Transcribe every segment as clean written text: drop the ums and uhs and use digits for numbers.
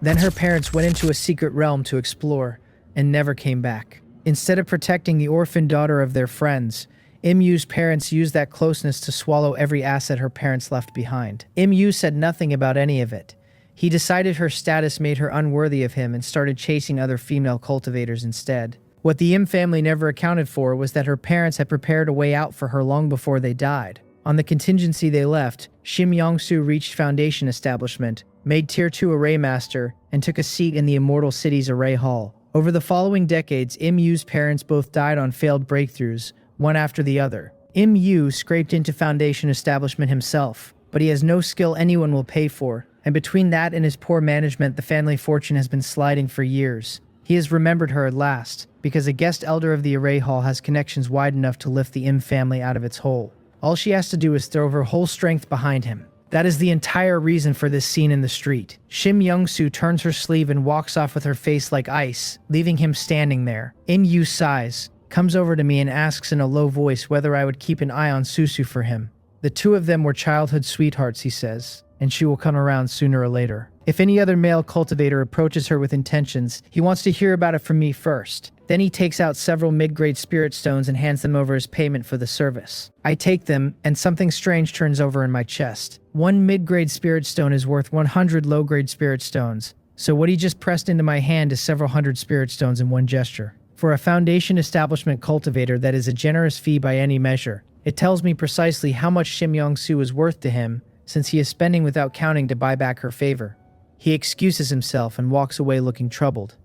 Then her parents went into a secret realm to explore and never came back. Instead of protecting the orphan daughter of their friends, Im-Yu's parents used that closeness to swallow every asset her parents left behind. Im-Yu said nothing about any of it. He decided her status made her unworthy of him and started chasing other female cultivators instead. What the Im family never accounted for was that her parents had prepared a way out for her long before they died. On the contingency they left, Shim Yong-soo reached Foundation Establishment, made Tier 2 Array Master, and took a seat in the Immortal City's Array Hall. Over the following decades, Im-Yu's parents both died on failed breakthroughs, one after the other. Im-Yu scraped into Foundation Establishment himself, but he has no skill anyone will pay for, and between that and his poor management, the family fortune has been sliding for years. He has remembered her at last, because a guest elder of the Array Hall has connections wide enough to lift the Im family out of its hole. All she has to do is throw her whole strength behind him. That is the entire reason for this scene in the street. Shim Young-soo turns her sleeve and walks off with her face like ice, leaving him standing there. Im-Yu sighs, comes over to me and asks in a low voice whether I would keep an eye on Susu for him. The two of them were childhood sweethearts, he says, and she will come around sooner or later. If any other male cultivator approaches her with intentions, he wants to hear about it from me first. Then he takes out several mid-grade spirit stones and hands them over as payment for the service. I take them, and something strange turns over in my chest. One mid-grade spirit stone is worth 100 low-grade spirit stones, so what he just pressed into my hand is several hundred spirit stones in one gesture. For a Foundation Establishment cultivator, that is a generous fee by any measure. It tells me precisely how much Shim Yong-soo is worth to him, since he is spending without counting to buy back her favor. He excuses himself and walks away looking troubled.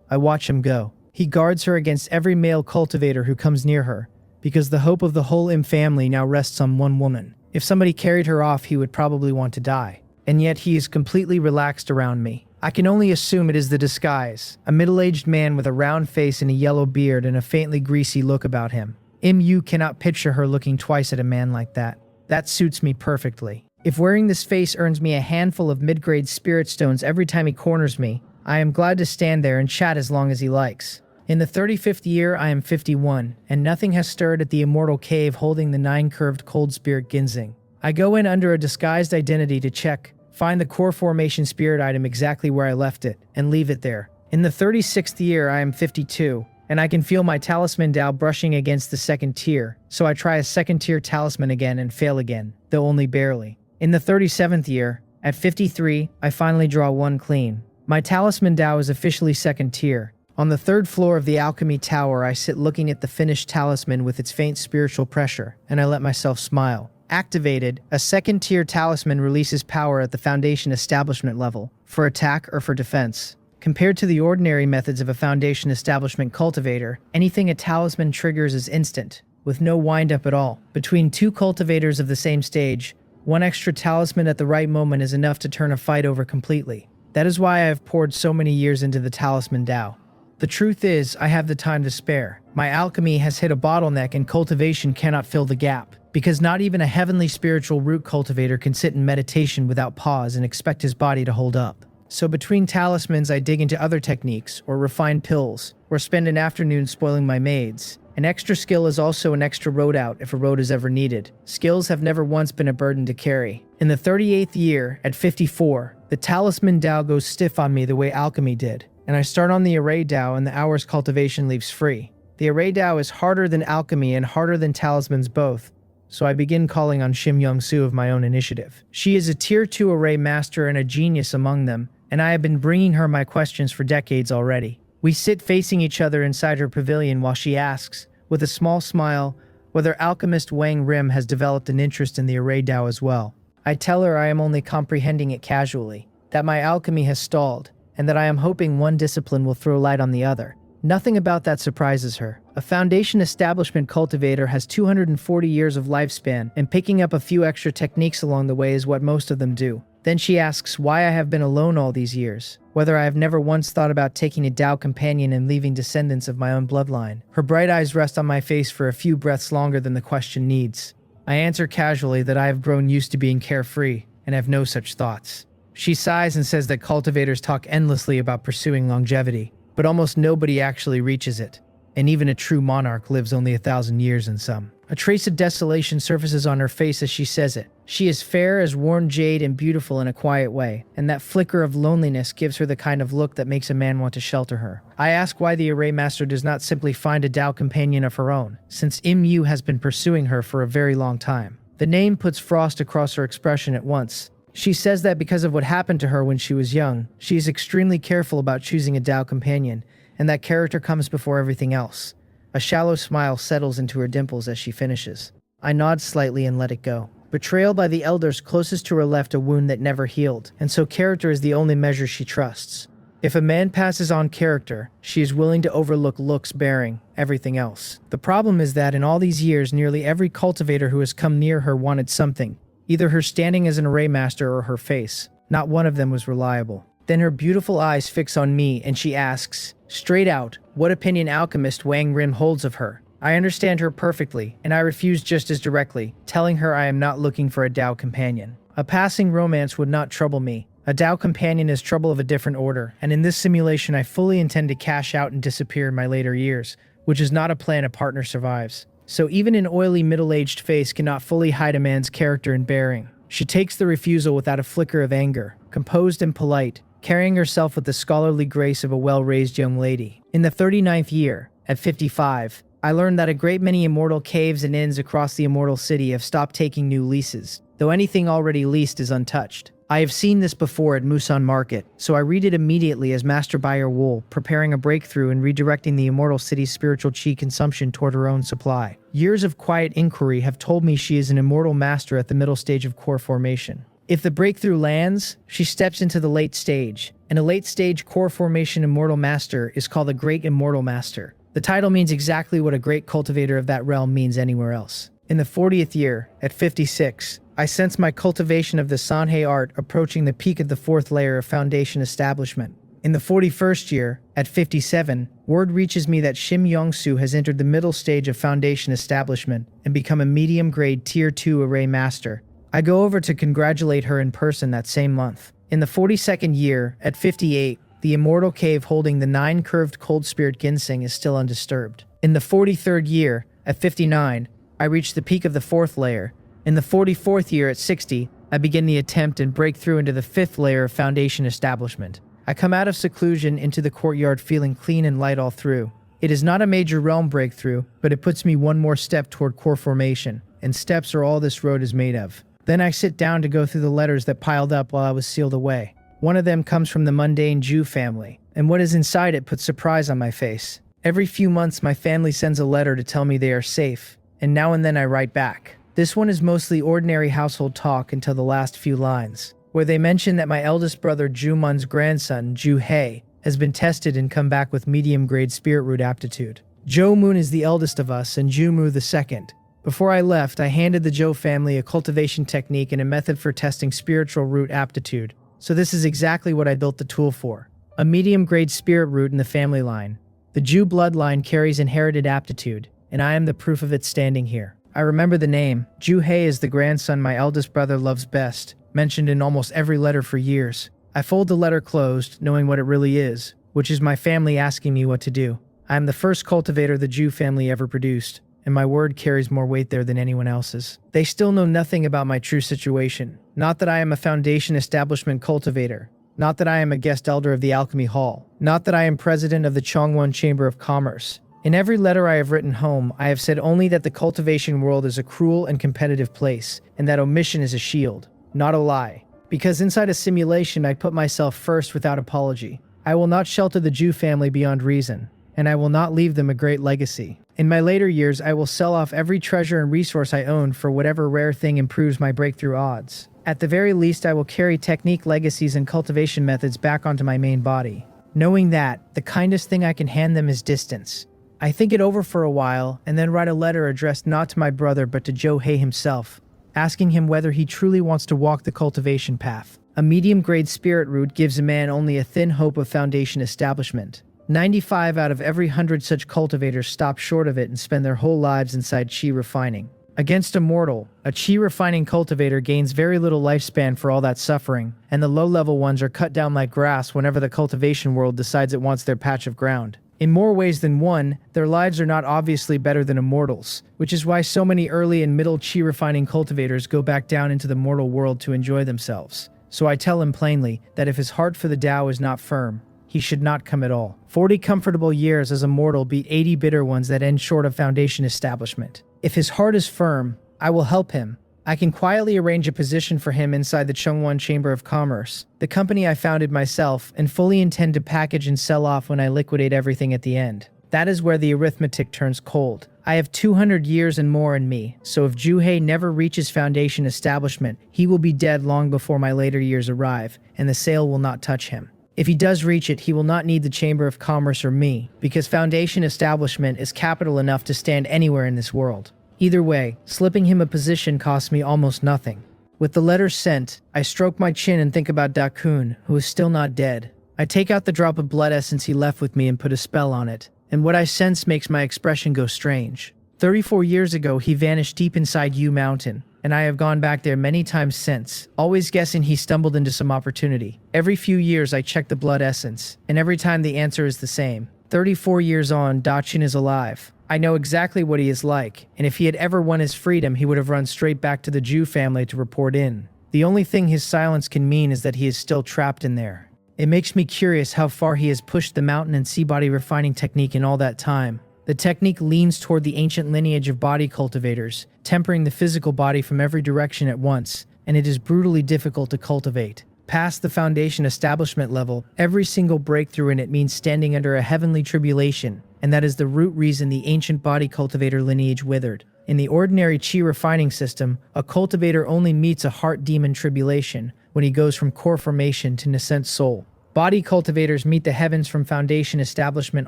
I watch him go. He guards her against every male cultivator who comes near her, because the hope of the whole Im family now rests on one woman. If somebody carried her off, he would probably want to die. And yet he is completely relaxed around me. I can only assume it is the disguise, a middle-aged man with a round face and a yellow beard and a faintly greasy look about him. Im-Yu cannot picture her looking twice at a man like that. That suits me perfectly. If wearing this face earns me a handful of mid-grade spirit stones every time he corners me, I am glad to stand there and chat as long as he likes. In the 35th year, I am 51, and nothing has stirred at the immortal cave holding the 9-curved cold spirit ginseng. I go in under a disguised identity to check, find the core formation spirit item exactly where I left it, and leave it there. In the 36th year, I am 52, and I can feel my talisman Dao brushing against the second tier, so I try a second tier talisman again and fail again, though only barely. In the 37th year, at 53, I finally draw one clean. My talisman Dao is officially second tier. On the 3rd floor of the alchemy tower, I sit looking at the finished talisman with its faint spiritual pressure, and I let myself smile. Activated, a second tier talisman releases power at the Foundation Establishment level, for attack or for defense. Compared to the ordinary methods of a Foundation Establishment cultivator, anything a talisman triggers is instant, with no wind-up at all. Between two cultivators of the same stage, one extra talisman at the right moment is enough to turn a fight over completely. That is why I have poured so many years into the talisman Dao. The truth is, I have the time to spare. My alchemy has hit a bottleneck and cultivation cannot fill the gap, because not even a heavenly spiritual root cultivator can sit in meditation without pause and expect his body to hold up. So between talismans, I dig into other techniques, or refine pills, or spend an afternoon spoiling my maids. An extra skill is also an extra road out if a road is ever needed. Skills have never once been a burden to carry. In the 38th year, at 54, the talisman Dao goes stiff on me the way alchemy did, and I start on the Array Dao and the hour's cultivation leaves free. The Array Dao is harder than alchemy and harder than talismans both, so I begin calling on Shim Young-soo of my own initiative. She is a Tier 2 Array Master and a genius among them, and I have been bringing her my questions for decades already. We sit facing each other inside her pavilion while she asks, with a small smile, whether alchemist Wang Rim has developed an interest in the Array Dao as well. I tell her I am only comprehending it casually, that my alchemy has stalled, and that I am hoping one discipline will throw light on the other. Nothing about that surprises her. A Foundation Establishment cultivator has 240 years of lifespan, and picking up a few extra techniques along the way is what most of them do. Then she asks why I have been alone all these years, whether I have never once thought about taking a Dao companion and leaving descendants of my own bloodline. Her bright eyes rest on my face for a few breaths longer than the question needs. I answer casually that I have grown used to being carefree, and have no such thoughts. She sighs and says that cultivators talk endlessly about pursuing longevity, but almost nobody actually reaches it, and even a true monarch lives only 1,000 years in some. A trace of desolation surfaces on her face as she says it. She is fair as worn jade and beautiful in a quiet way, and that flicker of loneliness gives her the kind of look that makes a man want to shelter her. I ask why the Array Master does not simply find a Tao companion of her own, since Mu has been pursuing her for a very long time. The name puts frost across her expression at once. She says that because of what happened to her when she was young, she is extremely careful about choosing a Tao companion, and that character comes before everything else. A shallow smile settles into her dimples as she finishes. I nod slightly and let it go. Betrayal by the elders closest to her left a wound that never healed, and so character is the only measure she trusts. If a man passes on character, she is willing to overlook looks bearing everything else. The problem is that in all these years, nearly every cultivator who has come near her wanted something, either her standing as an Array Master or her face. Not one of them was reliable. Then her beautiful eyes fix on me and she asks, straight out, what opinion alchemist Wang Rin holds of her. I understand her perfectly, and I refuse just as directly, telling her I am not looking for a Tao companion. A passing romance would not trouble me. A Tao companion is trouble of a different order, and in this simulation I fully intend to cash out and disappear in my later years, which is not a plan a partner survives. So even an oily middle-aged face cannot fully hide a man's character and bearing. She takes the refusal without a flicker of anger, composed and polite, carrying herself with the scholarly grace of a well-raised young lady. In the 39th year, at 55, I learned that a great many immortal caves and inns across the immortal city have stopped taking new leases, though anything already leased is untouched. I have seen this before at Musan Market, so I read it immediately as Master Buyer Wool, preparing a breakthrough and redirecting the immortal city's spiritual chi consumption toward her own supply. Years of quiet inquiry have told me she is an immortal master at the middle stage of core formation. If the breakthrough lands, she steps into the late stage, and a late stage core formation immortal master is called a Great Immortal Master. The title means exactly what a great cultivator of that realm means anywhere else. In the 40th year, at 56, I sense my cultivation of the Sanhei art approaching the peak of the 4th layer of foundation establishment. In the 41st year, at 57, word reaches me that Shim Yongsu has entered the middle stage of foundation establishment and become a medium-grade Tier 2 Array Master. I go over to congratulate her in person that same month. In the 42nd year, at 58, the immortal cave holding the 9 curved cold spirit ginseng is still undisturbed. In the 43rd year, at 59, I reach the peak of the 4th layer. In the 44th year, at 60, I begin the attempt and break through into the 5th layer of foundation establishment. I come out of seclusion into the courtyard feeling clean and light all through. It is not a major realm breakthrough, but it puts me one more step toward core formation, and steps are all this road is made of. Then I sit down to go through the letters that piled up while I was sealed away. One of them comes from the mundane Jew family, and what is inside it puts surprise on my face. Every few months my family sends a letter to tell me they are safe, and now and then I write back. This one is mostly ordinary household talk until the last few lines, where they mention that my eldest brother Jumun's grandson, Ju Hei, has been tested and come back with medium-grade spirit root aptitude. Jo Moon is the eldest of us and Ju Mu the second. Before I left, I handed the Zhou family a cultivation technique and a method for testing spiritual root aptitude. So this is exactly what I built the tool for. A medium-grade spirit root in the family line. The Zhu bloodline carries inherited aptitude, and I am the proof of it standing here. I remember the name. Ju Hei is the grandson my eldest brother loves best, mentioned in almost every letter for years. I fold the letter closed, knowing what it really is, which is my family asking me what to do. I am the first cultivator the Zhu family ever produced, and my word carries more weight there than anyone else's. They still know nothing about my true situation. Not that I am a foundation establishment cultivator. Not that I am a guest elder of the Alchemy Hall. Not that I am president of the Chongwon Chamber of Commerce. In every letter I have written home, I have said only that the cultivation world is a cruel and competitive place, and that omission is a shield, not a lie. Because inside a simulation, I put myself first without apology. I will not shelter the Zhu family beyond reason, and I will not leave them a great legacy. In my later years, I will sell off every treasure and resource I own for whatever rare thing improves my breakthrough odds. At the very least, I will carry technique legacies and cultivation methods back onto my main body, knowing that the kindest thing I can hand them is distance. I think it over for a while, and then write a letter addressed not to my brother but to Zhou Hei himself, asking him whether he truly wants to walk the cultivation path. A medium-grade spirit root gives a man only a thin hope of foundation establishment. 95 out of every 100 such cultivators stop short of it and spend their whole lives inside chi refining. Against a mortal, a chi refining cultivator gains very little lifespan for all that suffering, and the low-level ones are cut down like grass whenever the cultivation world decides it wants their patch of ground. In more ways than one, their lives are not obviously better than immortals, which is why so many early and middle chi refining cultivators go back down into the mortal world to enjoy themselves. So I tell him plainly that if his heart for the Tao is not firm, he should not come at all. 40 comfortable years as a mortal beat 80 bitter ones that end short of foundation establishment. If his heart is firm, I will help him. I can quietly arrange a position for him inside the Chungwon Chamber of Commerce, the company I founded myself, and fully intend to package and sell off when I liquidate everything at the end. That is where the arithmetic turns cold. I have 200 years and more in me, so if Juhei never reaches foundation establishment, he will be dead long before my later years arrive, and the sale will not touch him. If he does reach it, he will not need the Chamber of Commerce or me, because foundation establishment is capital enough to stand anywhere in this world. Either way, slipping him a position costs me almost nothing. With the letter sent, I stroke my chin and think about Dakun, who is still not dead. I take out the drop of blood essence he left with me and put a spell on it, and what I sense makes my expression go strange. 34 years ago, he vanished deep inside Yu Mountain, and I have gone back there many times since, always guessing he stumbled into some opportunity. Every few years I check the blood essence, and every time the answer is the same. 34 years on, Dachin is alive. I know exactly what he is like, and if he had ever won his freedom, he would have run straight back to the Jew family to report in. The only thing his silence can mean is that he is still trapped in there. It makes me curious how far he has pushed the mountain and sea body refining technique in all that time. The technique leans toward the ancient lineage of body cultivators, tempering the physical body from every direction at once, and it is brutally difficult to cultivate. Past the foundation establishment level, every single breakthrough in it means standing under a heavenly tribulation, and that is the root reason the ancient body cultivator lineage withered. In the ordinary chi refining system, a cultivator only meets a heart demon tribulation when he goes from core formation to nascent soul. Body cultivators meet the heavens from foundation establishment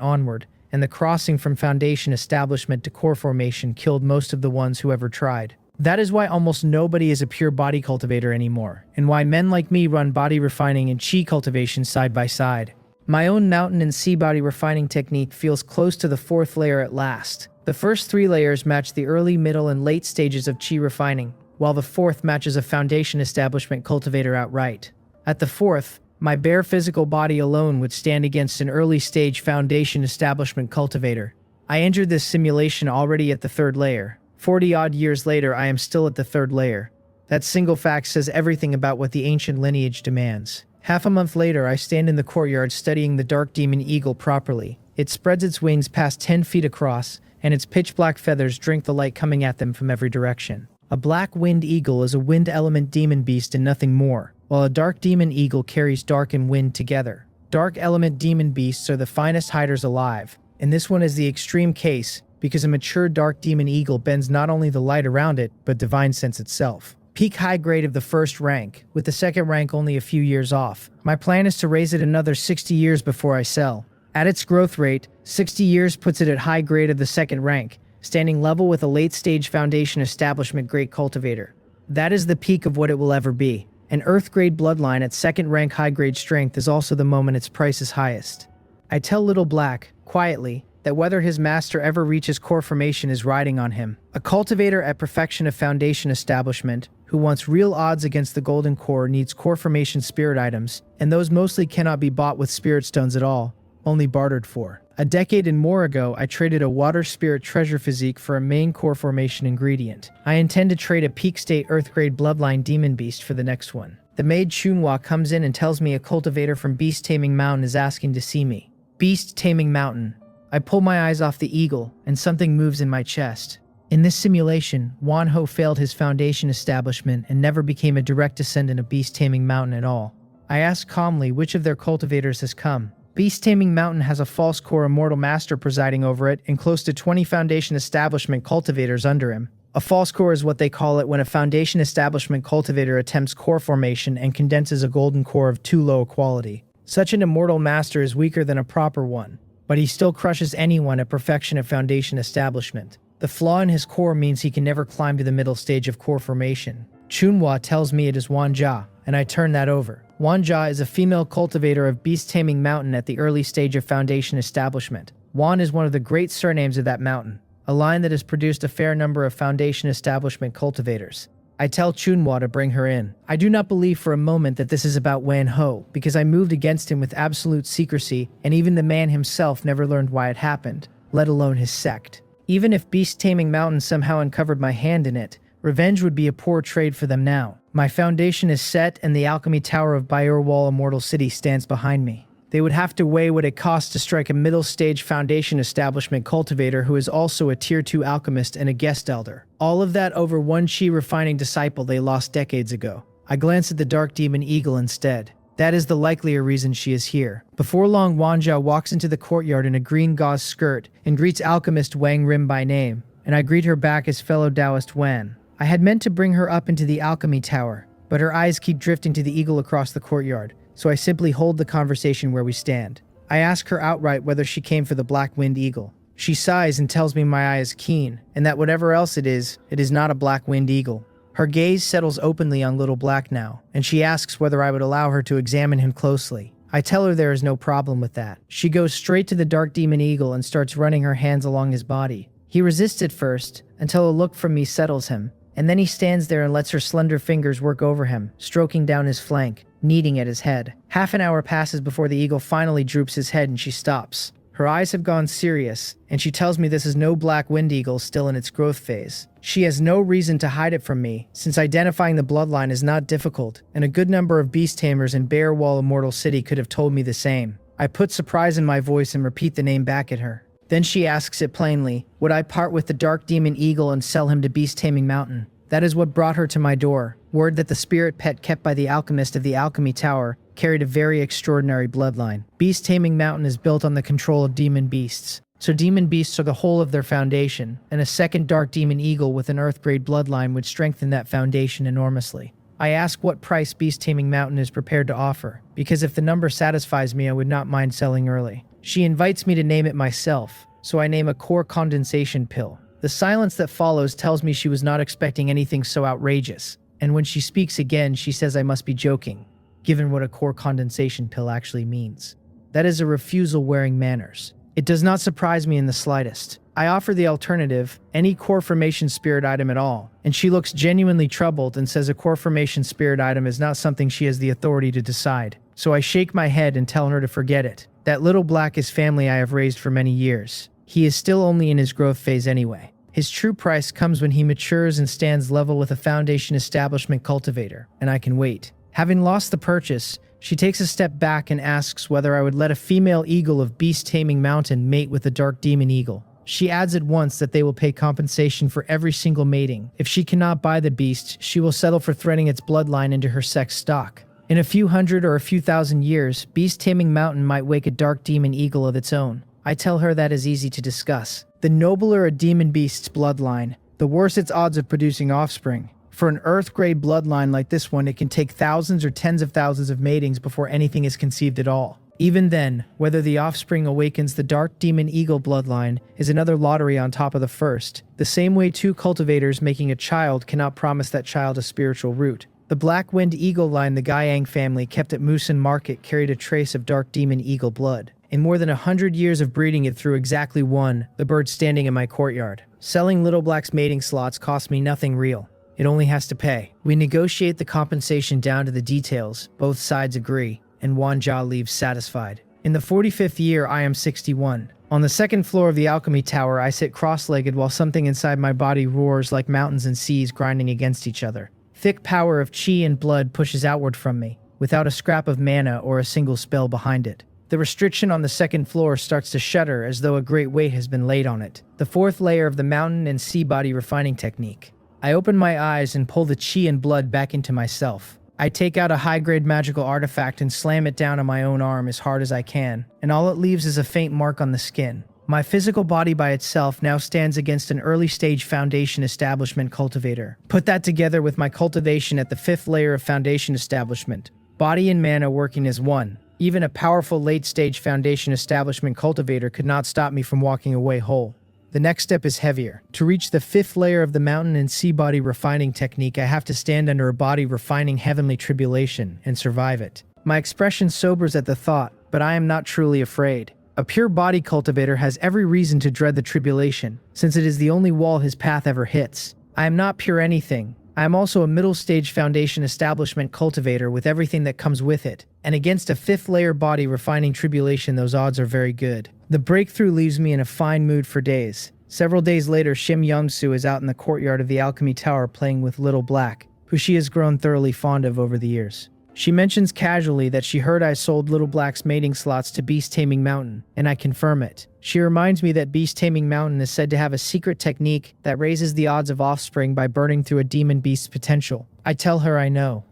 onward, and the crossing from foundation establishment to core formation killed most of the ones who ever tried. That is why almost nobody is a pure body cultivator anymore, and why men like me run body refining and chi cultivation side by side. My own mountain and sea body refining technique feels close to the 4th layer at last. The first 3 layers match the early, middle, and late stages of chi refining, while the 4th matches a foundation establishment cultivator outright. At the 4th, my bare physical body alone would stand against an early stage foundation establishment cultivator. I entered this simulation already at the 3rd layer. 40-odd years later, I am still at the 3rd layer. That single fact says everything about what the ancient lineage demands. Half a month later, I stand in the courtyard studying the dark demon eagle properly. It spreads its wings past 10 feet across, and its pitch-black feathers drink the light coming at them from every direction. A black wind eagle is a wind element demon beast and nothing more, while a dark demon eagle carries dark and wind together. Dark element demon beasts are the finest hiders alive, and this one is the extreme case, because a mature dark demon eagle bends not only the light around it, but divine sense itself. Peak high grade of the 1st rank, with the 2nd rank only a few years off. My plan is to raise it another 60 years before I sell. At its growth rate, 60 years puts it at high grade of the 2nd rank, standing level with a late stage foundation establishment great cultivator. That is the peak of what it will ever be. An earth grade bloodline at 2nd rank high grade strength is also the moment its price is highest. I tell Little Black, quietly, that whether his master ever reaches core formation is riding on him. A cultivator at perfection of foundation establishment, who wants real odds against the golden core, needs core formation spirit items, and those mostly cannot be bought with spirit stones at all, only bartered for. A decade and more ago, I traded a water spirit treasure physique for a main core formation ingredient. I intend to trade a peak state earth grade bloodline demon beast for the next one. The maid Chunhua comes in and tells me a cultivator from Beast Taming Mountain is asking to see me. Beast Taming Mountain. I pull my eyes off the eagle, and something moves in my chest. In this simulation, Wan Ho failed his foundation establishment and never became a direct descendant of Beast Taming Mountain at all. I ask calmly which of their cultivators has come. Beast Taming Mountain has a false core immortal master presiding over it and close to 20 foundation establishment cultivators under him. A false core is what they call it when a foundation establishment cultivator attempts core formation and condenses a golden core of too low a quality. Such an immortal master is weaker than a proper one, but he still crushes anyone at perfection of foundation establishment. The flaw in his core means he can never climb to the middle stage of core formation. Chunhua tells me it is Wanja, and I turn that over. Wanja is a female cultivator of Beast Taming Mountain at the early stage of foundation establishment. Wan is one of the great surnames of that mountain, a line that has produced a fair number of foundation establishment cultivators. I tell Chunhua to bring her in. I do not believe for a moment that this is about Wan Ho, because I moved against him with absolute secrecy, and even the man himself never learned why it happened, let alone his sect. Even if Beast Taming Mountain somehow uncovered my hand in it, revenge would be a poor trade for them now. My foundation is set, and the alchemy tower of Wall Immortal City stands behind me. They would have to weigh what it costs to strike a middle-stage foundation establishment cultivator who is also a Tier 2 alchemist and a guest elder. All of that over one chi refining disciple they lost decades ago. I glance at the Dark Demon Eagle instead. That is the likelier reason she is here. Before long, Wanja walks into the courtyard in a green gauze skirt and greets alchemist Wang Rim by name, and I greet her back as fellow Taoist Wan. I had meant to bring her up into the alchemy tower, but her eyes keep drifting to the eagle across the courtyard, so I simply hold the conversation where we stand. I ask her outright whether she came for the black-winged eagle. She sighs and tells me my eye is keen, and that whatever else it is not a black-winged eagle. Her gaze settles openly on Little Black now, and she asks whether I would allow her to examine him closely. I tell her there is no problem with that. She goes straight to the Dark Demon Eagle and starts running her hands along his body. He resists at first, until a look from me settles him, and then he stands there and lets her slender fingers work over him, stroking down his flank, kneading at his head. Half an hour passes before the eagle finally droops his head and she stops. Her eyes have gone serious, and she tells me this is no black wind eagle still in its growth phase. She has no reason to hide it from me, since identifying the bloodline is not difficult, and a good number of beast tamers in Wall Immortal City could have told me the same. I put surprise in my voice and repeat the name back at her. Then she asks it plainly, would I part with the Dark Demon Eagle and sell him to Beast Taming Mountain? That is what brought her to my door. Word that the spirit pet kept by the alchemist of the Alchemy Tower carried a very extraordinary bloodline. Beast Taming Mountain is built on the control of demon beasts. So demon beasts are the whole of their foundation, and a second Dark Demon Eagle with an Earth-grade bloodline would strengthen that foundation enormously. I ask what price Beast Taming Mountain is prepared to offer, because if the number satisfies me, I would not mind selling early. She invites me to name it myself, so I name a core condensation pill. The silence that follows tells me she was not expecting anything so outrageous, and when she speaks again, she says I must be joking, given what a core condensation pill actually means. That is a refusal wearing manners. It does not surprise me in the slightest. I offer the alternative, any core formation spirit item at all, and she looks genuinely troubled and says a core formation spirit item is not something she has the authority to decide. So I shake my head and tell her to forget it. That Little Black is family I have raised for many years. He is still only in his growth phase anyway. His true price comes when he matures and stands level with a foundation establishment cultivator, and I can wait. Having lost the purchase, she takes a step back and asks whether I would let a female eagle of Beast Taming Mountain mate with the Dark Demon Eagle. She adds at once that they will pay compensation for every single mating. If she cannot buy the beast, she will settle for threading its bloodline into her sex stock. In a few hundred or a few thousand years, Beast Taming Mountain might wake a Dark Demon Eagle of its own. I tell her that is easy to discuss. The nobler a demon beast's bloodline, the worse its odds of producing offspring. For an Earth-grade bloodline like this one, it can take thousands or tens of thousands of matings before anything is conceived at all. Even then, whether the offspring awakens the Dark Demon Eagle bloodline is another lottery on top of the first, the same way two cultivators making a child cannot promise that child a spiritual root. The Black-Winged Eagle line the Guyang family kept at Musin Market carried a trace of Dark Demon Eagle blood. In more than 100 years of breeding it through exactly one, the bird standing in my courtyard. Selling Little Black's mating slots cost me nothing real. It only has to pay. We negotiate the compensation down to the details, both sides agree, and Wanja leaves satisfied. In the 45th year, I am 61. On the second floor of the Alchemy Tower, I sit cross-legged while something inside my body roars like mountains and seas grinding against each other. Thick power of chi and blood pushes outward from me, without a scrap of mana or a single spell behind it. The restriction on the second floor starts to shudder as though a great weight has been laid on it. The fourth layer of the mountain and sea body refining technique. I open my eyes and pull the chi and blood back into myself. I take out a high-grade magical artifact and slam it down on my own arm as hard as I can, and all it leaves is a faint mark on the skin. My physical body by itself now stands against an early-stage foundation establishment cultivator. Put that together with my cultivation at the fifth layer of foundation establishment. Body and mana working as one. Even a powerful late-stage foundation establishment cultivator could not stop me from walking away whole. The next step is heavier. To reach the fifth layer of the mountain and sea body refining technique, I have to stand under a body refining heavenly tribulation and survive it. My expression sobers at the thought, but I am not truly afraid. A pure body cultivator has every reason to dread the tribulation, since it is the only wall his path ever hits. I am not pure anything. I am also a middle-stage foundation establishment cultivator with everything that comes with it, and against a fifth-layer body refining tribulation those odds are very good. The breakthrough leaves me in a fine mood for days. Several days later, Shim Young-soo is out in the courtyard of the Alchemy Tower playing with Little Black, who she has grown thoroughly fond of over the years. She mentions casually that she heard I sold Little Black's mating slots to Beast Taming Mountain, and I confirm it. She reminds me that Beast Taming Mountain is said to have a secret technique that raises the odds of offspring by burning through a demon beast's potential. I tell her I know.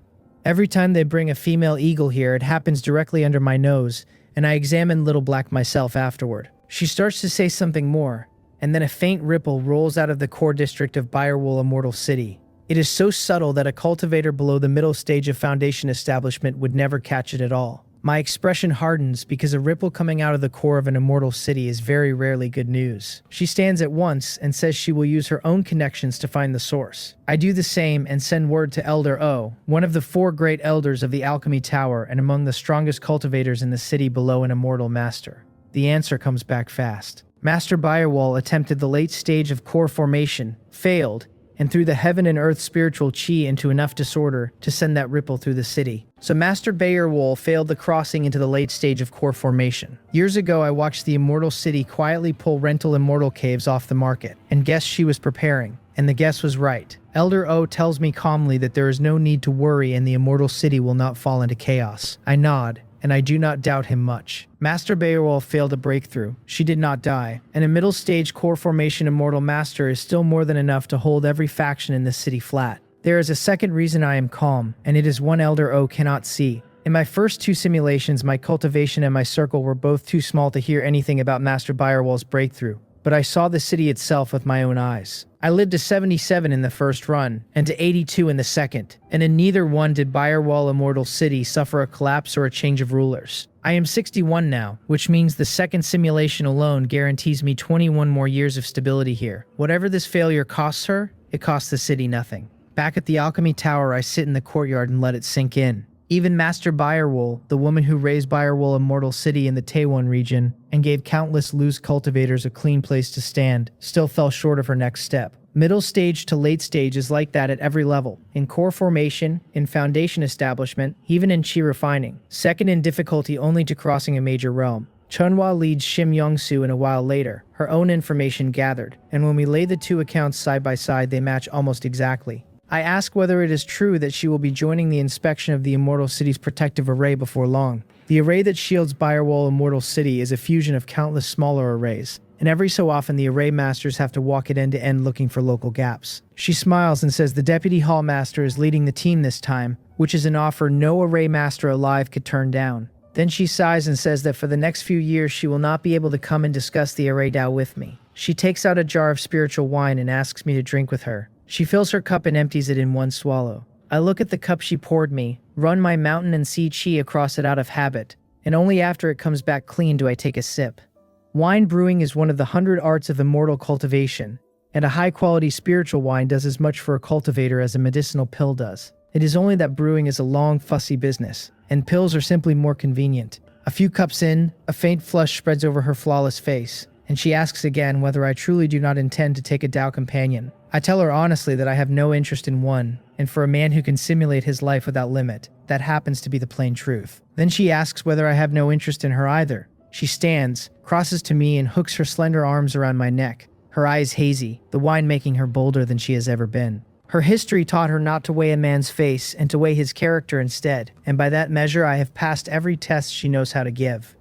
Every time they bring a female eagle here, it happens directly under my nose, and I examine Little Black myself afterward. She starts to say something more, and then a faint ripple rolls out of the core district of Birewall Immortal City. It is so subtle that a cultivator below the middle stage of foundation establishment would never catch it at all. My expression hardens because a ripple coming out of the core of an immortal city is very rarely good news. She stands at once and says she will use her own connections to find the source. I do the same and send word to Elder O, one of the 4 great elders of the Alchemy Tower and among the strongest cultivators in the city below an immortal master. The answer comes back fast. Master Birewall attempted the late stage of core formation, failed, and threw the heaven and earth spiritual chi into enough disorder to send that ripple through the city. So Master Birewall failed the crossing into the late stage of core formation. Years ago, I watched the Immortal City quietly pull rental immortal caves off the market, and guessed she was preparing. And the guess was right. Elder O tells me calmly that there is no need to worry and the Immortal City will not fall into chaos. I nod, and I do not doubt him much. Master Beowulf failed a breakthrough. She did not die, and a middle stage core formation immortal master is still more than enough to hold every faction in this city flat. There is a second reason I am calm, and it is one Elder O cannot see. In my first 2 simulations, my cultivation and my circle were both too small to hear anything about Master Birewall's breakthrough, but I saw the city itself with my own eyes. I lived to 77 in the first run, and to 82 in the second, and in neither one did Birewall Immortal City suffer a collapse or a change of rulers. I am 61 now, which means the second simulation alone guarantees me 21 more years of stability here. Whatever this failure costs her, it costs the city nothing. Back at the Alchemy Tower, I sit in the courtyard and let it sink in. Even Master Birewall, the woman who raised Birewall Immortal City in the Taewon region and gave countless loose cultivators a clean place to stand, still fell short of her next step. Middle stage to late stage is like that at every level. In core formation, in foundation establishment, even in chi refining. Second in difficulty only to crossing a major realm. Chunhwa leads Shim Young-soo in a while later, her own information gathered, and when we lay the 2 accounts side by side, they match almost exactly. I ask whether it is true that she will be joining the inspection of the Immortal City's protective array before long. The array that shields Birewall Immortal City is a fusion of countless smaller arrays, and every so often the array masters have to walk it end to end looking for local gaps. She smiles and says the Deputy Hall Master is leading the team this time, which is an offer no array master alive could turn down. Then she sighs and says that for the next few years she will not be able to come and discuss the array Dao with me. She takes out a jar of spiritual wine and asks me to drink with her. She fills her cup and empties it in one swallow. I look at the cup she poured me, run my mountain and sea chi across it out of habit, and only after it comes back clean do I take a sip. Wine brewing is one of the 100 arts of immortal cultivation, and a high-quality spiritual wine does as much for a cultivator as a medicinal pill does. It is only that brewing is a long, fussy business, and pills are simply more convenient. A few cups in, a faint flush spreads over her flawless face, and she asks again whether I truly do not intend to take a Dao companion. I tell her honestly that I have no interest in one, and for a man who can simulate his life without limit, that happens to be the plain truth. Then she asks whether I have no interest in her either. She stands, crosses to me, and hooks her slender arms around my neck, her eyes hazy, the wine making her bolder than she has ever been. Her history taught her not to weigh a man's face and to weigh his character instead, and by that measure I have passed every test she knows how to give.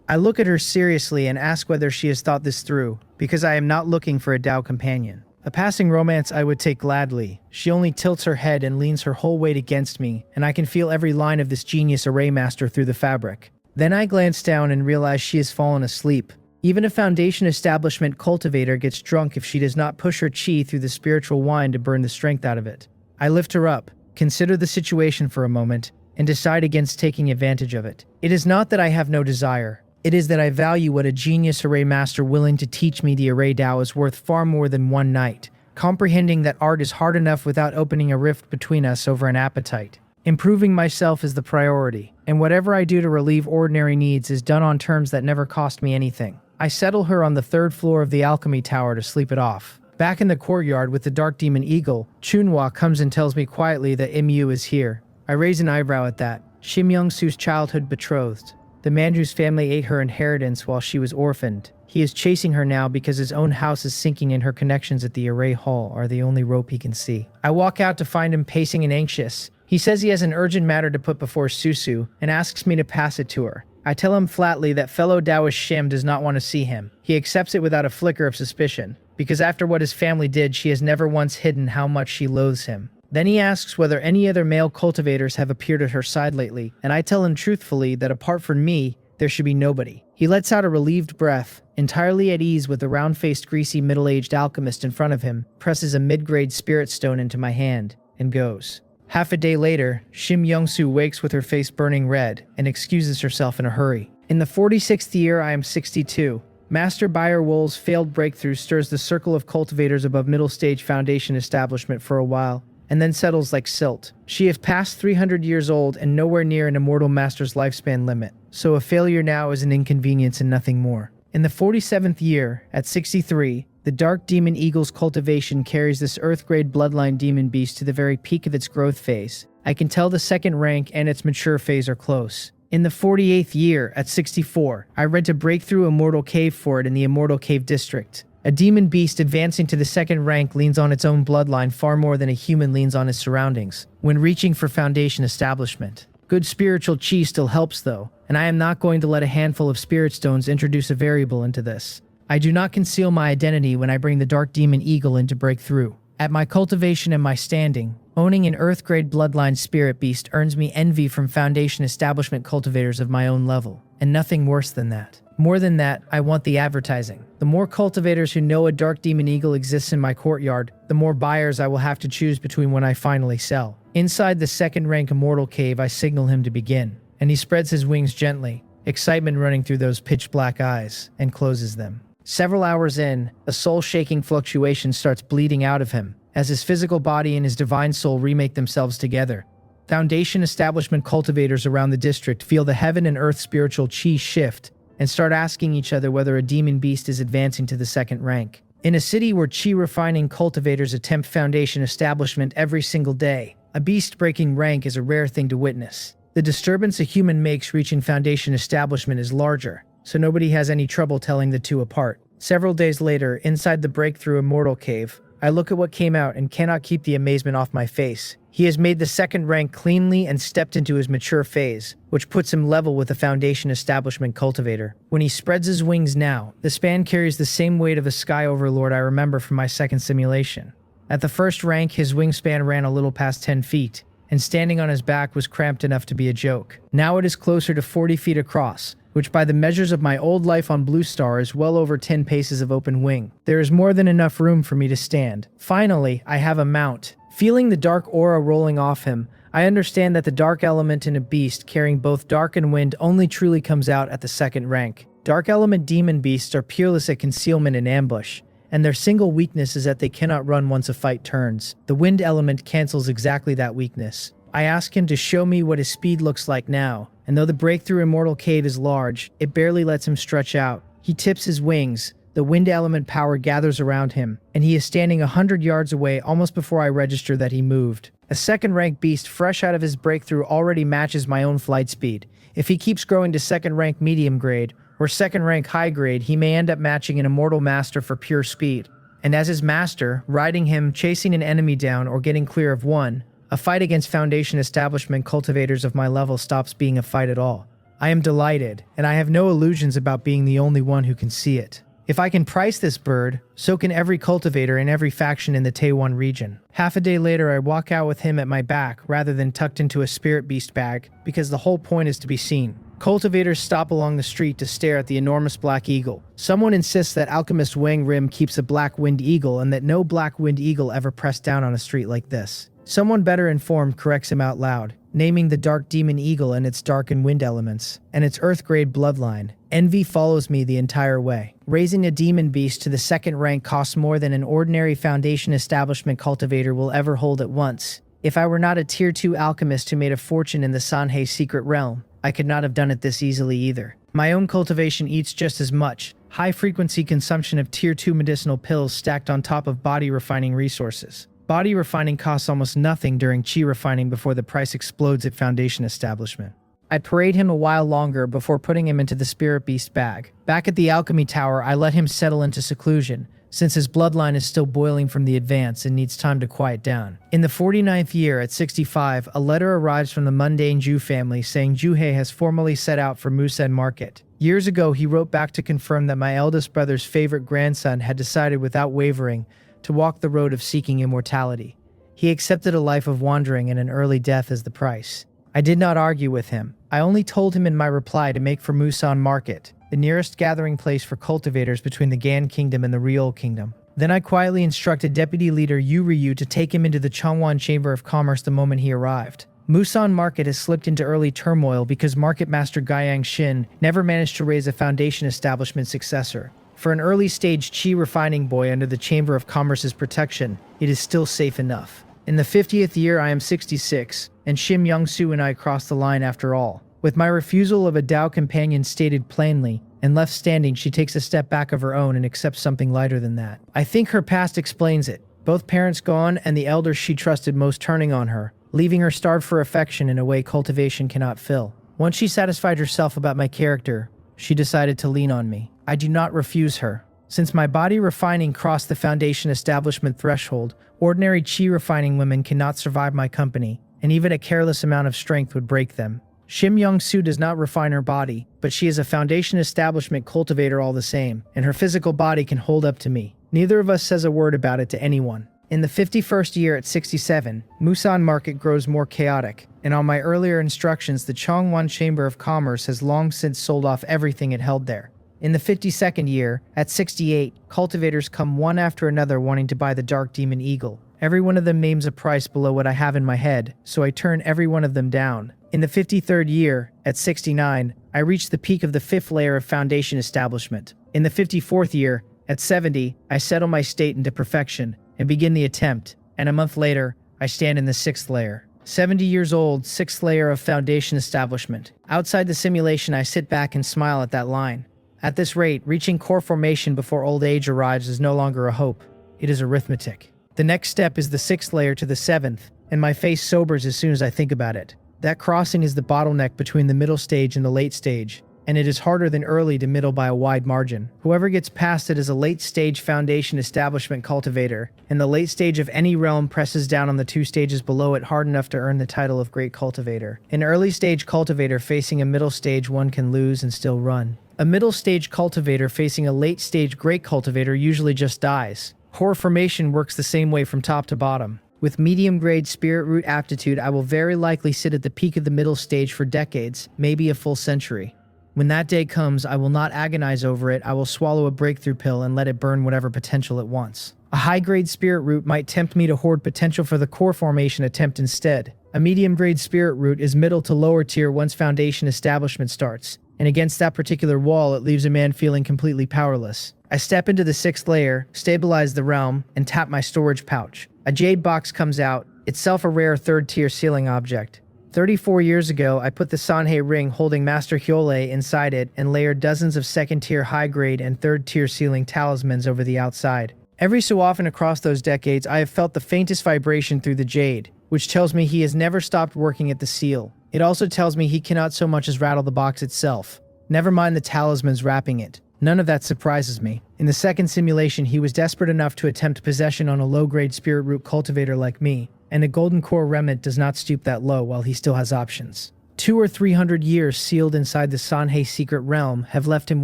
I look at her seriously and ask whether she has thought this through, because I am not looking for a Dao companion. A passing romance I would take gladly. She only tilts her head and leans her whole weight against me, and I can feel every line of this genius array master through the fabric. Then I glance down and realize she has fallen asleep. Even a foundation establishment cultivator gets drunk if she does not push her chi through the spiritual wine to burn the strength out of it. I lift her up, consider the situation for a moment, and decide against taking advantage of it. It is not that I have no desire. It is that I value what a genius array master willing to teach me the array Dao is worth far more than one night, comprehending that art is hard enough without opening a rift between us over an appetite. Improving myself is the priority, and whatever I do to relieve ordinary needs is done on terms that never cost me anything. I settle her on the 3rd floor of the Alchemy Tower to sleep it off. Back in the courtyard with the dark demon eagle, Chunhwa comes and tells me quietly that Imyu is here. I raise an eyebrow at that. Shim Young-soo's childhood betrothed. The man whose family ate her inheritance while she was orphaned. He is chasing her now because his own house is sinking and her connections at the Array Hall are the only rope he can see. I walk out to find him pacing and anxious. He says he has an urgent matter to put before Susu and asks me to pass it to her. I tell him flatly that fellow Taoist Shim does not want to see him. He accepts it without a flicker of suspicion, because after what his family did, she has never once hidden how much she loathes him. Then he asks whether any other male cultivators have appeared at her side lately, and I tell him truthfully that apart from me, there should be nobody. He lets out a relieved breath, entirely at ease with the round-faced, greasy, middle-aged alchemist in front of him, presses a mid-grade spirit stone into my hand, and goes. Half a day later, Shim Young-soo wakes with her face burning red and excuses herself in a hurry. In the 46th year, I am 62. Master Bayer Wool's failed breakthrough stirs the circle of cultivators above middle-stage foundation establishment for a while, and then settles like silt. She has passed 300 years old and nowhere near an immortal master's lifespan limit, so a failure now is an inconvenience and nothing more. In the 47th year, at 63, the Dark Demon Eagle's cultivation carries this Earth-grade bloodline demon beast to the very peak of its growth phase. I can tell the second rank and its mature phase are close. In the 48th year, at 64, I rent a breakthrough Immortal Cave for it in the Immortal Cave District. A demon beast advancing to the second rank leans on its own bloodline far more than a human leans on his surroundings, when reaching for foundation establishment. Good spiritual chi still helps though, and I am not going to let a handful of spirit stones introduce a variable into this. I do not conceal my identity when I bring the Dark Demon Eagle in to break through. At my cultivation and my standing, owning an Earth-grade bloodline spirit beast earns me envy from foundation establishment cultivators of my own level, and nothing worse than that. More than that, I want the advertising. The more cultivators who know a Dark Demon Eagle exists in my courtyard, the more buyers I will have to choose between when I finally sell. Inside the second rank Immortal Cave, I signal him to begin, and he spreads his wings gently, excitement running through those pitch-black eyes, and closes them. Several hours in, a soul-shaking fluctuation starts bleeding out of him, as his physical body and his divine soul remake themselves together. Foundation establishment cultivators around the district feel the heaven and earth spiritual chi shift, and start asking each other whether a demon beast is advancing to the second rank. In a city where chi-refining cultivators attempt foundation establishment every single day, a beast breaking rank is a rare thing to witness. The disturbance a human makes reaching foundation establishment is larger, so nobody has any trouble telling the two apart. Several days later, inside the breakthrough Immortal Cave, I look at what came out and cannot keep the amazement off my face. He has made the second rank cleanly and stepped into his mature phase, which puts him level with a foundation establishment cultivator. When he spreads his wings now, the span carries the same weight of a sky overlord I remember from my second simulation. At the first rank, his wingspan ran a little past 10 feet, and standing on his back was cramped enough to be a joke. Now it is closer to 40 feet across, which by the measures of my old life on Blue Star is well over 10 paces of open wing. There is more than enough room for me to stand. Finally, I have a mount. Feeling the dark aura rolling off him, I understand that the dark element in a beast carrying both dark and wind only truly comes out at the second rank. Dark element demon beasts are peerless at concealment and ambush, and their single weakness is that they cannot run once a fight turns. The wind element cancels exactly that weakness. I ask him to show me what his speed looks like now, and though the breakthrough Immortal Cave is large, it barely lets him stretch out. He tips his wings, the wind element power gathers around him, and he is standing 100 yards away almost before I register that he moved. A second rank beast fresh out of his breakthrough already matches my own flight speed. If he keeps growing to second rank medium grade, or second rank high grade, he may end up matching an immortal master for pure speed. And as his master, riding him, chasing an enemy down, or getting clear of one, a fight against foundation establishment cultivators of my level stops being a fight at all. I am delighted, and I have no illusions about being the only one who can see it. If I can price this bird, so can every cultivator in every faction in the Taewon region. Half a day later, I walk out with him at my back rather than tucked into a spirit beast bag, because the whole point is to be seen. Cultivators stop along the street to stare at the enormous black eagle. Someone insists that Alchemist Wang Rim keeps a black winged eagle and that no black winged eagle ever pressed down on a street like this. Someone better informed corrects him out loud, naming the Dark Demon Eagle and its dark and wind elements, and its earth-grade bloodline. Envy follows me the entire way. Raising a demon beast to the second rank costs more than an ordinary foundation establishment cultivator will ever hold at once. If I were not a tier 2 alchemist who made a fortune in the Sanhei secret realm, I could not have done it this easily either. My own cultivation eats just as much, high-frequency consumption of Tier 2 medicinal pills stacked on top of body refining resources. Body refining costs almost nothing during chi refining before the price explodes at Foundation establishment. I'd parade him a while longer before putting him into the Spirit Beast bag. Back at the Alchemy Tower, I let him settle into seclusion, since his bloodline is still boiling from the advance and needs time to quiet down. In the 49th year, at 65, a letter arrives from the mundane Jew family saying Juhei has formally set out for Musen Market. Years ago, he wrote back to confirm that my eldest brother's favorite grandson had decided without wavering to walk the road of seeking immortality. He accepted a life of wandering and an early death as the price. I did not argue with him. I only told him in my reply to make for Musan Market, the nearest gathering place for cultivators between the Gan Kingdom and the Riol Kingdom. Then I quietly instructed Deputy Leader Yu Ryu to take him into the Changwon Chamber of Commerce the moment he arrived. Musan Market has slipped into early turmoil because Market Master Guiyang Xin never managed to raise a Foundation establishment successor. For an early-stage chi refining boy under the Chamber of Commerce's protection, it is still safe enough. In the 50th year, I am 66, and Shim Young-soo and I crossed the line after all. With my refusal of a Dao companion stated plainly, and left standing, she takes a step back of her own and accepts something lighter than that. I think her past explains it. Both parents gone and the elders she trusted most turning on her, leaving her starved for affection in a way cultivation cannot fill. Once she satisfied herself about my character, she decided to lean on me. I do not refuse her. Since my body refining crossed the Foundation establishment threshold, ordinary chi refining women cannot survive my company, and even a careless amount of strength would break them. Shim Young-soo does not refine her body, but she is a Foundation establishment cultivator all the same, and her physical body can hold up to me. Neither of us says a word about it to anyone. In the 51st year at 67, Musan Market grows more chaotic, and on my earlier instructions, the Changwon Chamber of Commerce has long since sold off everything it held there. In the 52nd year, at 68, cultivators come one after another wanting to buy the Dark Demon Eagle. Every one of them names a price below what I have in my head, so I turn every one of them down. In the 53rd year, at 69, I reach the peak of the 5th layer of Foundation establishment. In the 54th year, at 70, I settle my state into perfection and begin the attempt, and a month later, I stand in the 6th layer. 70 years old, 6th layer of Foundation establishment. Outside the simulation, I sit back and smile at that line. At this rate, reaching core formation before old age arrives is no longer a hope. It is arithmetic. The next step is the 6th layer to the 7th, and my face sobers as soon as I think about it. That crossing is the bottleneck between the middle stage and the late stage, and it is harder than early to middle by a wide margin. Whoever gets past it is a late-stage Foundation establishment cultivator, and the late stage of any realm presses down on the 2 stages below it hard enough to earn the title of Great Cultivator. An early-stage cultivator facing a middle stage one can lose and still run. A middle-stage cultivator facing a late-stage Great Cultivator usually just dies. Core formation works the same way from top to bottom. With medium-grade spirit root aptitude, I will very likely sit at the peak of the middle stage for decades, maybe a full century. When that day comes, I will not agonize over it. I will swallow a breakthrough pill and let it burn whatever potential it wants. A high-grade spirit root might tempt me to hoard potential for the core formation attempt instead. A medium-grade spirit root is middle to lower tier once Foundation establishment starts, and against that particular wall, it leaves a man feeling completely powerless. I step into the 6th layer, stabilize the realm, and tap my storage pouch. A jade box comes out, itself a rare 3rd-tier sealing object. 34 years ago, I put the Sanhei ring holding Master Hyole inside it and layered dozens of 2nd-tier high-grade and 3rd-tier sealing talismans over the outside. Every so often across those decades, I have felt the faintest vibration through the jade, which tells me he has never stopped working at the seal. It also tells me he cannot so much as rattle the box itself. Never mind the talismans wrapping it. None of that surprises me. In the second simulation, he was desperate enough to attempt possession on a low-grade spirit root cultivator like me, and a golden core remnant does not stoop that low while he still has options. 200 or 300 years sealed inside the Sanhei secret realm have left him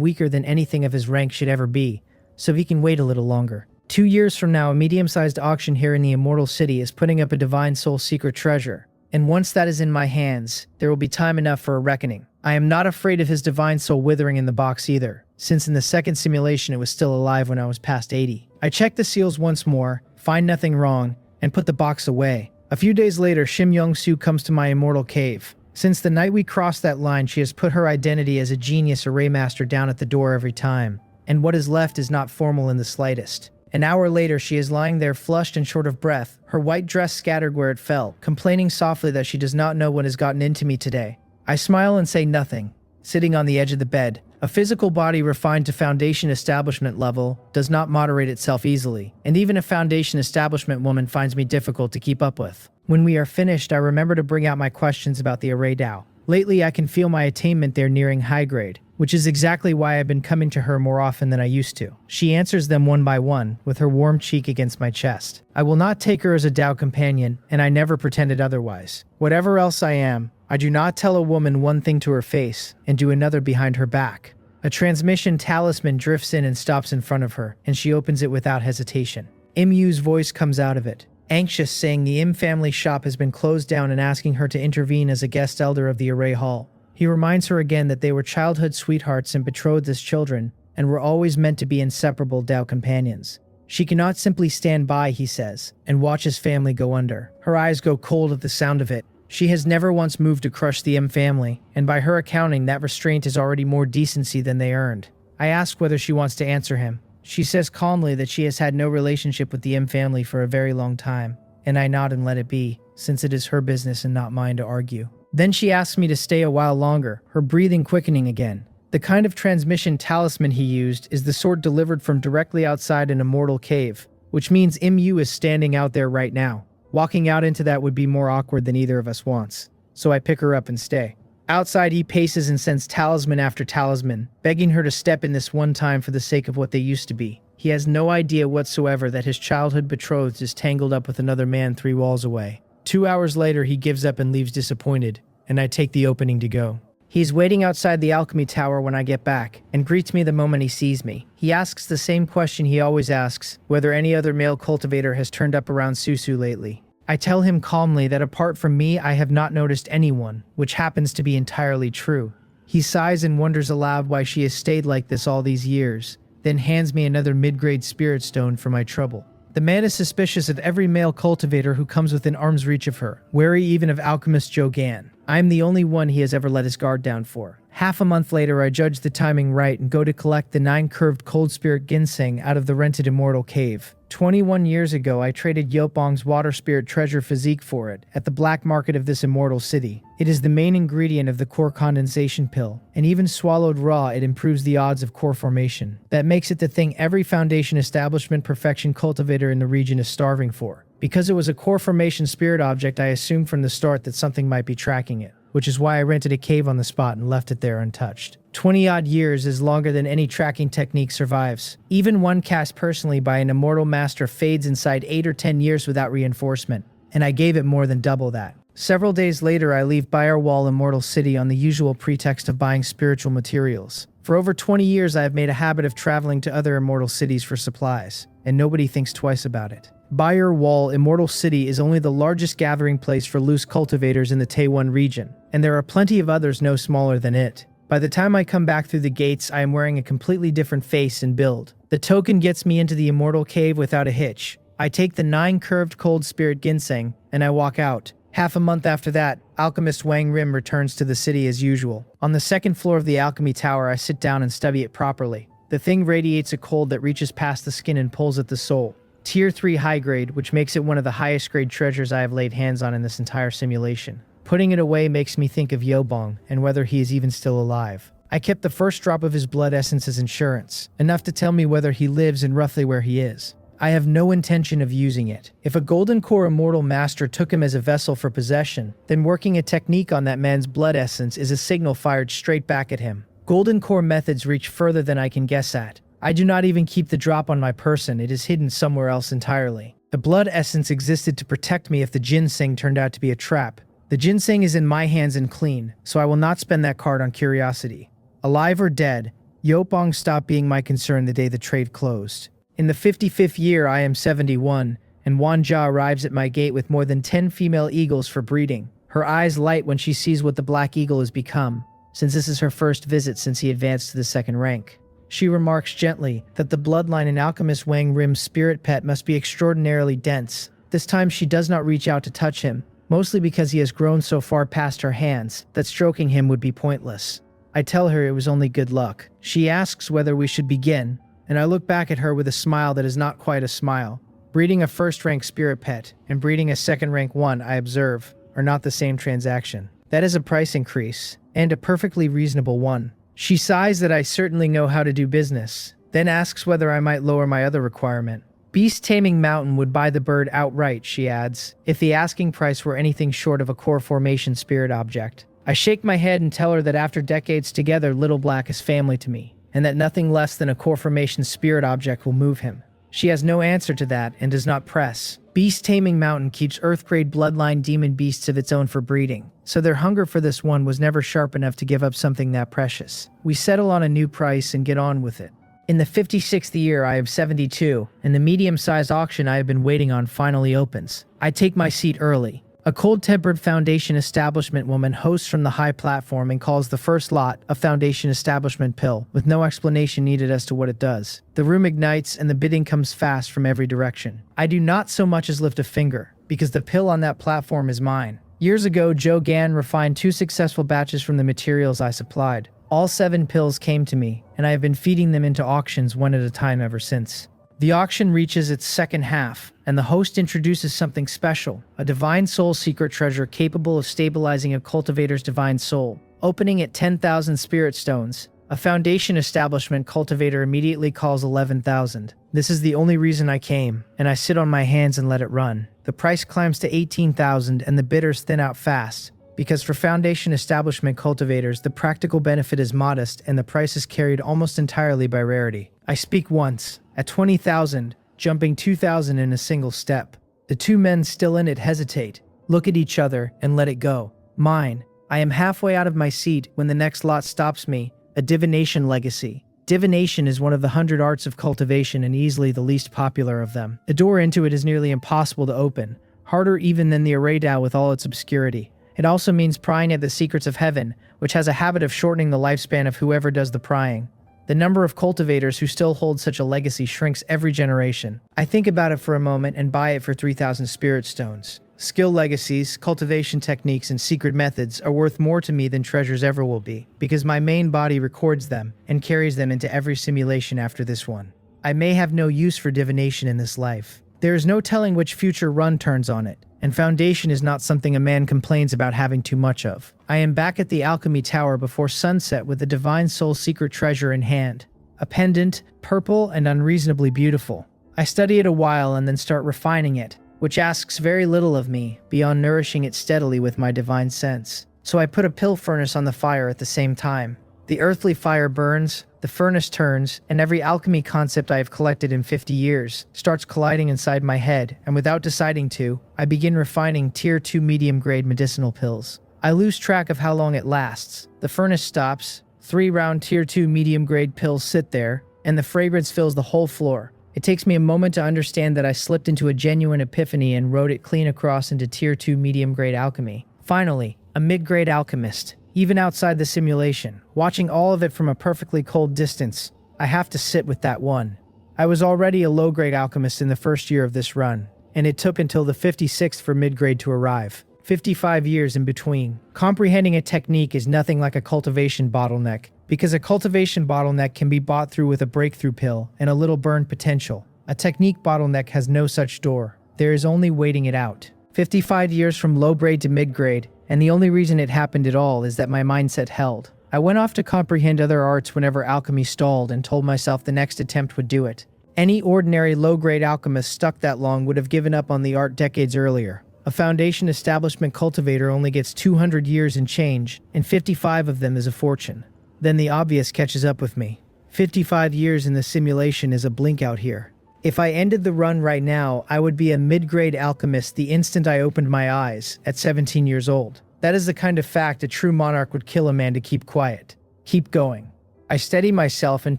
weaker than anything of his rank should ever be, so he can wait a little longer. 2 years from now, a medium-sized auction here in the Immortal City is putting up a Divine Soul secret treasure, and once that is in my hands, there will be time enough for a reckoning. I am not afraid of his Divine Soul withering in the box either, since in the second simulation it was still alive when I was past 80. I check the seals once more, find nothing wrong, and put the box away. A few days later, Shim Young-soo comes to my immortal cave. Since the night we crossed that line, she has put her identity as a genius array master down at the door every time, and what is left is not formal in the slightest. An hour later, she is lying there flushed and short of breath, her white dress scattered where it fell, complaining softly that she does not know what has gotten into me today. I smile and say nothing. Sitting on the edge of the bed, A physical body refined to foundation establishment level does not moderate itself easily, and even a foundation establishment woman finds me difficult to keep up with. When we are finished, I remember to bring out my questions about the array Dao. Lately, I can feel my attainment there nearing high grade, which is exactly why I've been coming to her more often than I used to. She answers them one by one, with her warm cheek against my chest. I will not take her as a Dao companion, and I never pretended otherwise. Whatever else I am, I do not tell a woman one thing to her face and do another behind her back. A transmission talisman drifts in and stops in front of her, and she opens it without hesitation. Yu's voice comes out of it, anxious, saying the Im family shop has been closed down and asking her to intervene as a guest elder of the Array Hall. He reminds her again that they were childhood sweethearts and betrothed as children, and were always meant to be inseparable Dao companions. She cannot simply stand by, he says, and watch his family go under. Her eyes go cold at the sound of it. She has never once moved to crush the M family, and by her accounting, that restraint is already more decency than they earned. I ask whether she wants to answer him. She says calmly that she has had no relationship with the M family for a very long time, and I nod and let it be, since it is her business and not mine to argue. Then she asks me to stay a while longer, her breathing quickening again. The kind of transmission talisman he used is the sort delivered from directly outside an immortal cave, which means Mu is standing out there right now. Walking out into that would be more awkward than either of us wants, so I pick her up and stay. Outside, he paces and sends talisman after talisman, begging her to step in this one time for the sake of what they used to be. He has no idea whatsoever that his childhood betrothed is tangled up with another man 3 walls away. 2 hours later, he gives up and leaves disappointed, and I take the opening to go. He's waiting outside the alchemy tower when I get back, and greets me the moment he sees me. He asks the same question he always asks, whether any other male cultivator has turned up around Susu lately. I tell him calmly that apart from me, I have not noticed anyone, which happens to be entirely true. He sighs and wonders aloud why she has stayed like this all these years, then hands me another mid-grade spirit stone for my trouble. The man is suspicious of every male cultivator who comes within arm's reach of her, wary even of alchemist Joe Gan. I am the only one he has ever let his guard down for. Half a month later, I judge the timing right and go to collect the 9 curved cold spirit ginseng out of the rented immortal cave. 21 years ago, I traded Yopong's water spirit treasure physique for it at the black market of this immortal city. It is the main ingredient of the core condensation pill, and even swallowed raw, it improves the odds of core formation. That makes it the thing every foundation establishment perfection cultivator in the region is starving for. Because it was a core formation spirit object, I assumed from the start that something might be tracking it, which is why I rented a cave on the spot and left it there untouched. 20-odd years is longer than any tracking technique survives. Even one cast personally by an immortal master fades inside 8 or 10 years without reinforcement, and I gave it more than double that. Several days later, I leave Bayer Wall Immortal City on the usual pretext of buying spiritual materials. For over 20 years, I have made a habit of traveling to other immortal cities for supplies, and nobody thinks twice about it. Bayer Wall Immortal City is only the largest gathering place for loose cultivators in the Taewon region, and there are plenty of others no smaller than it. By the time I come back through the gates, I am wearing a completely different face and build. The token gets me into the immortal cave without a hitch. I take the 9 curved cold spirit ginseng, and I walk out. Half a month after that, alchemist Wang Rim returns to the city as usual. On the 2nd floor of the alchemy tower, I sit down and study it properly. The thing radiates a cold that reaches past the skin and pulls at the soul. Tier 3 high grade, which makes it one of the highest grade treasures I have laid hands on in this entire simulation. Putting it away makes me think of Yobong and whether he is even still alive. I kept the first drop of his blood essence as insurance, enough to tell me whether he lives and roughly where he is. I have no intention of using it. If a Golden Core Immortal Master took him as a vessel for possession, then working a technique on that man's blood essence is a signal fired straight back at him. Golden Core methods reach further than I can guess at. I do not even keep the drop on my person, it is hidden somewhere else entirely. The blood essence existed to protect me if the ginseng turned out to be a trap. The ginseng is in my hands and clean, so I will not spend that card on curiosity. Alive or dead, Yopong stopped being my concern the day the trade closed. In the 55th year, I am 71, and Wanja arrives at my gate with more than 10 female eagles for breeding. Her eyes light when she sees what the black eagle has become, since this is her first visit since he advanced to the 2nd rank. She remarks gently that the bloodline in Alchemist Wang Rim's spirit pet must be extraordinarily dense. This time she does not reach out to touch him, mostly because he has grown so far past her hands that stroking him would be pointless. I tell her it was only good luck. She asks whether we should begin, and I look back at her with a smile that is not quite a smile. Breeding a 1st-rank spirit pet and breeding a 2nd-rank one, I observe, are not the same transaction. That is a price increase, and a perfectly reasonable one. She sighs that I certainly know how to do business, then asks whether I might lower my other requirement. Beast Taming Mountain would buy the bird outright, she adds, if the asking price were anything short of a core formation spirit object. I shake my head and tell her that after decades together, Little Black is family to me, and that nothing less than a core formation spirit object will move him. She has no answer to that and does not press. Beast Taming Mountain keeps Earth-grade bloodline demon beasts of its own for breeding, so their hunger for this one was never sharp enough to give up something that precious. We settle on a new price and get on with it. In the 56th year, I am 72, and the medium-sized auction I have been waiting on finally opens. I take my seat early. A cold-tempered Foundation establishment woman hosts from the high platform and calls the first lot a Foundation establishment pill, with no explanation needed as to what it does. The room ignites and the bidding comes fast from every direction. I do not so much as lift a finger, because the pill on that platform is mine. Years ago, Joe Gann refined 2 successful batches from the materials I supplied. All 7 pills came to me, and I have been feeding them into auctions one at a time ever since. The auction reaches its second half, and the host introduces something special, a divine soul secret treasure capable of stabilizing a cultivator's divine soul. Opening at 10,000 spirit stones, a Foundation establishment cultivator immediately calls 11,000. This is the only reason I came, and I sit on my hands and let it run. The price climbs to 18,000 and the bidders thin out fast, because for Foundation establishment cultivators, the practical benefit is modest and the price is carried almost entirely by rarity. I speak once, at 20,000, jumping 2,000 in a single step. The 2 men still in it hesitate, look at each other, and let it go. Mine. I am halfway out of my seat when the next lot stops me, a divination legacy. Divination is one of the 100 arts of cultivation and easily the least popular of them. The door into it is nearly impossible to open, harder even than the Array-Dao with all its obscurity. It also means prying at the secrets of heaven, which has a habit of shortening the lifespan of whoever does the prying. The number of cultivators who still hold such a legacy shrinks every generation. I think about it for a moment and buy it for 3,000 spirit stones. Skill legacies, cultivation techniques, and secret methods are worth more to me than treasures ever will be, because my main body records them and carries them into every simulation after this one. I may have no use for divination in this life. There is no telling which future run turns on it, and Foundation is not something a man complains about having too much of. I am back at the Alchemy Tower before sunset with the Divine Soul secret treasure in hand. A pendant, purple and unreasonably beautiful. I study it a while and then start refining it, which asks very little of me, beyond nourishing it steadily with my divine sense. So I put a pill furnace on the fire at the same time. The earthly fire burns, the furnace turns, and every alchemy concept I have collected in 50 years starts colliding inside my head, and without deciding to, I begin refining Tier 2 medium-grade medicinal pills. I lose track of how long it lasts. The furnace stops, 3 round Tier 2 medium-grade pills sit there, and the fragrance fills the whole floor. It takes me a moment to understand that I slipped into a genuine epiphany and wrote it clean across into Tier 2 medium-grade alchemy. Finally, a mid-grade alchemist. Even outside the simulation, watching all of it from a perfectly cold distance, I have to sit with that one. I was already a low-grade alchemist in the first year of this run, and it took until the 56th for mid-grade to arrive. 55 years in between. Comprehending a technique is nothing like a cultivation bottleneck, because a cultivation bottleneck can be bought through with a breakthrough pill and a little burn potential. A technique bottleneck has no such door. There is only waiting it out. 55 years from low-grade to mid-grade, and the only reason it happened at all is that my mindset held. I went off to comprehend other arts whenever alchemy stalled and told myself the next attempt would do it. Any ordinary low-grade alchemist stuck that long would have given up on the art decades earlier. A Foundation establishment cultivator only gets 200 years and change, and 55 of them is a fortune. Then the obvious catches up with me. 55 years in the simulation is a blink out here. If I ended the run right now, I would be a mid-grade alchemist the instant I opened my eyes, at 17 years old. That is the kind of fact a true monarch would kill a man to keep quiet. Keep going. I steady myself and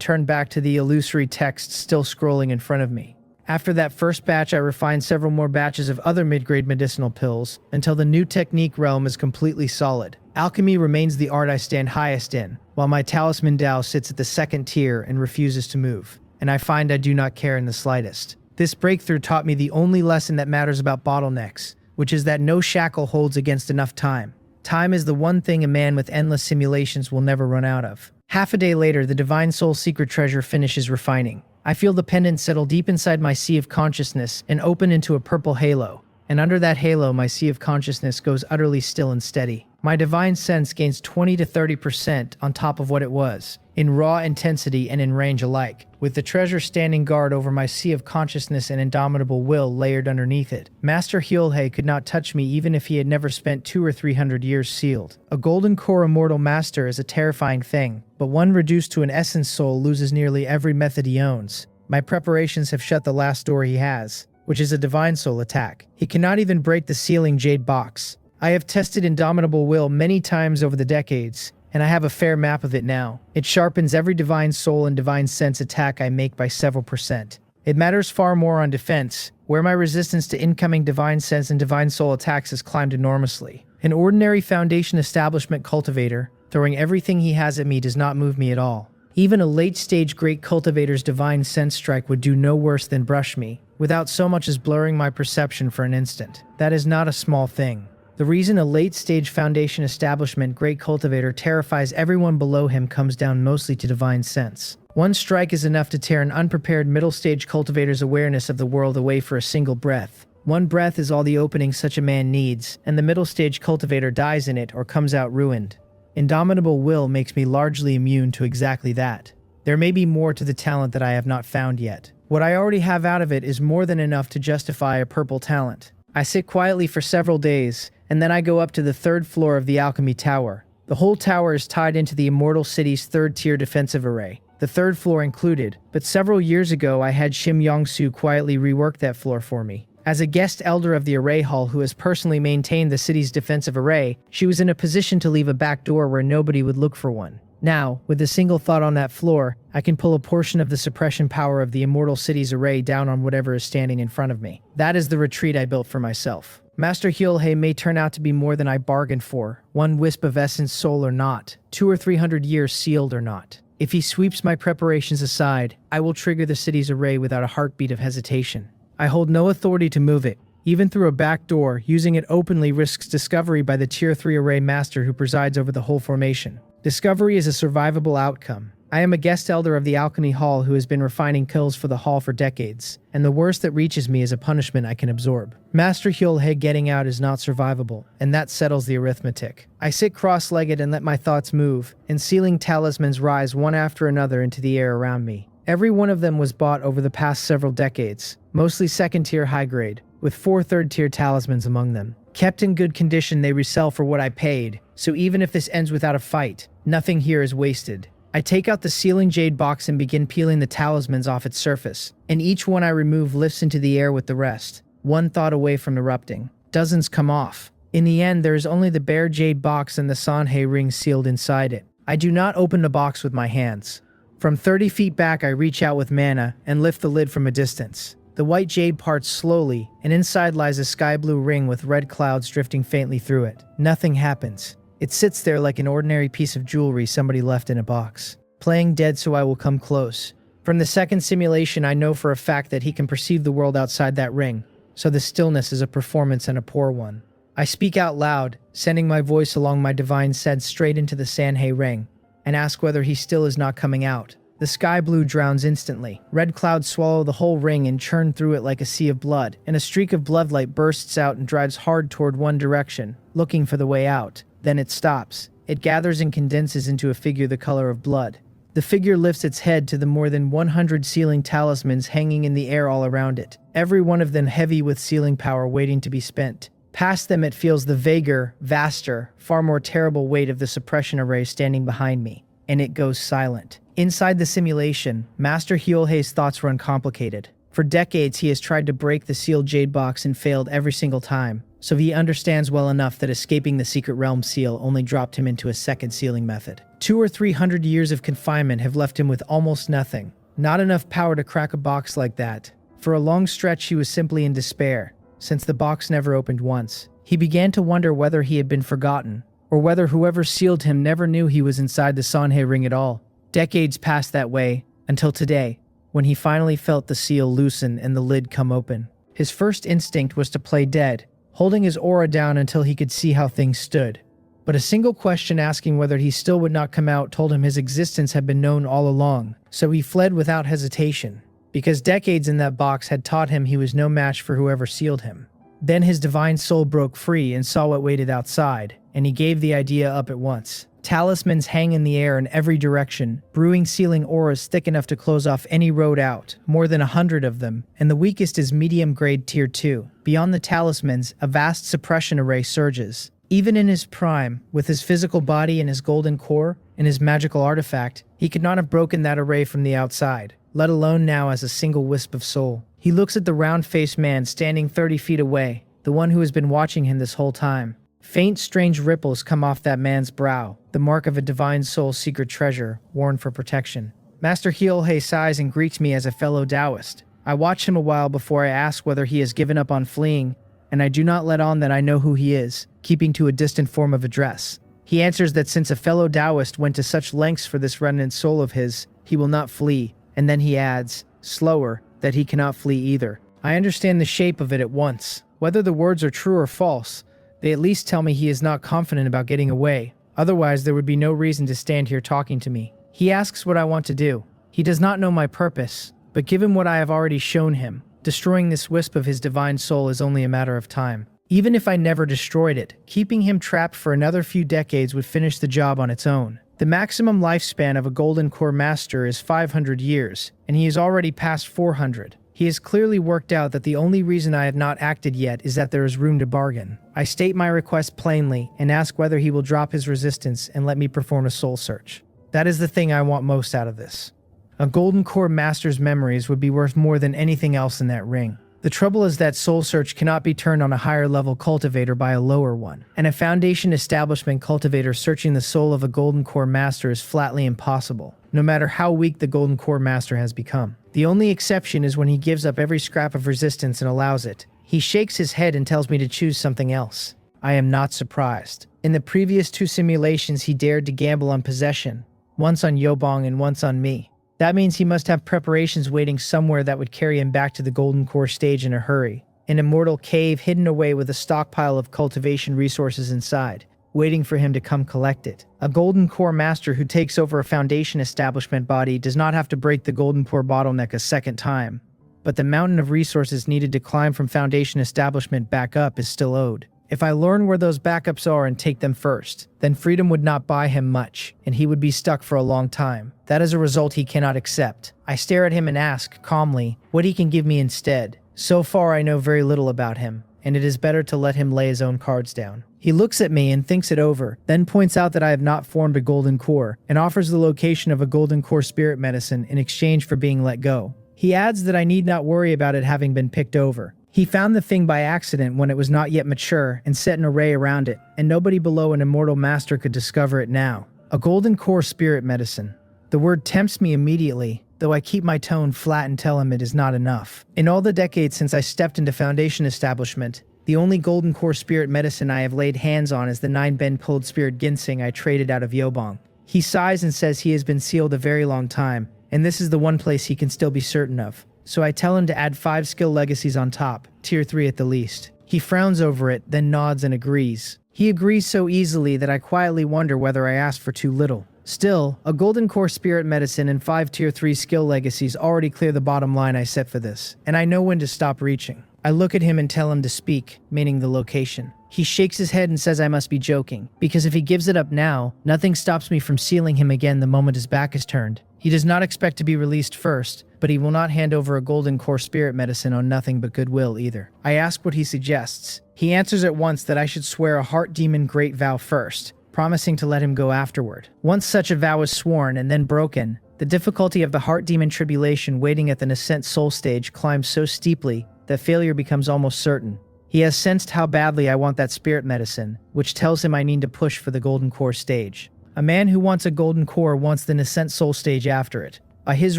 turn back to the illusory text still scrolling in front of me. After that first batch, I refined several more batches of other mid-grade medicinal pills, until the new technique realm is completely solid. Alchemy remains the art I stand highest in, while my talisman Dao sits at the second tier and refuses to move. And I find I do not care in the slightest. This breakthrough taught me the only lesson that matters about bottlenecks, which is that no shackle holds against enough time. Time is the one thing a man with endless simulations will never run out of. Half a day later, the Divine Soul secret treasure finishes refining. I feel the pendant settle deep inside my sea of consciousness and open into a purple halo. And under that halo, my sea of consciousness goes utterly still and steady. My divine sense gains 20 to 30% on top of what it was, in raw intensity and in range alike, with the treasure standing guard over my sea of consciousness and indomitable will layered underneath it. Master Hyolhei could not touch me even if he had never spent 200 or 300 years sealed. A golden core immortal master is a terrifying thing, but one reduced to an essence soul loses nearly every method he owns. My preparations have shut the last door he has, which is a divine soul attack. He cannot even break the sealing jade box. I have tested indomitable will many times over the decades, and I have a fair map of it now. It sharpens every divine soul and divine sense attack I make by several percent. It matters far more on defense, where my resistance to incoming divine sense and divine soul attacks has climbed enormously. An ordinary Foundation establishment cultivator, throwing everything he has at me does not move me at all. Even a late-stage great cultivator's divine sense strike would do no worse than brush me, without so much as blurring my perception for an instant. That is not a small thing. The reason a late-stage Foundation establishment great cultivator terrifies everyone below him comes down mostly to divine sense. One strike is enough to tear an unprepared middle-stage cultivator's awareness of the world away for a single breath. One breath is all the opening such a man needs, and the middle-stage cultivator dies in it or comes out ruined. Indomitable will makes me largely immune to exactly that. There may be more to the talent that I have not found yet. What I already have out of it is more than enough to justify a purple talent. I sit quietly for several days, and then I go up to the 3rd floor of the Alchemy Tower. The whole tower is tied into the Immortal City's 3rd-tier defensive array, the 3rd floor included, but several years ago I had Shim Yongsu quietly rework that floor for me. As a guest elder of the array hall who has personally maintained the city's defensive array, she was in a position to leave a back door where nobody would look for one. Now, with a single thought on that floor, I can pull a portion of the suppression power of the Immortal City's array down on whatever is standing in front of me. That is the retreat I built for myself. Master Hyolhei may turn out to be more than I bargained for, one wisp of essence soul or not, 200 or 300 years sealed or not. If he sweeps my preparations aside, I will trigger the city's array without a heartbeat of hesitation. I hold no authority to move it. Even through a back door, using it openly risks discovery by the Tier 3 array master who presides over the whole formation. Discovery is a survivable outcome. I am a guest elder of the Alchemy Hall who has been refining kills for the hall for decades, and the worst that reaches me is a punishment I can absorb. Master Hyolhei getting out is not survivable, and that settles the arithmetic. I sit cross-legged and let my thoughts move, and sealing talismans rise one after another into the air around me. Every one of them was bought over the past several decades, mostly 2nd-tier high-grade, with 4 3rd-tier talismans among them. Kept in good condition, they resell for what I paid, so even if this ends without a fight, nothing here is wasted. I take out the sealing jade box and begin peeling the talismans off its surface, and each one I remove lifts into the air with the rest, one thought away from erupting. Dozens come off. In the end, there is only the bare jade box and the Sanhei ring sealed inside it. I do not open the box with my hands. From 30 feet back, I reach out with mana and lift the lid from a distance. The white jade parts slowly, and inside lies a sky blue ring with red clouds drifting faintly through it. Nothing happens. It sits there like an ordinary piece of jewelry somebody left in a box, playing dead so I will come close. From the second simulation, I know for a fact that he can perceive the world outside that ring, so the stillness is a performance and a poor one. I speak out loud, sending my voice along my divine sense straight into the Sanhei ring, and ask whether he still is not coming out. The sky blue drowns instantly. Red clouds swallow the whole ring and churn through it like a sea of blood, and a streak of bloodlight bursts out and drives hard toward one direction, looking for the way out. Then it stops. It gathers and condenses into a figure the color of blood. The figure lifts its head to the more than 100 sealing talismans hanging in the air all around it, every one of them heavy with sealing power waiting to be spent. Past them it feels the vaguer, vaster, far more terrible weight of the suppression array standing behind me, and it goes silent. Inside the simulation, Master Hyolhei's thoughts were uncomplicated. For decades he has tried to break the sealed jade box and failed every single time, so he understands well enough that escaping the secret realm seal only dropped him into a second sealing method. 200 or 300 years of confinement have left him with almost nothing. Not enough power to crack a box like that. For a long stretch he was simply in despair, since the box never opened once. He began to wonder whether he had been forgotten, or whether whoever sealed him never knew he was inside the Sanhei ring at all. Decades passed that way, until today, when he finally felt the seal loosen and the lid come open. His first instinct was to play dead, holding his aura down until he could see how things stood. But a single question asking whether he still would not come out told him his existence had been known all along, so he fled without hesitation, because decades in that box had taught him he was no match for whoever sealed him. Then his divine soul broke free and saw what waited outside, and he gave the idea up at once. Talismans hang in the air in every direction, brewing sealing auras thick enough to close off any road out, more than 100 of them, and the weakest is medium-grade Tier 2. Beyond the talismans, a vast suppression array surges. Even in his prime, with his physical body and his golden core, and his magical artifact, he could not have broken that array from the outside, let alone now as a single wisp of soul. He looks at the round-faced man standing 30 feet away, the one who has been watching him this whole time. Faint, strange ripples come off that man's brow, the mark of a divine soul's secret treasure, worn for protection. Master Hyolhei sighs and greets me as a fellow Taoist. I watch him a while before I ask whether he has given up on fleeing, and I do not let on that I know who he is, keeping to a distant form of address. He answers that since a fellow Taoist went to such lengths for this remnant soul of his, he will not flee, and then he adds, slower, that he cannot flee either. I understand the shape of it at once. Whether the words are true or false, they at least tell me he is not confident about getting away. Otherwise, there would be no reason to stand here talking to me. He asks what I want to do. He does not know my purpose, but given what I have already shown him, destroying this wisp of his divine soul is only a matter of time. Even if I never destroyed it, keeping him trapped for another few decades would finish the job on its own. The maximum lifespan of a Golden Core Master is 500 years, and he is already past 400. He has clearly worked out that the only reason I have not acted yet is that there is room to bargain. I state my request plainly and ask whether he will drop his resistance and let me perform a soul search. That is the thing I want most out of this. A Golden Core Master's memories would be worth more than anything else in that ring. The trouble is that soul search cannot be turned on a higher level cultivator by a lower one, and a Foundation establishment cultivator searching the soul of a Golden Core Master is flatly impossible, no matter how weak the Golden Core Master has become. The only exception is when he gives up every scrap of resistance and allows it. He shakes his head and tells me to choose something else. I am not surprised. In the previous 2 simulations he dared to gamble on possession, once on Yobong and once on me. That means he must have preparations waiting somewhere that would carry him back to the Golden Core stage in a hurry. An immortal cave hidden away with a stockpile of cultivation resources inside, waiting for him to come collect it. A Golden Core Master who takes over a Foundation establishment body does not have to break the Golden Core bottleneck a second time, but the mountain of resources needed to climb from Foundation establishment back up is still owed. If I learn where those backups are and take them first, then freedom would not buy him much, and he would be stuck for a long time. That is a result he cannot accept. I stare at him and ask, calmly, what he can give me instead. So far I know very little about him, and it is better to let him lay his own cards down. He looks at me and thinks it over, then points out that I have not formed a Golden Core, and offers the location of a Golden Core spirit medicine in exchange for being let go. He adds that I need not worry about it having been picked over. He found the thing by accident when it was not yet mature and set an array around it, and nobody below an immortal master could discover it now. A Golden Core spirit medicine. The word tempts me immediately, though I keep my tone flat and tell him it is not enough. In all the decades since I stepped into Foundation establishment, the only Golden Core spirit medicine I have laid hands on is the 9-Ben pulled spirit ginseng I traded out of Yobong. He sighs and says he has been sealed a very long time, and this is the one place he can still be certain of. So I tell him to add 5 skill legacies on top, tier 3 at the least. He frowns over it, then nods and agrees. He agrees so easily that I quietly wonder whether I asked for too little. Still, a Golden Core spirit medicine and 5 tier 3 skill legacies already clear the bottom line I set for this, and I know when to stop reaching. I look at him and tell him to speak, meaning the location. He shakes his head and says I must be joking, because if he gives it up now, nothing stops me from sealing him again the moment his back is turned. He does not expect to be released first, but he will not hand over a Golden Core spirit medicine on nothing but goodwill either. I ask what he suggests. He answers at once that I should swear a Heart Demon Great Vow first, promising to let him go afterward. Once such a vow is sworn and then broken, the difficulty of the Heart Demon tribulation waiting at the Nascent Soul stage climbs so steeply that failure becomes almost certain. He has sensed how badly I want that spirit medicine, which tells him I need to push for the Golden Core stage. A man who wants a Golden Core wants the Nascent Soul stage after it. By his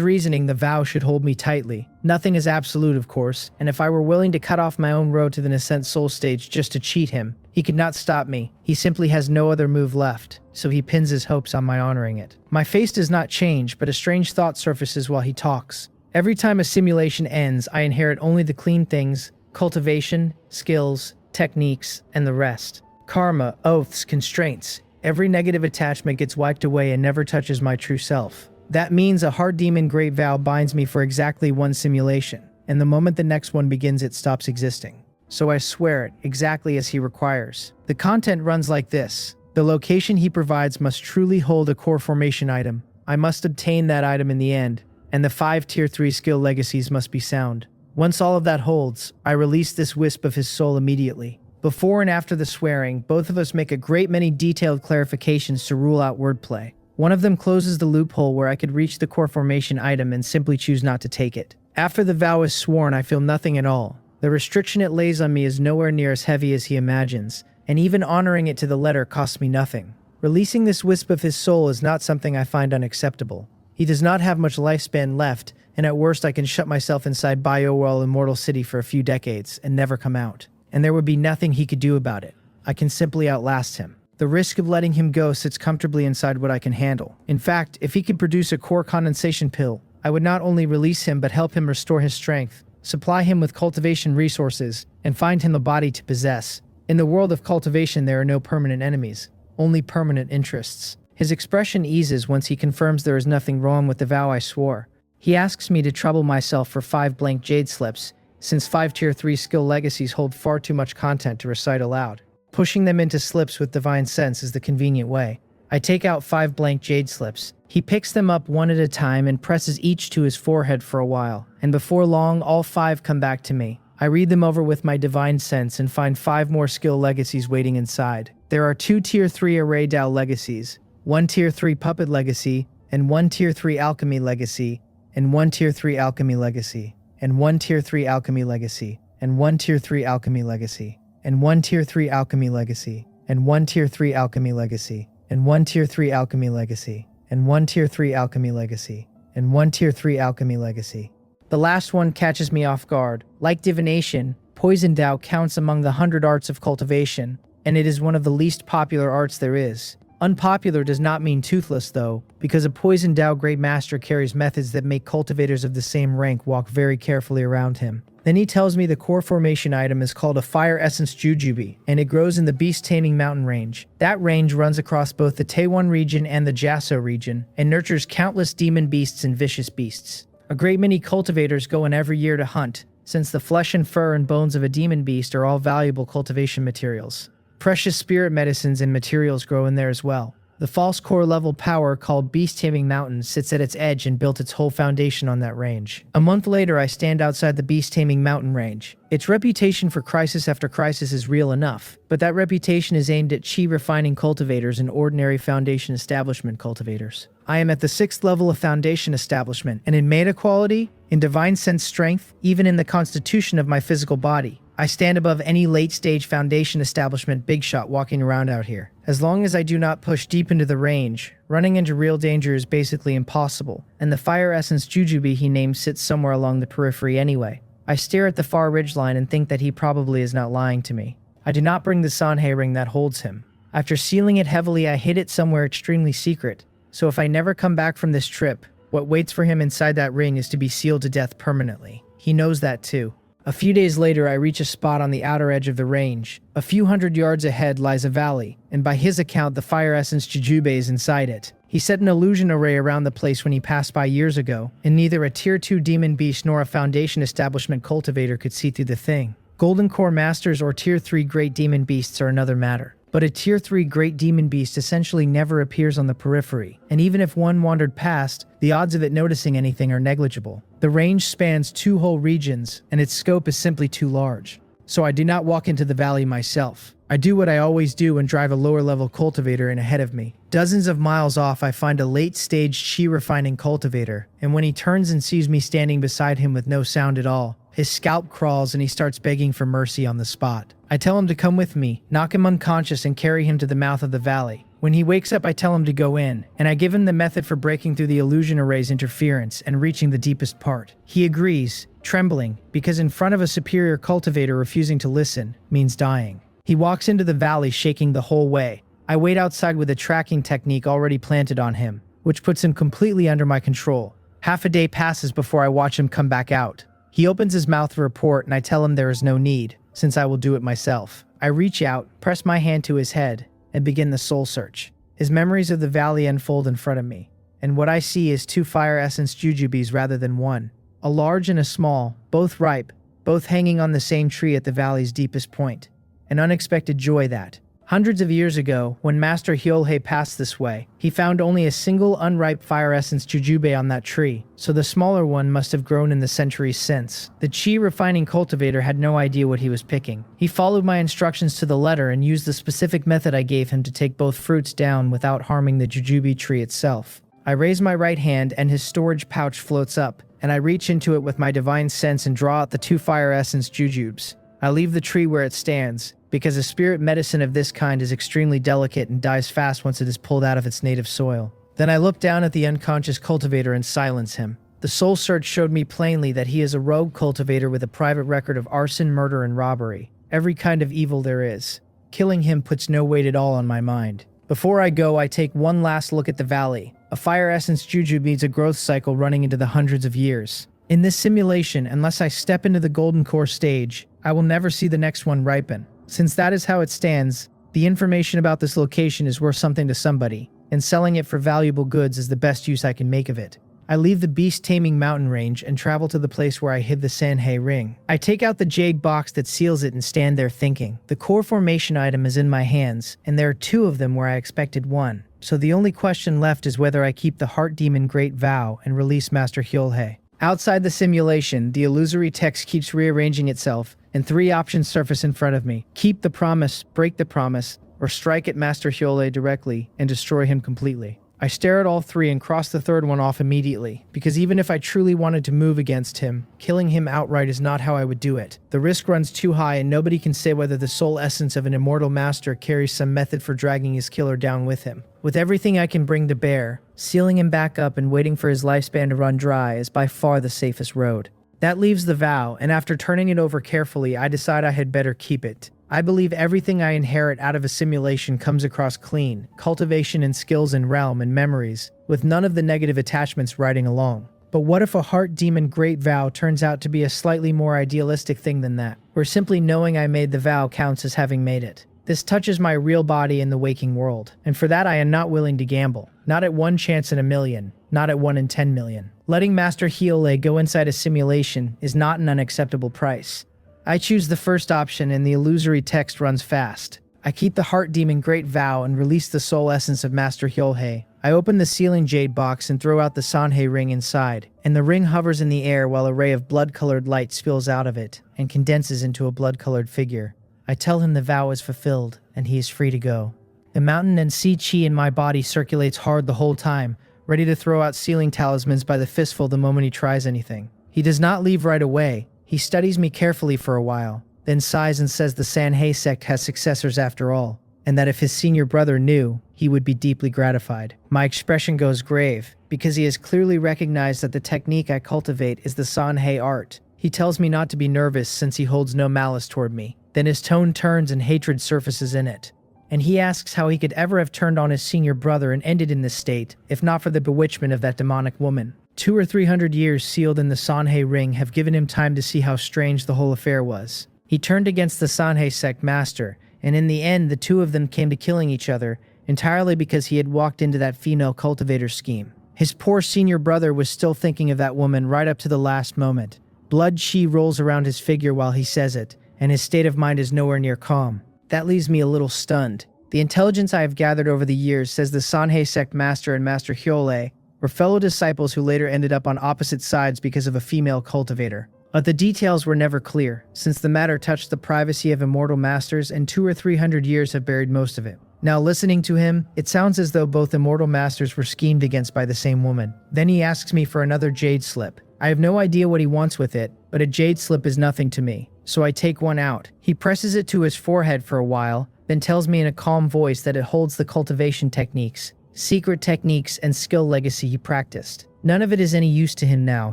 reasoning, the vow should hold me tightly. Nothing is absolute, of course, and if I were willing to cut off my own road to the Nascent Soul stage just to cheat him, he could not stop me. He simply has no other move left, so he pins his hopes on my honoring it. My face does not change, but a strange thought surfaces while he talks. Every time a simulation ends, I inherit only the clean things: cultivation, skills, techniques, and the rest. Karma, oaths, constraints. Every negative attachment gets wiped away and never touches my true self. That means a Heart Demon Great Vow binds me for exactly one simulation, and the moment the next one begins it stops existing. so I swear it, exactly as he requires. The content runs like this. The location he provides must truly hold a core formation item. I must obtain that item in the end, and the 5 Tier 3 skill legacies must be sound. Once all of that holds, I release this wisp of his soul immediately. Before and after the swearing, both of us make a great many detailed clarifications to rule out wordplay. One of them closes the loophole where I could reach the core formation item and simply choose not to take it. After the vow is sworn, I feel nothing at all. The restriction it lays on me is nowhere near as heavy as he imagines, and even honoring it to the letter costs me nothing. Releasing this wisp of his soul is not something I find unacceptable. He does not have much lifespan left, and at worst I can shut myself inside Biowell Immortal City for a few decades and never come out. And there would be nothing he could do about it. I can simply outlast him. The risk of letting him go sits comfortably inside what I can handle. In fact, if he could produce a core condensation pill, I would not only release him but help him restore his strength, supply him with cultivation resources, and find him a body to possess. In the world of cultivation, there are no permanent enemies, only permanent interests. His expression eases once he confirms there is nothing wrong with the vow I swore. He asks me to trouble myself for 5 blank jade slips, since 5 Tier 3 skill legacies hold far too much content to recite aloud. Pushing them into slips with divine sense is the convenient way. I take out 5 blank jade slips. He picks them up one at a time and presses each to his forehead for a while, and before long all 5 come back to me. I read them over with my divine sense and find 5 more skill legacies waiting inside. There are 2 Tier 3 Array Dao legacies, 1 Tier 3 Puppet legacy, and 1 Tier 3 Alchemy legacy, and 1 Tier 3 Alchemy legacy, and 1 Tier 3 Alchemy legacy, and 1 Tier 3 Alchemy legacy, and 1 Tier 3 Alchemy legacy, and 1 Tier 3 Alchemy legacy, and 1 Tier 3 Alchemy legacy, and 1 Tier 3 Alchemy legacy, and 1 Tier 3 Alchemy legacy. The last one catches me off guard. Like divination, Poison Dao counts among the 100 arts of cultivation, and it is one of the least popular arts there is. Unpopular does not mean toothless though, because a Poison Dao Great Master carries methods that make cultivators of the same rank walk very carefully around him. Then he tells me the core formation item is called a Fire Essence Jujube, and it grows in the Beast Taming Mountain range. That range runs across both the Taewon region and the Jiaso region, and nurtures countless demon beasts and vicious beasts. A great many cultivators go in every year to hunt, since the flesh and fur and bones of a demon beast are all valuable cultivation materials. Precious spirit medicines and materials grow in there as well. The false core level power called Beast Taming Mountain sits at its edge and built its whole foundation on that range. A month later, I stand outside the Beast Taming Mountain range. Its reputation for crisis after crisis is real enough, but that reputation is aimed at chi refining cultivators and ordinary foundation establishment cultivators. I am at the 6th level of foundation establishment, and in meta quality, in divine sense strength, even in the constitution of my physical body, I stand above any late-stage foundation establishment big shot walking around out here. As long as I do not push deep into the range, running into real danger is basically impossible, and the Fire Essence Jujube he named sits somewhere along the periphery anyway. I stare at the far ridgeline and think that he probably is not lying to me. I do not bring the Sanhei ring that holds him. After sealing it heavily, I hid it somewhere extremely secret, so if I never come back from this trip, what waits for him inside that ring is to be sealed to death permanently. He knows that too. A few days later, I reach a spot on the outer edge of the range. A few hundred yards ahead lies a valley, and by his account, the Fire Essence Jujube is inside it. He set an illusion array around the place when he passed by years ago, and neither a Tier 2 demon beast nor a foundation establishment cultivator could see through the thing. Golden Core Masters or Tier 3 Great Demon Beasts are another matter. But a Tier 3 Great Demon Beast essentially never appears on the periphery, and even if one wandered past, the odds of it noticing anything are negligible. The range spans 2 whole regions, and its scope is simply too large. So I do not walk into the valley myself. I do what I always do and drive a lower-level cultivator in ahead of me. Dozens of miles off, I find a late-stage chi-refining cultivator, and when he turns and sees me standing beside him with no sound at all, his scalp crawls and he starts begging for mercy on the spot. I tell him to come with me, knock him unconscious, and carry him to the mouth of the valley. When he wakes up, I tell him to go in, and I give him the method for breaking through the illusion array's interference and reaching the deepest part. He agrees, trembling, because in front of a superior cultivator refusing to listen means dying. He walks into the valley shaking the whole way. I wait outside with a tracking technique already planted on him, which puts him completely under my control. Half a day passes before I watch him come back out. He opens his mouth to report, and I tell him there is no need, since I will do it myself. I reach out, press my hand to his head, and begin the soul search. His memories of the valley unfold in front of me, and what I see is 2 Fire Essence Jujubes rather than 1. A large and a small, both ripe, both hanging on the same tree at the valley's deepest point. An unexpected joy that, hundreds of years ago, when Master Hyolhei passed this way, he found only a single unripe fire essence jujube on that tree, so the smaller one must have grown in the centuries since. The chi refining cultivator had no idea what he was picking. He followed my instructions to the letter and used the specific method I gave him to take both fruits down without harming the jujube tree itself. I raise my right hand and his storage pouch floats up, and I reach into it with my divine sense and draw out the 2 fire essence jujubes. I leave the tree where it stands, because a spirit medicine of this kind is extremely delicate and dies fast once it is pulled out of its native soil. Then I look down at the unconscious cultivator and silence him. The soul search showed me plainly that he is a rogue cultivator with a private record of arson, murder, and robbery. Every kind of evil there is. Killing him puts no weight at all on my mind. Before I go, I take one last look at the valley. A fire essence jujube needs a growth cycle running into the hundreds of years. In this simulation, unless I step into the golden core stage, I will never see the next one ripen. Since that is how it stands, the information about this location is worth something to somebody, and selling it for valuable goods is the best use I can make of it. I leave the beast-taming mountain range and travel to the place where I hid the Sanhei ring. I take out the jade box that seals it and stand there thinking. The core formation item is in my hands, and there are 2 of them where I expected 1. So the only question left is whether I keep the Heart Demon Great Vow and release Master Hyolhei. Outside the simulation, the illusory text keeps rearranging itself, and 3 options surface in front of me. Keep the promise, break the promise, or strike at Master Hyolhei directly and destroy him completely. I stare at all 3 and cross the 3rd one off immediately, because even if I truly wanted to move against him, killing him outright is not how I would do it. The risk runs too high and nobody can say whether the soul essence of an immortal master carries some method for dragging his killer down with him. With everything I can bring to bear, sealing him back up and waiting for his lifespan to run dry is by far the safest road. That leaves the vow, and after turning it over carefully, I decide I had better keep it. I believe everything I inherit out of a simulation comes across clean, cultivation and skills in realm and memories, with none of the negative attachments riding along. But what if a heart demon great vow turns out to be a slightly more idealistic thing than that, where simply knowing I made the vow counts as having made it? This touches my real body in the waking world, and for that I am not willing to gamble. Not at 1 chance in a million, not at 1 in 10 million. Letting Master Hyolhei go inside a simulation is not an unacceptable price. I choose the first option and the illusory text runs fast. I keep the Heart Demon Great Vow and release the soul essence of Master Hyolhei. I open the sealing jade box and throw out the Sanhei ring inside, and the ring hovers in the air while a ray of blood-colored light spills out of it and condenses into a blood-colored figure. I tell him the vow is fulfilled and he is free to go. The mountain and sea chi in my body circulates hard the whole time, ready to throw out sealing talismans by the fistful the moment he tries anything. He does not leave right away. He studies me carefully for a while, then sighs and says the Sanhei sect has successors after all, and that if his senior brother knew, he would be deeply gratified. My expression goes grave, because he has clearly recognized that the technique I cultivate is the Sanhei art. He tells me not to be nervous since he holds no malice toward me. Then his tone turns and hatred surfaces in it. And he asks how he could ever have turned on his senior brother and ended in this state, if not for the bewitchment of that demonic woman. 200 or 300 years sealed in the Sanhei ring have given him time to see how strange the whole affair was. He turned against the Sanhei sect master, and in the end the 2 of them came to killing each other, entirely because he had walked into that female cultivator scheme. His poor senior brother was still thinking of that woman right up to the last moment. Blood chi rolls around his figure while he says it, and his state of mind is nowhere near calm. That leaves me a little stunned. The intelligence I have gathered over the years says the Sanhei sect master and Master Hyolhei were fellow disciples who later ended up on opposite sides because of a female cultivator. But the details were never clear, since the matter touched the privacy of immortal masters and 200 or 300 years have buried most of it. Now listening to him, it sounds as though both immortal masters were schemed against by the same woman. Then he asks me for another jade slip. I have no idea what he wants with it, but a jade slip is nothing to me, so I take one out. He presses it to his forehead for a while, then tells me in a calm voice that it holds the cultivation techniques, secret techniques and skill legacy he practiced. None of it is any use to him now,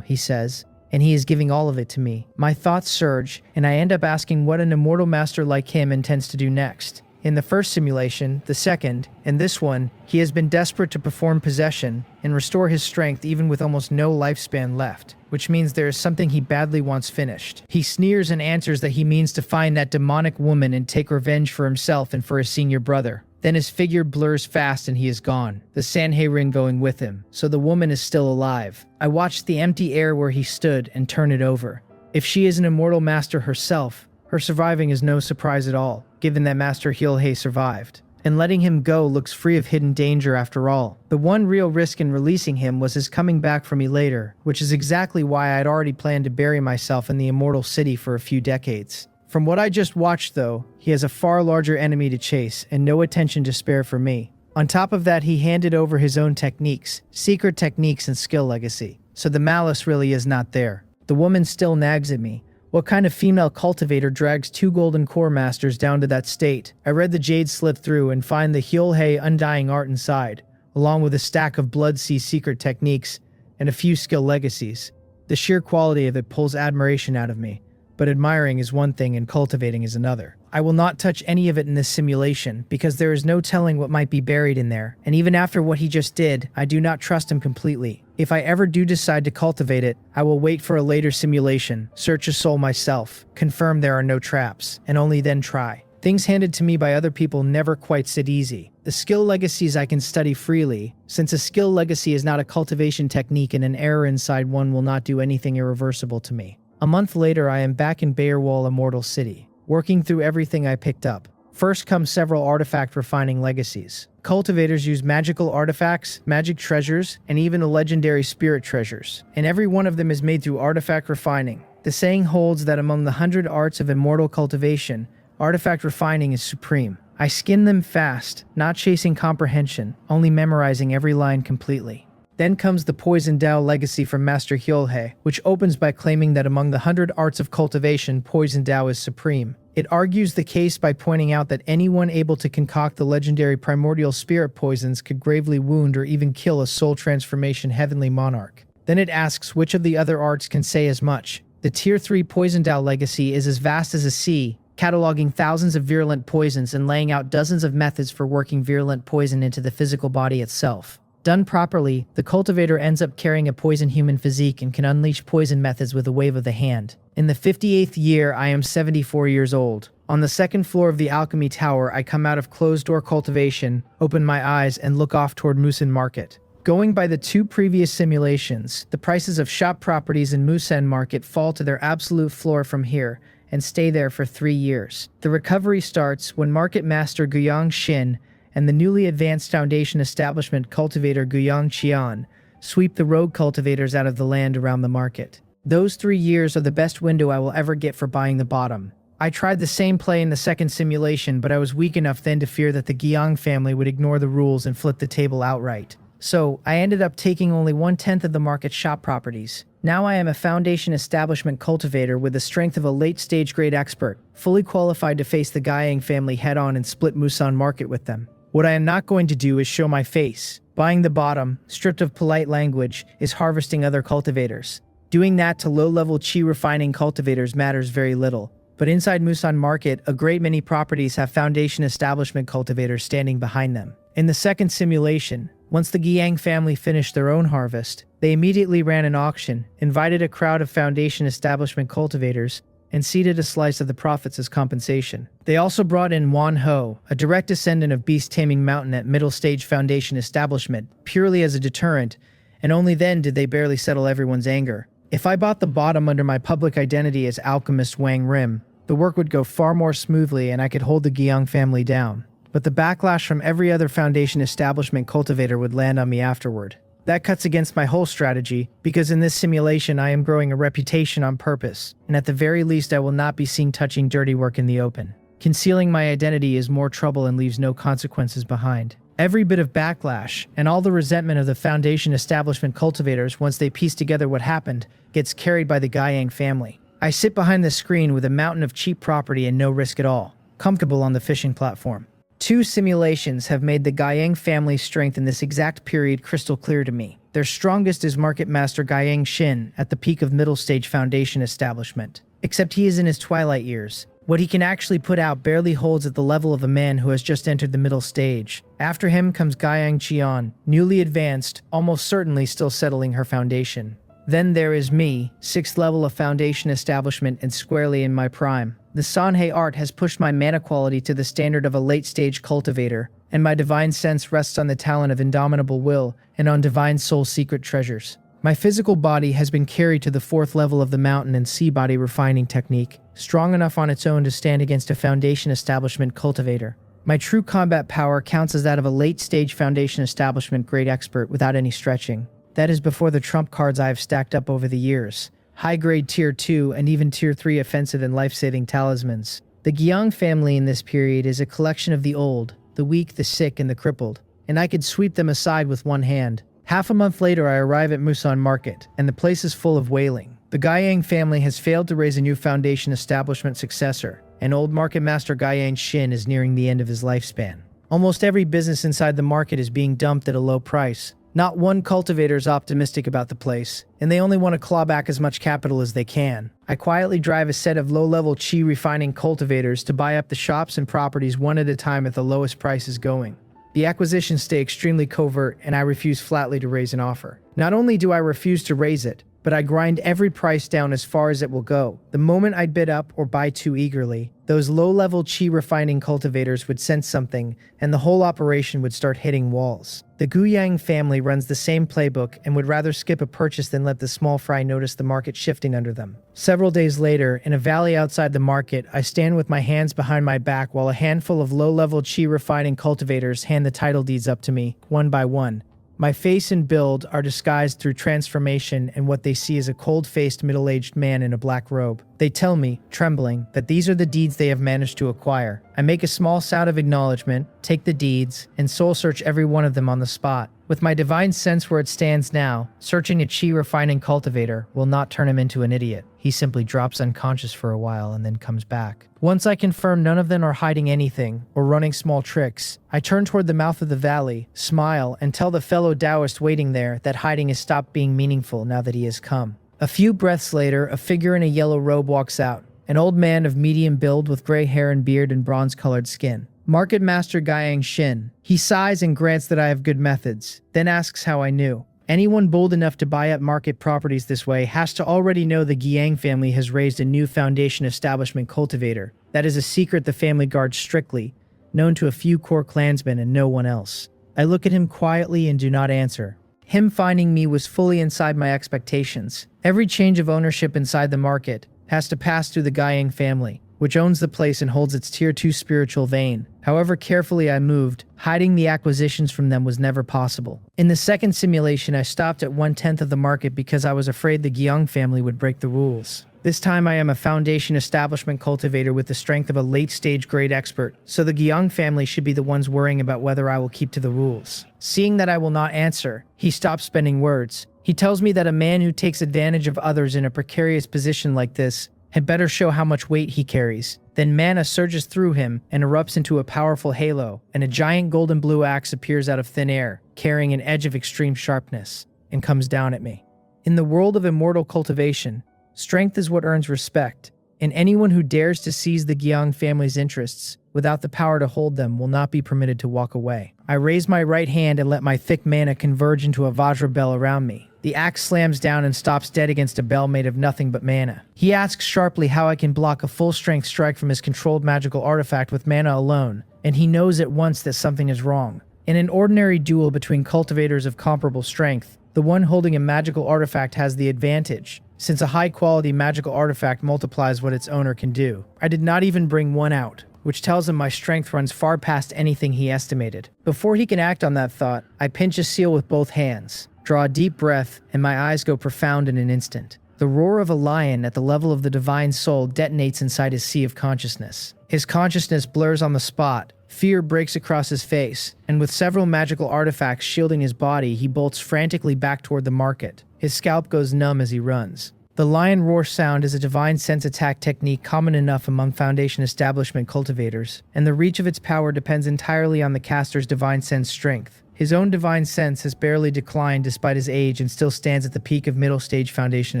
he says, and he is giving all of it to me. My thoughts surge, and I end up asking what an immortal master like him intends to do next. In the first simulation, the second, and this one, he has been desperate to perform possession and restore his strength even with almost no lifespan left, which means there is something he badly wants finished. He sneers and answers that he means to find that demonic woman and take revenge for himself and for his senior brother. Then his figure blurs fast and he is gone, the Sanhei ring going with him, so the woman is still alive. I watch the empty air where he stood and turn it over. If she is an immortal master herself, her surviving is no surprise at all, given that Master Hyolhei survived. And letting him go looks free of hidden danger after all. The one real risk in releasing him was his coming back for me later, which is exactly why I'd already planned to bury myself in the immortal city for a few decades. From what I just watched though, he has a far larger enemy to chase and no attention to spare for me. On top of that, he handed over his own techniques, secret techniques and skill legacy. So the malice really is not there. The woman still nags at me. What kind of female cultivator drags 2 golden core masters down to that state? I read the jade slip through and find the Hyolhei undying art inside, along with a stack of Blood Sea secret techniques and a few skill legacies. The sheer quality of it pulls admiration out of me, but admiring is one thing and cultivating is another. I will not touch any of it in this simulation because there is no telling what might be buried in there, and even after what he just did, I do not trust him completely. If I ever do decide to cultivate it, I will wait for a later simulation, search a soul myself, confirm there are no traps, and only then try. Things handed to me by other people never quite sit easy. The skill legacies I can study freely, since a skill legacy is not a cultivation technique and an error inside one will not do anything irreversible to me. A month later, I am back in Bayerwall Immortal City, working through everything I picked up. First come several artifact refining legacies. Cultivators use magical artifacts, magic treasures, and even the legendary spirit treasures. And every one of them is made through artifact refining. The saying holds that among the 100 arts of immortal cultivation, artifact refining is supreme. I skin them fast, not chasing comprehension, only memorizing every line completely. Then comes the Poison Dao legacy from Master Hyolhei, which opens by claiming that among the 100 arts of cultivation, Poison Dao is supreme. It argues the case by pointing out that anyone able to concoct the legendary primordial spirit poisons could gravely wound or even kill a soul transformation heavenly monarch. Then it asks which of the other arts can say as much. The Tier 3 Poison Dao legacy is as vast as a sea, cataloging thousands of virulent poisons and laying out dozens of methods for working virulent poison into the physical body itself. Done properly, the cultivator ends up carrying a poison human physique and can unleash poison methods with a wave of the hand. In the 58th year, I am 74 years old. On the second floor of the Alchemy Tower, I come out of closed-door cultivation, open my eyes, and look off toward Musen Market. Going by the 2 previous simulations, the prices of shop properties in Musen Market fall to their absolute floor from here, and stay there for 3 years. The recovery starts when Market Master Guyang Xin and the newly advanced Foundation Establishment cultivator Guyang Qian sweep the rogue cultivators out of the land around the market. Those 3 years are the best window I will ever get for buying the bottom. I tried the same play in the second simulation, but I was weak enough then to fear that the Guyang family would ignore the rules and flip the table outright. So, I ended up taking only 1/10 of the market shop properties. Now I am a Foundation Establishment cultivator with the strength of a late-stage grade expert, fully qualified to face the Guyang family head-on and split Musan Market with them. What I am not going to do is show my face. Buying the bottom, stripped of polite language, is harvesting other cultivators. Doing that to low-level chi refining cultivators matters very little. But inside Musan Market, a great many properties have Foundation Establishment cultivators standing behind them. In the second simulation, once the Guyang family finished their own harvest, they immediately ran an auction, invited a crowd of Foundation Establishment cultivators, and ceded a slice of the profits as compensation. They also brought in Wan Ho, a direct descendant of Beast Taming Mountain at Middle Stage Foundation Establishment, purely as a deterrent, and only then did they barely settle everyone's anger. If I bought the bottom under my public identity as Alchemist Wang Rim, the work would go far more smoothly and I could hold the Guyang family down. But the backlash from every other Foundation Establishment cultivator would land on me afterward. That cuts against my whole strategy, because in this simulation I am growing a reputation on purpose, and at the very least I will not be seen touching dirty work in the open. Concealing my identity is more trouble and leaves no consequences behind. Every bit of backlash, and all the resentment of the Foundation Establishment cultivators once they piece together what happened, gets carried by the Guyang family. I sit behind the screen with a mountain of cheap property and no risk at all, comfortable on the fishing platform. 2 simulations have made the Guyang family's strength in this exact period crystal clear to me. Their strongest is Market Master Guyang Xin at the peak of Middle Stage Foundation Establishment. Except he is in his twilight years. What he can actually put out barely holds at the level of a man who has just entered the middle stage. After him comes Guyang Qian, newly advanced, almost certainly still settling her foundation. Then there is me, 6th level of Foundation Establishment and squarely in my prime. The Sanhei art has pushed my mana quality to the standard of a late-stage cultivator, and my divine sense rests on the talent of indomitable will and on divine soul secret treasures. My physical body has been carried to the 4th level of the mountain and sea body refining technique, strong enough on its own to stand against a foundation establishment cultivator. My true combat power counts as that of a late-stage foundation establishment grade expert without any stretching. That is before the trump cards I have stacked up over the years. High-grade Tier 2 and even Tier 3 offensive and life-saving talismans. The Gyang family in this period is a collection of the old, the weak, the sick, and the crippled, and I could sweep them aside with one hand. Half a month later, I arrive at Musan Market, and the place is full of wailing. The Gyang family has failed to raise a new foundation establishment successor, and old market master Gyang Shin is nearing the end of his lifespan. Almost every business inside the market is being dumped at a low price. Not one cultivator is optimistic about the place, and they only want to claw back as much capital as they can. I quietly drive a set of low-level chi refining cultivators to buy up the shops and properties one at a time at the lowest prices going. The acquisitions stay extremely covert, and I refuse flatly to raise an offer. Not only do I refuse to raise it, but I grind every price down as far as it will go. The moment I bid up or buy too eagerly, those low-level chi refining cultivators would sense something, and the whole operation would start hitting walls. The Guyang family runs the same playbook and would rather skip a purchase than let the small fry notice the market shifting under them. Several days later, in a valley outside the market, I stand with my hands behind my back while a handful of low-level chi refining cultivators hand the title deeds up to me, one by one. My face and build are disguised through transformation, and what they see is a cold-faced middle-aged man in a black robe. They tell me, trembling, that these are the deeds they have managed to acquire. I make a small sound of acknowledgement, take the deeds, and soul search every one of them on the spot. With my divine sense where it stands now, searching a chi refining cultivator will not turn him into an idiot. He simply drops unconscious for a while and then comes back. Once I confirm none of them are hiding anything or running small tricks, I turn toward the mouth of the valley, smile, and tell the fellow Taoist waiting there that hiding has stopped being meaningful now that he has come. A few breaths later, a figure in a yellow robe walks out, an old man of medium build with gray hair and beard and bronze-colored skin. Market Master Gyang Shin. He sighs and grants that I have good methods, then asks how I knew. Anyone bold enough to buy up market properties this way has to already know the Gyang family has raised a new foundation establishment cultivator. That is a secret the family guards strictly, known to a few core clansmen and no one else. I look at him quietly and do not answer. Him finding me was fully inside my expectations. Every change of ownership inside the market has to pass through the Gyang family, which owns the place and holds its Tier 2 spiritual vein. However carefully I moved, hiding the acquisitions from them was never possible. In the second simulation, I stopped at 1/10 of the market because I was afraid the Gyang family would break the rules. This time I am a foundation establishment cultivator with the strength of a late-stage grade expert, so the Gyang family should be the ones worrying about whether I will keep to the rules. Seeing that I will not answer, he stops spending words. He tells me that a man who takes advantage of others in a precarious position like this had better show how much weight he carries. Then mana surges through him and erupts into a powerful halo, and a giant golden blue axe appears out of thin air, carrying an edge of extreme sharpness, and comes down at me. In the world of immortal cultivation, strength is what earns respect, and anyone who dares to seize the Gyang family's interests without the power to hold them will not be permitted to walk away. I raise my right hand and let my thick mana converge into a Vajra bell around me. The axe slams down and stops dead against a bell made of nothing but mana. He asks sharply how I can block a full-strength strike from his controlled magical artifact with mana alone, and he knows at once that something is wrong. In an ordinary duel between cultivators of comparable strength, the one holding a magical artifact has the advantage, since a high-quality magical artifact multiplies what its owner can do. I did not even bring one out, which tells him my strength runs far past anything he estimated. Before he can act on that thought, I pinch a seal with both hands, draw a deep breath, and my eyes go profound in an instant. The roar of a lion at the level of the divine soul detonates inside his sea of consciousness. His consciousness blurs on the spot, fear breaks across his face, and with several magical artifacts shielding his body, he bolts frantically back toward the market. His scalp goes numb as he runs. The lion roar sound is a divine sense attack technique common enough among Foundation establishment cultivators, and the reach of its power depends entirely on the caster's divine sense strength. His own divine sense has barely declined despite his age and still stands at the peak of middle-stage Foundation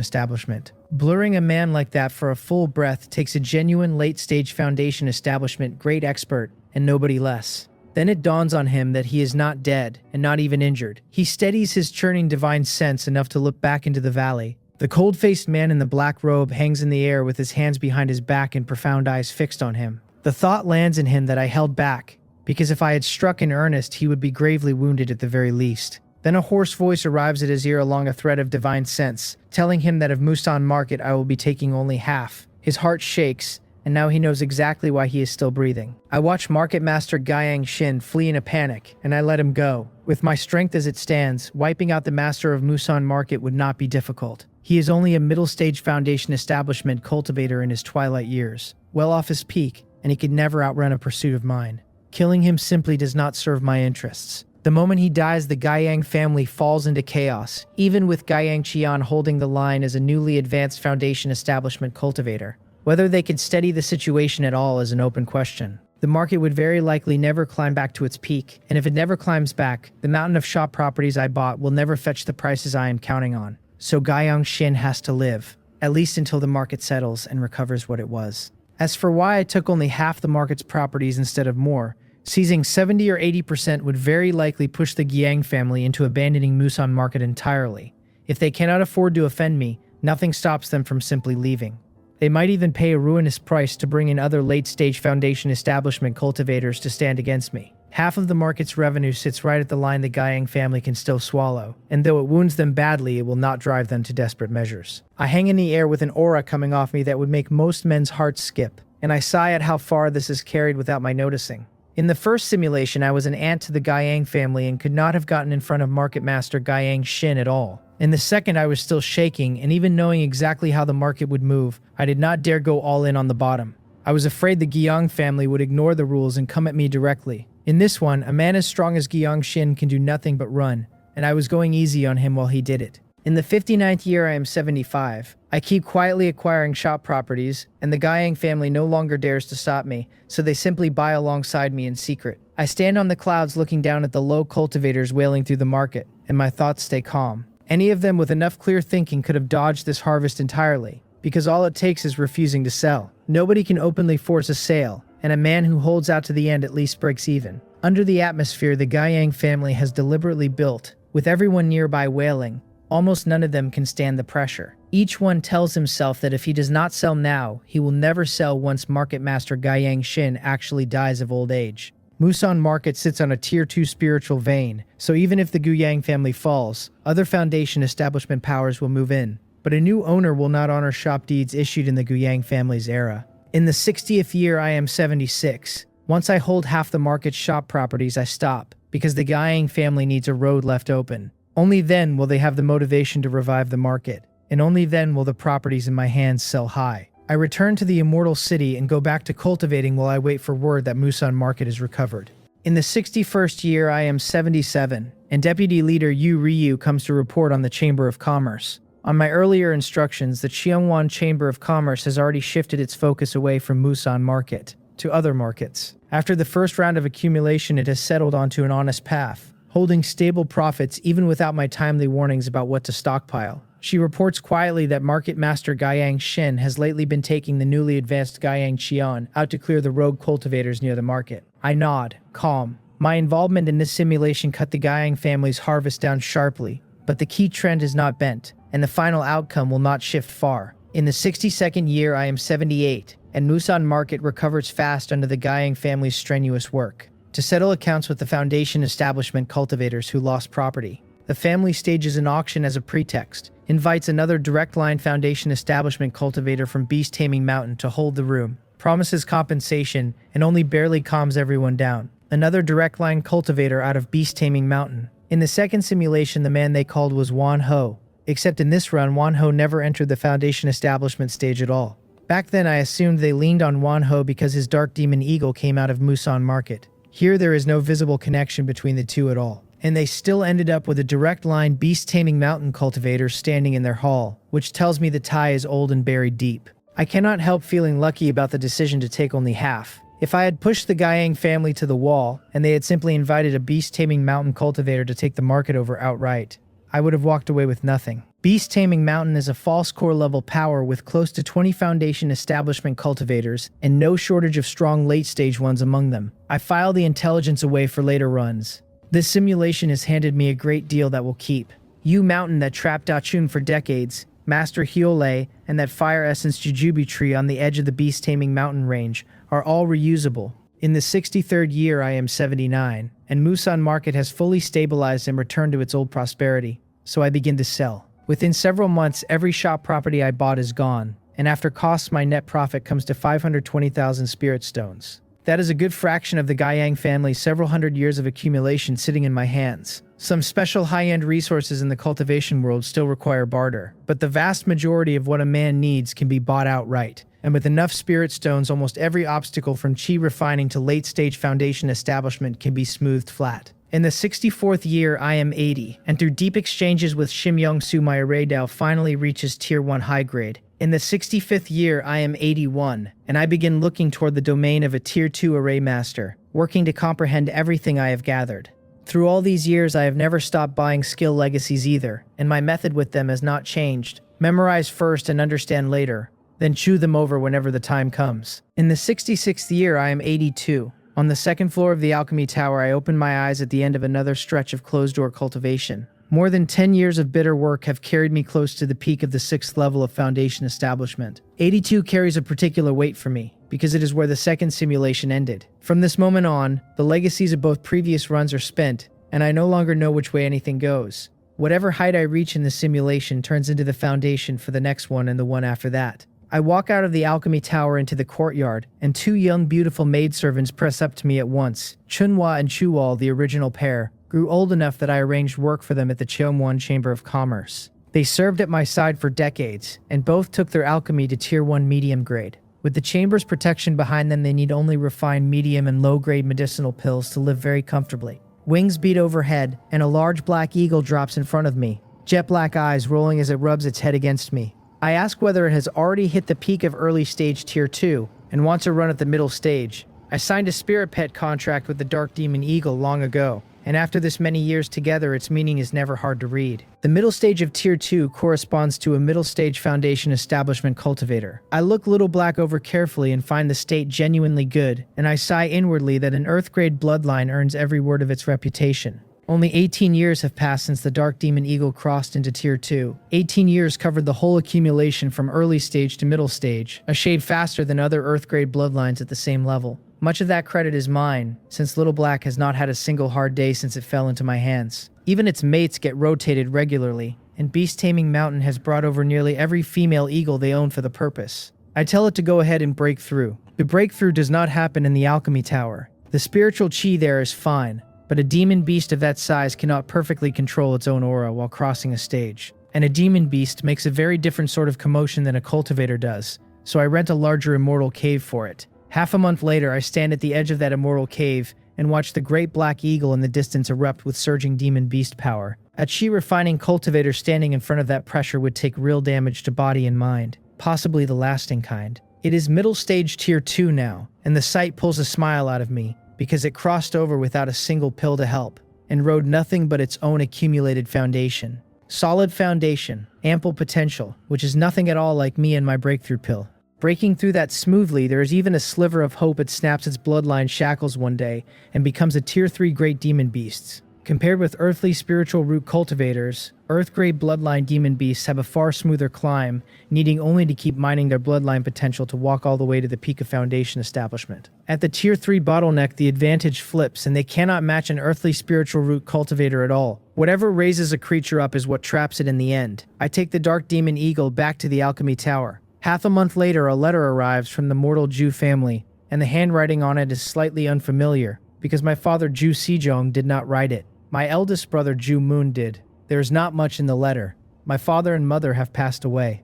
establishment. Blurring a man like that for a full breath takes a genuine late-stage Foundation establishment great expert, and nobody less. Then it dawns on him that he is not dead, and not even injured. He steadies his churning divine sense enough to look back into the valley. The cold-faced man in the black robe hangs in the air with his hands behind his back and profound eyes fixed on him. The thought lands in him that I held back, because if I had struck in earnest, he would be gravely wounded at the very least. Then a hoarse voice arrives at his ear along a thread of divine sense, telling him that of Musan Market I will be taking only half. His heart shakes, and now he knows exactly why he is still breathing. I watch Market Master Guiyang Xin flee in a panic, and I let him go. With my strength as it stands, wiping out the master of Musan Market would not be difficult. He is only a middle-stage foundation establishment cultivator in his twilight years, well off his peak, and he could never outrun a pursuit of mine. Killing him simply does not serve my interests. The moment he dies, the Guiyang family falls into chaos, even with Guiyang Qian holding the line as a newly advanced foundation establishment cultivator. Whether they could steady the situation at all is an open question. The market would very likely never climb back to its peak, and if it never climbs back, the mountain of shop properties I bought will never fetch the prices I am counting on. So Guiyang Xin has to live, at least until the market settles and recovers what it was. As for why I took only half the market's properties instead of more, seizing 70 or 80% would very likely push the Guiyang family into abandoning Musan Market entirely. If they cannot afford to offend me, nothing stops them from simply leaving. They might even pay a ruinous price to bring in other late-stage foundation establishment cultivators to stand against me. Half of the market's revenue sits right at the line the Guiyang family can still swallow, and though it wounds them badly, it will not drive them to desperate measures. I hang in the air with an aura coming off me that would make most men's hearts skip, and I sigh at how far this is carried without my noticing. In the first simulation, I was an ant to the Guiyang family and could not have gotten in front of Market Master Guiyang Xin at all. In the second, I was still shaking, and even knowing exactly how the market would move, I did not dare go all in on the bottom. I was afraid the Guiyang family would ignore the rules and come at me directly. In this one, a man as strong as Guiyang Xin can do nothing but run, and I was going easy on him while he did it. In the 59th year, I am 75. I keep quietly acquiring shop properties, and the Guiyang family no longer dares to stop me, so they simply buy alongside me in secret. I stand on the clouds looking down at the low cultivators wailing through the market, and my thoughts stay calm. Any of them with enough clear thinking could have dodged this harvest entirely, because all it takes is refusing to sell. Nobody can openly force a sale, and a man who holds out to the end at least breaks even. Under the atmosphere the Guiyang family has deliberately built, with everyone nearby wailing, almost none of them can stand the pressure. Each one tells himself that if he does not sell now, he will never sell once Market Master Guiyang Xin actually dies of old age. Musan Market sits on a Tier 2 spiritual vein, so even if the Guiyang family falls, other foundation establishment powers will move in. But a new owner will not honor shop deeds issued in the Guiyang family's era. In the 60th year, I am 76. Once I hold half the market's shop properties, I stop, because the Guiyang family needs a road left open. Only then will they have the motivation to revive the market, and only then will the properties in my hands sell high. I return to the Immortal City and go back to cultivating while I wait for word that Musan Market is recovered. In the 61st year, I am 77, and Deputy Leader Yu Ryu comes to report on the Chamber of Commerce. On my earlier instructions, the Cheongwan Chamber of Commerce has already shifted its focus away from Musan Market to other markets. After the first round of accumulation, it has settled onto an honest path, holding stable profits even without my timely warnings about what to stockpile. She reports quietly that Market Master Guiyang Xin has lately been taking the newly advanced Guiyang Qian out to clear the rogue cultivators near the market. I nod, calm. My involvement in this simulation cut the Guiyang family's harvest down sharply, but the key trend is not bent, and the final outcome will not shift far. In the 62nd year, I am 78, and Musan Market recovers fast under the Guiyang family's strenuous work. To settle accounts with the foundation establishment cultivators who lost property, the family stages an auction as a pretext, invites another direct line foundation establishment cultivator from Beast Taming Mountain to hold the room, promises compensation, and only barely calms everyone down. Another direct line cultivator out of Beast Taming Mountain. In the second simulation, the man they called was Wan Ho, except in this run, Wan Ho never entered the foundation establishment stage at all. Back then, I assumed they leaned on Wan Ho because his Dark Demon Eagle came out of Musan Market. Here, there is no visible connection between the two at all, and they still ended up with a direct line Beast Taming Mountain cultivator standing in their hall, which tells me the tie is old and buried deep. I cannot help feeling lucky about the decision to take only half. If I had pushed the Guiyang family to the wall, and they had simply invited a Beast Taming Mountain cultivator to take the market over outright, I would have walked away with nothing. Beast Taming Mountain is a false core level power with close to 20 foundation establishment cultivators and no shortage of strong late stage ones among them. I file the intelligence away for later runs. This simulation has handed me a great deal that will keep. Yu Mountain that trapped Dachun for decades, Master Hyole, and that Fire Essence Jujube tree on the edge of the Beast Taming Mountain range are all reusable. In the 63rd year I am 79, and Musan market has fully stabilized and returned to its old prosperity, so I begin to sell. Within several months, every shop property I bought is gone, and after costs my net profit comes to 520,000 spirit stones. That is a good fraction of the Guiyang family's several hundred years of accumulation sitting in my hands. Some special high-end resources in the cultivation world still require barter, but the vast majority of what a man needs can be bought outright. And with enough spirit stones, almost every obstacle from chi refining to late-stage foundation establishment can be smoothed flat. In the 64th year, I am 80, and through deep exchanges with Shim Young-su, my array Dao finally reaches Tier 1 high grade. In the 65th year, I am 81, and I begin looking toward the domain of a Tier 2 array master, working to comprehend everything I have gathered. Through all these years, I have never stopped buying skill legacies either, and my method with them has not changed. Memorize first and understand later, then chew them over whenever the time comes. In the 66th year, I am 82. On the second floor of the Alchemy Tower, I open my eyes at the end of another stretch of closed-door cultivation. More than 10 years of bitter work have carried me close to the peak of the 6th level of foundation establishment. 82 carries a particular weight for me, because it is where the second simulation ended. From this moment on, the legacies of both previous runs are spent, and I no longer know which way anything goes. Whatever height I reach in the simulation turns into the foundation for the next one and the one after that. I walk out of the Alchemy Tower into the courtyard, and two young beautiful maidservants press up to me at once. Chunhua and Chuwal, the original pair, grew old enough that I arranged work for them at the Cheongwon Chamber of Commerce. They served at my side for decades, and both took their alchemy to Tier 1 medium grade. With the chamber's protection behind them, they need only refine medium and low-grade medicinal pills to live very comfortably. Wings beat overhead, and a large black eagle drops in front of me, jet black eyes rolling as it rubs its head against me. I ask whether it has already hit the peak of early stage Tier 2 and wants a run at the middle stage. I signed a spirit pet contract with the Dark Demon Eagle long ago, and after this many years together, its meaning is never hard to read. The middle stage of Tier 2 corresponds to a middle stage foundation establishment cultivator. I look Little Black over carefully and find the state genuinely good, and I sigh inwardly that an Earth-grade bloodline earns every word of its reputation. Only 18 years have passed since the Dark Demon Eagle crossed into Tier 2. 18 years covered the whole accumulation from early stage to middle stage, a shade faster than other Earth-grade bloodlines at the same level. Much of that credit is mine, since Little Black has not had a single hard day since it fell into my hands. Even its mates get rotated regularly, and Beast Taming Mountain has brought over nearly every female eagle they own for the purpose. I tell it to go ahead and break through. The breakthrough does not happen in the Alchemy Tower. The spiritual chi there is fine, but a demon beast of that size cannot perfectly control its own aura while crossing a stage. And a demon beast makes a very different sort of commotion than a cultivator does, so I rent a larger immortal cave for it. Half a month later, I stand at the edge of that immortal cave and watch the great black eagle in the distance erupt with surging demon beast power. A chi-refining cultivator standing in front of that pressure would take real damage to body and mind, possibly the lasting kind. It is middle stage Tier 2 now, and the sight pulls a smile out of me, because it crossed over without a single pill to help, and rode nothing but its own accumulated foundation. Solid foundation, ample potential, which is nothing at all like me and my breakthrough pill. Breaking through that smoothly, there is even a sliver of hope it snaps its bloodline shackles one day and becomes a Tier 3 great demon beasts. Compared with earthly spiritual root cultivators, Earth-grade bloodline demon beasts have a far smoother climb, needing only to keep mining their bloodline potential to walk all the way to the peak of foundation establishment. At the Tier 3 bottleneck, the advantage flips, and they cannot match an earthly spiritual root cultivator at all. Whatever raises a creature up is what traps it in the end. I take the Dark Demon Eagle back to the Alchemy Tower. Half a month later, a letter arrives from the mortal Ju family, and the handwriting on it is slightly unfamiliar, because my father Ju Sejong did not write it. My eldest brother Ju Moon did. There is not much in the letter. My father and mother have passed away.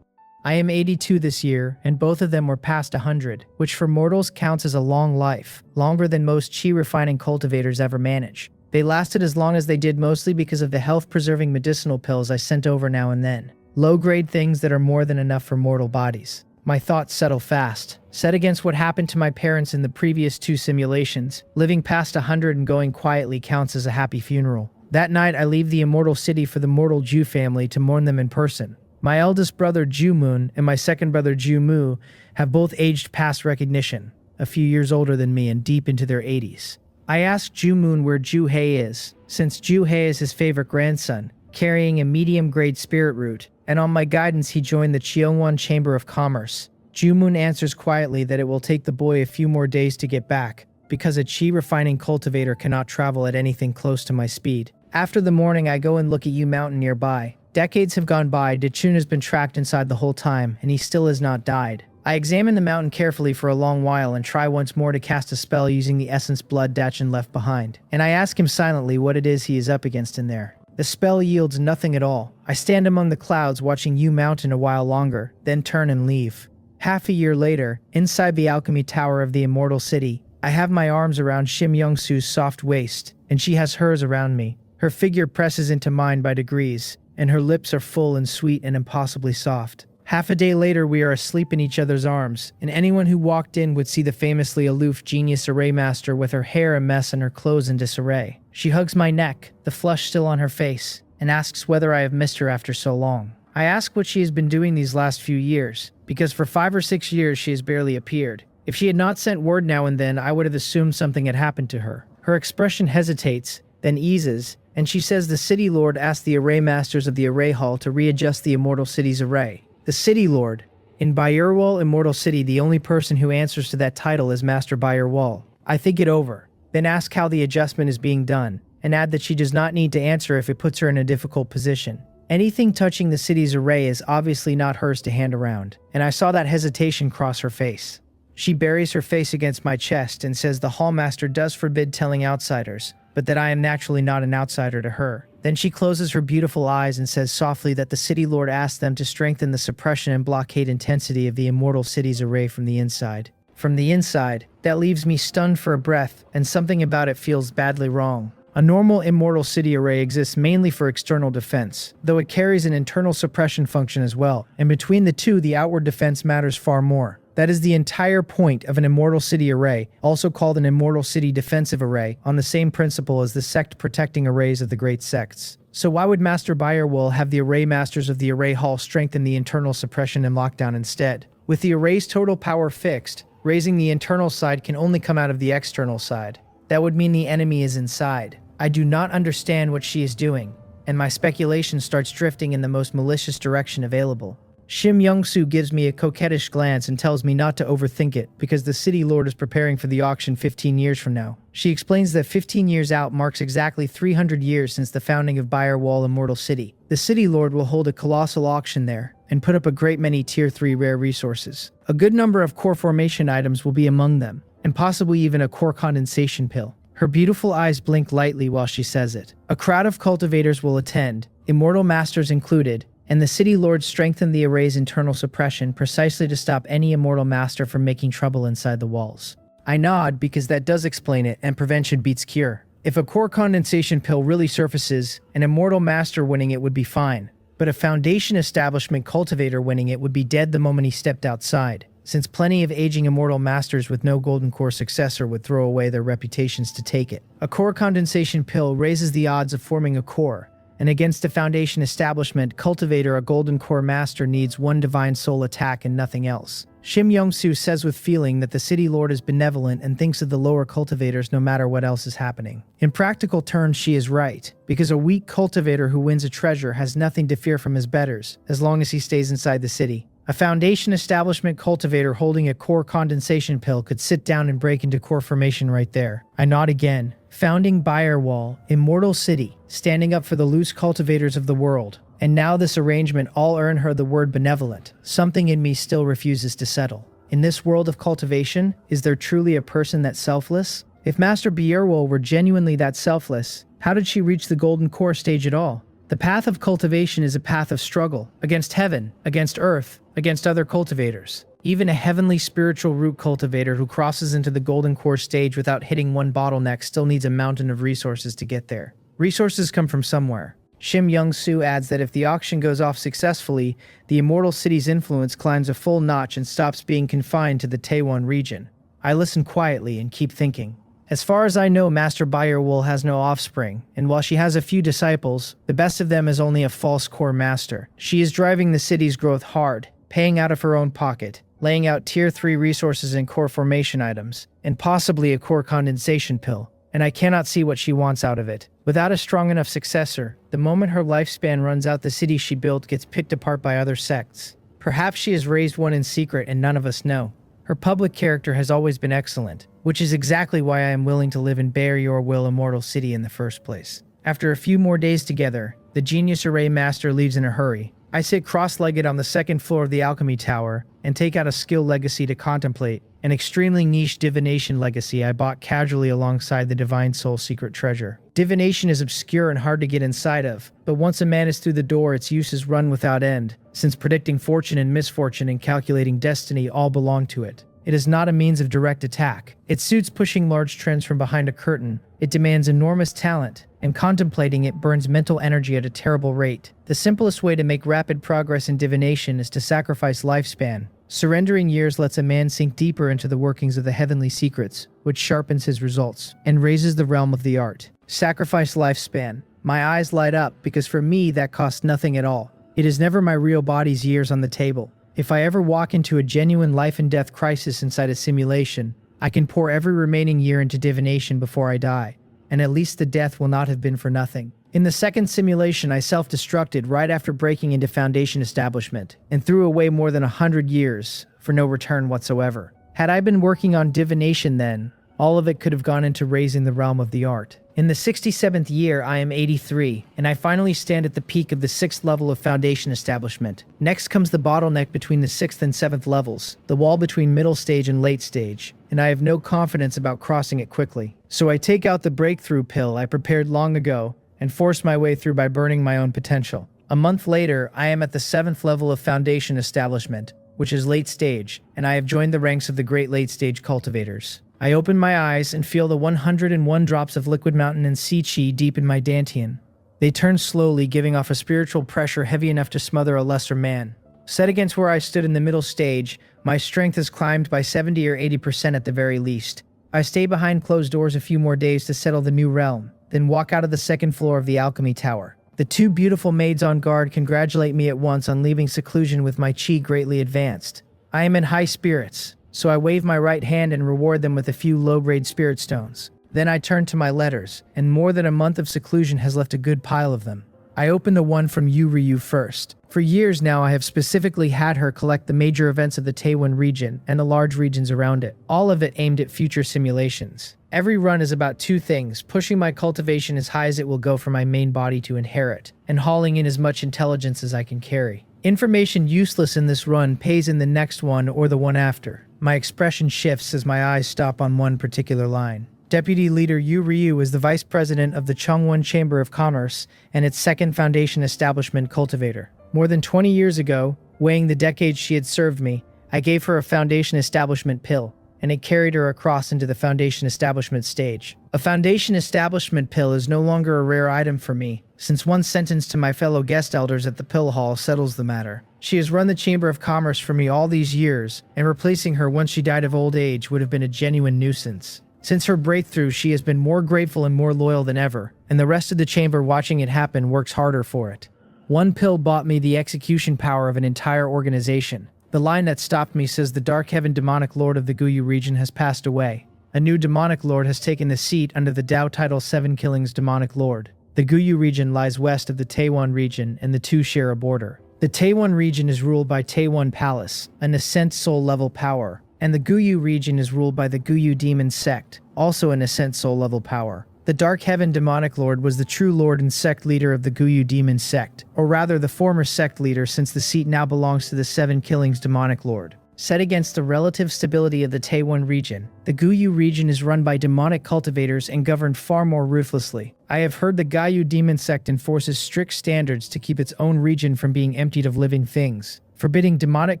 I am 82 this year, and both of them were past 100, which for mortals counts as a long life, longer than most chi-refining cultivators ever manage. They lasted as long as they did mostly because of the health-preserving medicinal pills I sent over now and then. Low-grade things that are more than enough for mortal bodies. My thoughts settle fast. Set against what happened to my parents in the previous two simulations, living past 100 and going quietly counts as a happy funeral. That night, I leave the immortal city for the mortal Ju family to mourn them in person. My eldest brother Ju Moon and my second brother Ju Mu have both aged past recognition, a few years older than me and deep into their 80s. I ask Ju Moon where Ju Hei is, since Ju Hei is his favorite grandson, carrying a medium-grade spirit root, and on my guidance he joined the Cheongwon Chamber of Commerce. Ju Moon answers quietly that it will take the boy a few more days to get back, because a chi refining cultivator cannot travel at anything close to my speed. After the morning, I go and look at Yu Mountain nearby. Decades have gone by, Dachun has been tracked inside the whole time, and he still has not died. I examine the mountain carefully for a long while and try once more to cast a spell using the essence blood Dachun left behind. And I ask him silently what it is he is up against in there. The spell yields nothing at all. I stand among the clouds watching Yu Mountain a while longer, then turn and leave. Half a year later, inside the alchemy tower of the Immortal City, I have my arms around Shim Young-soo's soft waist, and she has hers around me. Her figure presses into mine by degrees, and her lips are full and sweet and impossibly soft. Half a day later, we are asleep in each other's arms, and anyone who walked in would see the famously aloof genius array master with her hair a mess and her clothes in disarray. She hugs my neck, the flush still on her face, and asks whether I have missed her after so long. I ask what she has been doing these last few years, because for 5 or 6 years she has barely appeared. If she had not sent word now and then, I would have assumed something had happened to her. Her expression hesitates, then eases, and she says the City Lord asked the Array Masters of the Array Hall to readjust the Immortal City's array. The City Lord. In Bayerwal Immortal City, the only person who answers to that title is Master Bayerwal. I think it over, then ask how the adjustment is being done, and add that she does not need to answer if it puts her in a difficult position. Anything touching the city's array is obviously not hers to hand around, and I saw that hesitation cross her face. She buries her face against my chest and says the Hallmaster does forbid telling outsiders, but that I am naturally not an outsider to her. Then she closes her beautiful eyes and says softly that the City Lord asked them to strengthen the suppression and blockade intensity of the Immortal City's array from the inside. From the inside, that leaves me stunned for a breath, and something about it feels badly wrong. A normal Immortal City array exists mainly for external defense, though it carries an internal suppression function as well, and between the two, the outward defense matters far more. That is the entire point of an Immortal City array, also called an Immortal City defensive array, on the same principle as the sect protecting arrays of the great sects. So why would Master Bayerwal have the Array Masters of the Array Hall strengthen the internal suppression and lockdown instead? With the array's total power fixed, raising the internal side can only come out of the external side. That would mean the enemy is inside. I do not understand what she is doing, and my speculation starts drifting in the most malicious direction available. Shim Young-soo gives me a coquettish glance and tells me not to overthink it because the City Lord is preparing for the auction 15 years from now. She explains that 15 years out marks exactly 300 years since the founding of Bayerwal Immortal City. The City Lord will hold a colossal auction there and put up a great many Tier 3 rare resources. A good number of core formation items will be among them, and possibly even a core condensation pill. Her beautiful eyes blink lightly while she says it. A crowd of cultivators will attend, Immortal Masters included, and the City Lord strengthened the array's internal suppression precisely to stop any Immortal Master from making trouble inside the walls. I nod because that does explain it, and prevention beats cure. If a core condensation pill really surfaces, an Immortal Master winning it would be fine, but a Foundation Establishment cultivator winning it would be dead the moment he stepped outside, since plenty of aging Immortal Masters with no Golden Core successor would throw away their reputations to take it. A core condensation pill raises the odds of forming a core, and against a Foundation Establishment cultivator, a Golden Core Master needs one Divine Soul attack and nothing else. Shim Young-soo says with feeling that the City Lord is benevolent and thinks of the lower cultivators no matter what else is happening. In practical terms, she is right, because a weak cultivator who wins a treasure has nothing to fear from his betters, as long as he stays inside the city. A Foundation Establishment cultivator holding a core condensation pill could sit down and break into core formation right there. I nod again. Founding Bayerwal, Immortal City, standing up for the loose cultivators of the world. And now this arrangement all earn her the word benevolent. Something in me still refuses to settle. In this world of cultivation, is there truly a person that's selfless? If Master Bayerwal were genuinely that selfless, how did she reach the Golden Core stage at all? The path of cultivation is a path of struggle, against heaven, against earth, against other cultivators. Even a heavenly spiritual root cultivator who crosses into the Golden Core stage without hitting one bottleneck still needs a mountain of resources to get there. Resources come from somewhere. Shim Young-soo adds that if the auction goes off successfully, the Immortal City's influence climbs a full notch and stops being confined to the Taewon region. I listen quietly and keep thinking. As far as I know, Master Bayerwal has no offspring, and while she has a few disciples, the best of them is only a false core master. She is driving the city's growth hard, paying out of her own pocket, laying out Tier 3 resources and core formation items, and possibly a core condensation pill, and I cannot see what she wants out of it. Without a strong enough successor, the moment her lifespan runs out, the city she built gets picked apart by other sects. Perhaps she has raised one in secret and none of us know. Her public character has always been excellent, which is exactly why I am willing to live in Bear Your Will Immortal City in the first place. After a few more days together, the Genius Array Master leaves in a hurry. I sit cross-legged on the second floor of the Alchemy Tower and take out a skill legacy to contemplate, an extremely niche divination legacy I bought casually alongside the Divine Soul secret treasure. Divination is obscure and hard to get inside of, but once a man is through the door, its uses run without end, since predicting fortune and misfortune and calculating destiny all belong to it. It is not a means of direct attack. It suits pushing large trends from behind a curtain. It demands enormous talent, and contemplating it burns mental energy at a terrible rate. The simplest way to make rapid progress in divination is to sacrifice lifespan. Surrendering years lets a man sink deeper into the workings of the heavenly secrets, which sharpens his results, and raises the realm of the art. Sacrifice lifespan. My eyes light up, because for me that costs nothing at all. It is never my real body's years on the table. If I ever walk into a genuine life and death crisis inside a simulation, I can pour every remaining year into divination before I die, and at least the death will not have been for nothing. In the second simulation, I self-destructed right after breaking into Foundation Establishment, and threw away more than 100 years, for no return whatsoever. Had I been working on divination then, all of it could have gone into raising the realm of the art. In the 67th year, I am 83, and I finally stand at the peak of the 6th level of Foundation Establishment. Next comes the bottleneck between the 6th and 7th levels, the wall between middle stage and late stage, and I have no confidence about crossing it quickly. So I take out the breakthrough pill I prepared long ago, and force my way through by burning my own potential. A month later, I am at the 7th level of Foundation Establishment, which is late stage, and I have joined the ranks of the great late stage cultivators. I open my eyes and feel the 101 drops of liquid mountain and sea chi deep in my dantian. They turn slowly, giving off a spiritual pressure heavy enough to smother a lesser man. Set against where I stood in the middle stage, my strength has climbed by 70 or 80% at the very least. I stay behind closed doors a few more days to settle the new realm, then walk out of the second floor of the Alchemy Tower. The two beautiful maids on guard congratulate me at once on leaving seclusion with my chi greatly advanced. I am in high spirits, so I wave my right hand and reward them with a few low-grade spirit stones. Then I turn to my letters, and more than a month of seclusion has left a good pile of them. I open the one from Yu Ryu first. For years now, I have specifically had her collect the major events of the Taiwan region and the large regions around it, all of it aimed at future simulations. Every run is about two things: pushing my cultivation as high as it will go for my main body to inherit, and hauling in as much intelligence as I can carry. Information useless in this run pays in the next one or the one after. My expression shifts as my eyes stop on one particular line. Deputy Leader Yu Ryu is the Vice President of the Chongwon Chamber of Commerce and its second Foundation Establishment cultivator. More than 20 years ago, weighing the decades she had served me, I gave her a Foundation Establishment pill, and it carried her across into the Foundation Establishment stage. A Foundation Establishment pill is no longer a rare item for me, since one sentence to my fellow guest elders at the pill hall settles the matter. She has run the Chamber of Commerce for me all these years, and replacing her once she died of old age would have been a genuine nuisance. Since her breakthrough, she has been more grateful and more loyal than ever, and the rest of the chamber watching it happen works harder for it. One pill bought me the execution power of an entire organization. The line that stopped me says the Dark Heaven Demonic Lord of the Guyu region has passed away. A new Demonic Lord has taken the seat under the Dao Title 7 Killings Demonic Lord. The Guyu region lies west of the Taiwan region, and the two share a border. The Taiwan region is ruled by Taiwan Palace, an Ascent Soul level power, and the Guyu region is ruled by the Guyu Demon Sect, also an Ascent Soul level power. The Dark Heaven Demonic Lord was the true lord and sect leader of the Guyu Demon Sect, or rather the former sect leader, since the seat now belongs to the Seven Killings Demonic Lord. Set against the relative stability of the Taiwan region, the Guyu region is run by demonic cultivators and governed far more ruthlessly. I have heard the Guyu Demon Sect enforces strict standards to keep its own region from being emptied of living things, forbidding demonic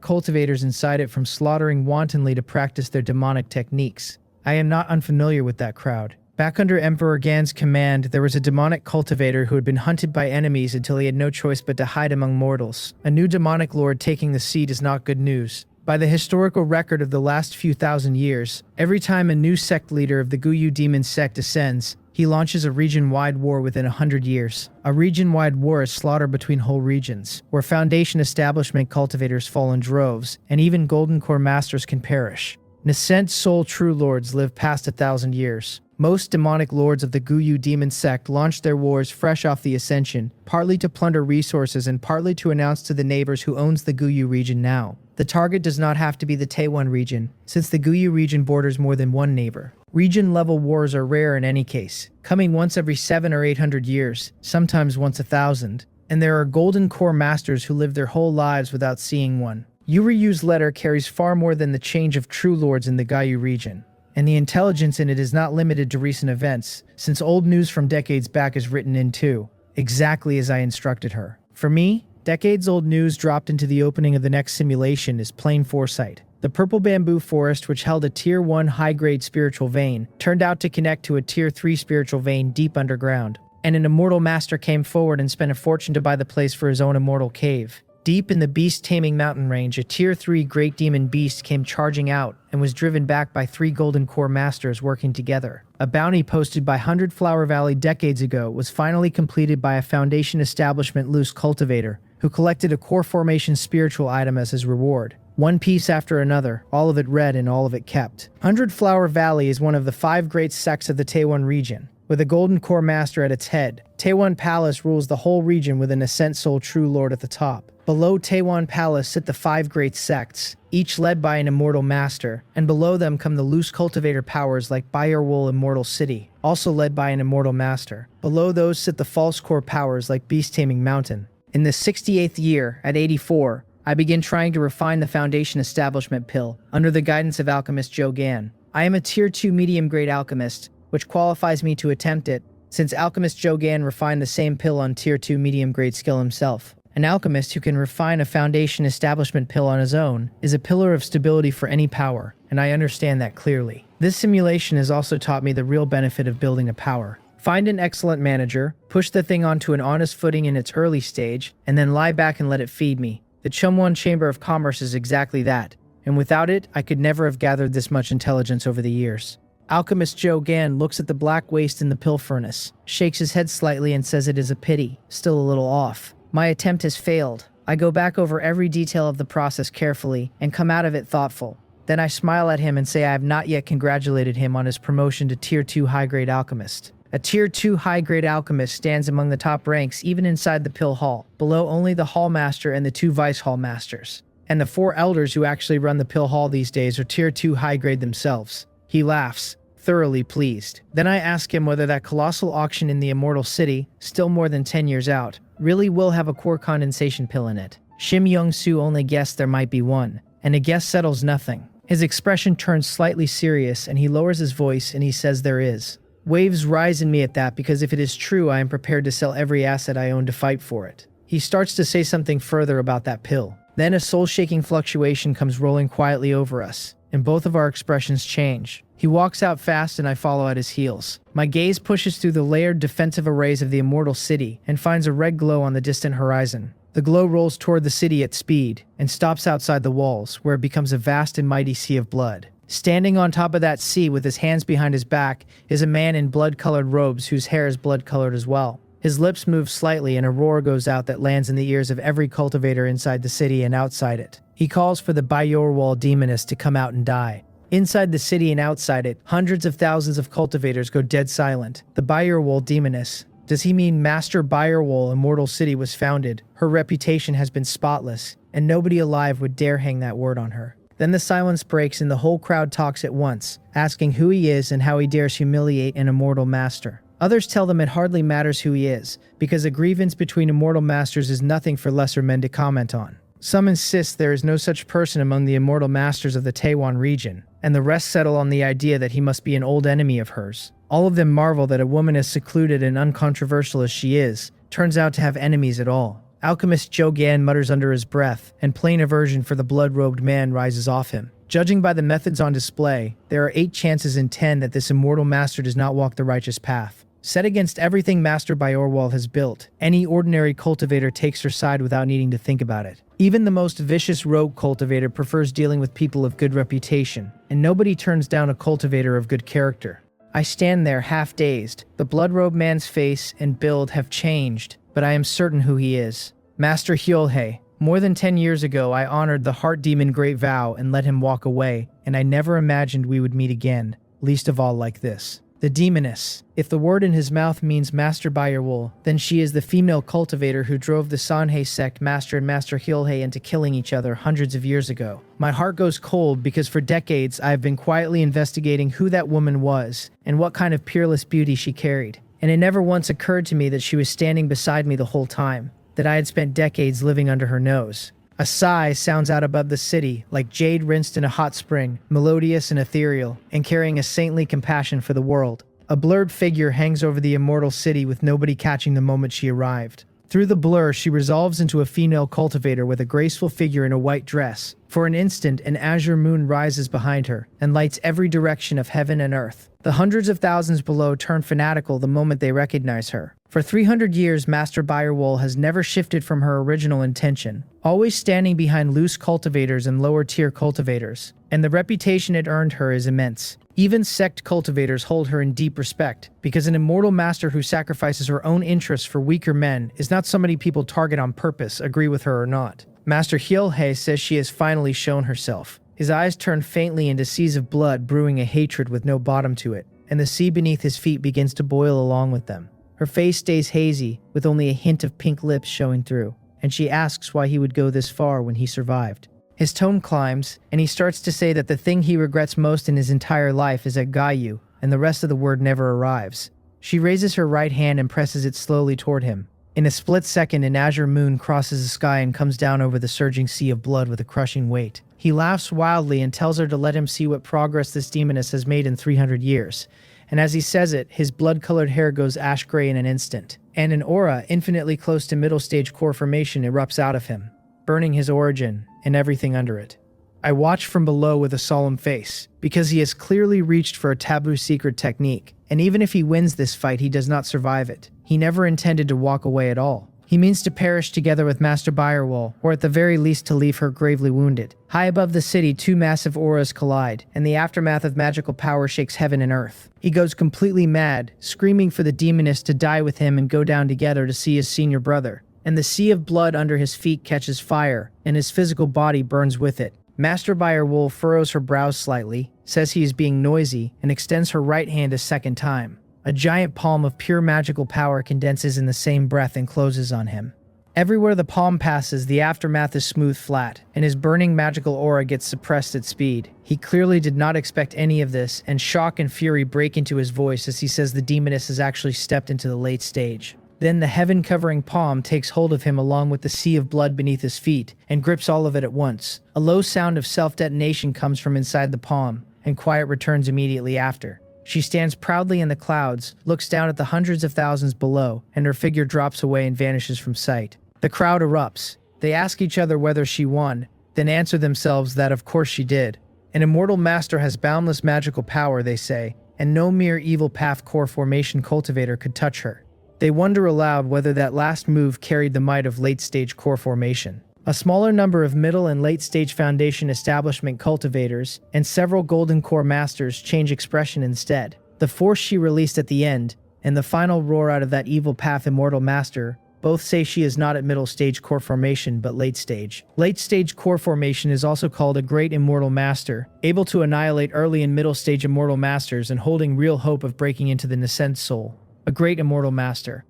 cultivators inside it from slaughtering wantonly to practice their demonic techniques. I am not unfamiliar with that crowd. Back under Emperor Gan's command, there was a demonic cultivator who had been hunted by enemies until he had no choice but to hide among mortals. A new demonic lord taking the seat is not good news. By the historical record of the last few thousand years, every time a new sect leader of the Guyu Demon Sect ascends, he launches a region-wide war within 100 years. A region-wide war is slaughter between whole regions, where Foundation Establishment cultivators fall in droves, and even Golden Core Masters can perish. Nascent Soul True Lords live past 1,000 years. Most demonic lords of the Guyu Demon Sect launched their wars fresh off the Ascension, partly to plunder resources and partly to announce to the neighbors who owns the Guyu region now. The target does not have to be the Taewon region, since the Guyu region borders more than one neighbor. Region-level wars are rare in any case, coming once every 700 or 800 years, sometimes once 1,000, and there are golden core masters who live their whole lives without seeing one. Yuryu's letter carries far more than the change of true lords in the Guyu region, and the intelligence in it is not limited to recent events, since old news from decades back is written in too, exactly as I instructed her. For me, decades-old news dropped into the opening of the next simulation is plain foresight. The purple bamboo forest, which held a Tier 1 high-grade spiritual vein, turned out to connect to a Tier 3 spiritual vein deep underground, and an immortal master came forward and spent a fortune to buy the place for his own immortal cave. Deep in the beast-taming mountain range, a Tier 3 great demon beast came charging out and was driven back by 3 golden core masters working together. A bounty posted by 100 Flower Valley decades ago was finally completed by a Foundation establishment loose cultivator, who collected a core formation spiritual item as his reward. One piece after another, all of it red and all of it kept. 100 Flower Valley is one of the 5 great sects of the Taewon region, with a golden core master at its head. Taewon Palace rules the whole region with an Ascent Soul True Lord at the top. Below Taewon Palace sit the 5 great sects, each led by an immortal master, and below them come the loose cultivator powers like Bayerwool Immortal City, also led by an immortal master. Below those sit the false core powers like Beast Taming Mountain. In the 68th year, at 84, I begin trying to refine the Foundation Establishment Pill under the guidance of alchemist Joe Gan. I am a Tier 2 medium-grade alchemist, which qualifies me to attempt it, since alchemist Joe Gan refined the same pill on Tier 2 medium-grade skill himself. An alchemist who can refine a Foundation Establishment Pill on his own is a pillar of stability for any power, and I understand that clearly. This simulation has also taught me the real benefit of building a power. Find an excellent manager, push the thing onto an honest footing in its early stage, and then lie back and let it feed me. The Chumwon Chamber of Commerce is exactly that, and without it, I could never have gathered this much intelligence over the years. Alchemist Joe Gan looks at the black waste in the pill furnace, shakes his head slightly and says it is a pity, still a little off. My attempt has failed. I go back over every detail of the process carefully and come out of it thoughtful. Then I smile at him and say I have not yet congratulated him on his promotion to Tier 2 high-grade alchemist. A Tier 2 high-grade alchemist stands among the top ranks even inside the pill hall, below only the hall master and the 2 vice hall masters. And the 4 elders who actually run the pill hall these days are Tier 2 high-grade themselves. He laughs, thoroughly pleased. Then I ask him whether that colossal auction in the Immortal City, still more than 10 years out, really will have a core condensation pill in it. Shim Young-soo only guessed there might be one, and a guess settles nothing. His expression turns slightly serious and he lowers his voice and he says there is. Waves rise in me at that because if it is true, I am prepared to sell every asset I own to fight for it. He starts to say something further about that pill. Then a soul-shaking fluctuation comes rolling quietly over us, and both of our expressions change. He walks out fast and I follow at his heels. My gaze pushes through the layered defensive arrays of the Immortal City and finds a red glow on the distant horizon. The glow rolls toward the city at speed and stops outside the walls, where it becomes a vast and mighty sea of blood. Standing on top of that sea with his hands behind his back is a man in blood-colored robes whose hair is blood-colored as well. His lips move slightly and a roar goes out that lands in the ears of every cultivator inside the city and outside it. He calls for the Bayorwal demoness to come out and die. Inside the city and outside it, hundreds of thousands of cultivators go dead silent. The Bayorwal demoness. Does he mean Master Bayerwool Immortal City was founded? Her reputation has been spotless, and nobody alive would dare hang that word on her. Then the silence breaks and the whole crowd talks at once, asking who he is and how he dares humiliate an immortal master. Others tell them it hardly matters who he is, because a grievance between immortal masters is nothing for lesser men to comment on. Some insist there is no such person among the immortal masters of the Taewon region, and the rest settle on the idea that he must be an old enemy of hers. All of them marvel that a woman as secluded and uncontroversial as she is, turns out to have enemies at all. Alchemist Joe Gan mutters under his breath, and plain aversion for the blood-robed man rises off him. Judging by the methods on display, there are 8 chances in 10 that this immortal master does not walk the righteous path. Set against everything Master Bayorwal has built, any ordinary cultivator takes her side without needing to think about it. Even the most vicious rogue cultivator prefers dealing with people of good reputation, and nobody turns down a cultivator of good character. I stand there half-dazed. The blood-robed man's face and build have changed, but I am certain who he is. Master Hyolhae. More than 10 years ago, I honored the Heart Demon Great Vow and let him walk away, and I never imagined we would meet again, least of all like this. The demoness. If the word in his mouth means Master Bayerwool, then she is the female cultivator who drove the Sanhei sect Master and Master Hyolhei into killing each other hundreds of years ago. My heart goes cold because for decades I have been quietly investigating who that woman was and what kind of peerless beauty she carried. And it never once occurred to me that she was standing beside me the whole time, that I had spent decades living under her nose. A sigh sounds out above the city, like jade rinsed in a hot spring, melodious and ethereal, and carrying a saintly compassion for the world. A blurred figure hangs over the immortal city with nobody catching the moment she arrived. Through the blur, she resolves into a female cultivator with a graceful figure in a white dress. For an instant, an azure moon rises behind her and lights every direction of heaven and earth. The hundreds of thousands below turn fanatical the moment they recognize her. For 300 years, Master Bayerwool has never shifted from her original intention, always standing behind loose cultivators and lower-tier cultivators, and the reputation it earned her is immense. Even sect cultivators hold her in deep respect, because an immortal master who sacrifices her own interests for weaker men is not somebody people target on purpose, agree with her or not. Master Hyolhei says she has finally shown herself. His eyes turn faintly into seas of blood, brewing a hatred with no bottom to it, and the sea beneath his feet begins to boil along with them. Her face stays hazy, with only a hint of pink lips showing through, and she asks why he would go this far when he survived. His tone climbs, and he starts to say that the thing he regrets most in his entire life is that Gayu, and the rest of the word never arrives. She raises her right hand and presses it slowly toward him. In a split second, an azure moon crosses the sky and comes down over the surging sea of blood with a crushing weight. He laughs wildly and tells her to let him see what progress this demoness has made in 300 years. And as he says it, his blood-colored hair goes ash-gray in an instant, and an aura infinitely close to middle-stage core formation erupts out of him, burning his origin and everything under it. I watch from below with a solemn face, because he has clearly reached for a taboo secret technique, and even if he wins this fight, he does not survive it. He never intended to walk away at all. He means to perish together with Master Bayerwool, or at the very least to leave her gravely wounded. High above the city, two massive auras collide, and the aftermath of magical power shakes heaven and earth. He goes completely mad, screaming for the demoness to die with him and go down together to see his senior brother. And the sea of blood under his feet catches fire, and his physical body burns with it. Master Bayerwool furrows her brows slightly, says he is being noisy, and extends her right hand a second time. A giant palm of pure magical power condenses in the same breath and closes on him. Everywhere the palm passes, the aftermath is smooth flat, and his burning magical aura gets suppressed at speed. He clearly did not expect any of this, and shock and fury break into his voice as he says the demoness has actually stepped into the late stage. Then the heaven-covering palm takes hold of him along with the sea of blood beneath his feet, and grips all of it at once. A low sound of self-detonation comes from inside the palm, and quiet returns immediately after. She stands proudly in the clouds, looks down at the hundreds of thousands below, and her figure drops away and vanishes from sight. The crowd erupts. They ask each other whether she won, then answer themselves that of course she did. An immortal master has boundless magical power, they say, and no mere evil path core formation cultivator could touch her. They wonder aloud whether that last move carried the might of late-stage core formation. A smaller number of middle and late-stage foundation establishment cultivators and several golden core masters change expression instead. The force she released at the end, and the final roar out of that evil path immortal master, both say she is not at middle stage core formation but late stage. Late stage core formation is also called a great immortal master, able to annihilate early and middle stage immortal masters and holding real hope of breaking into the nascent soul. A great immortal master.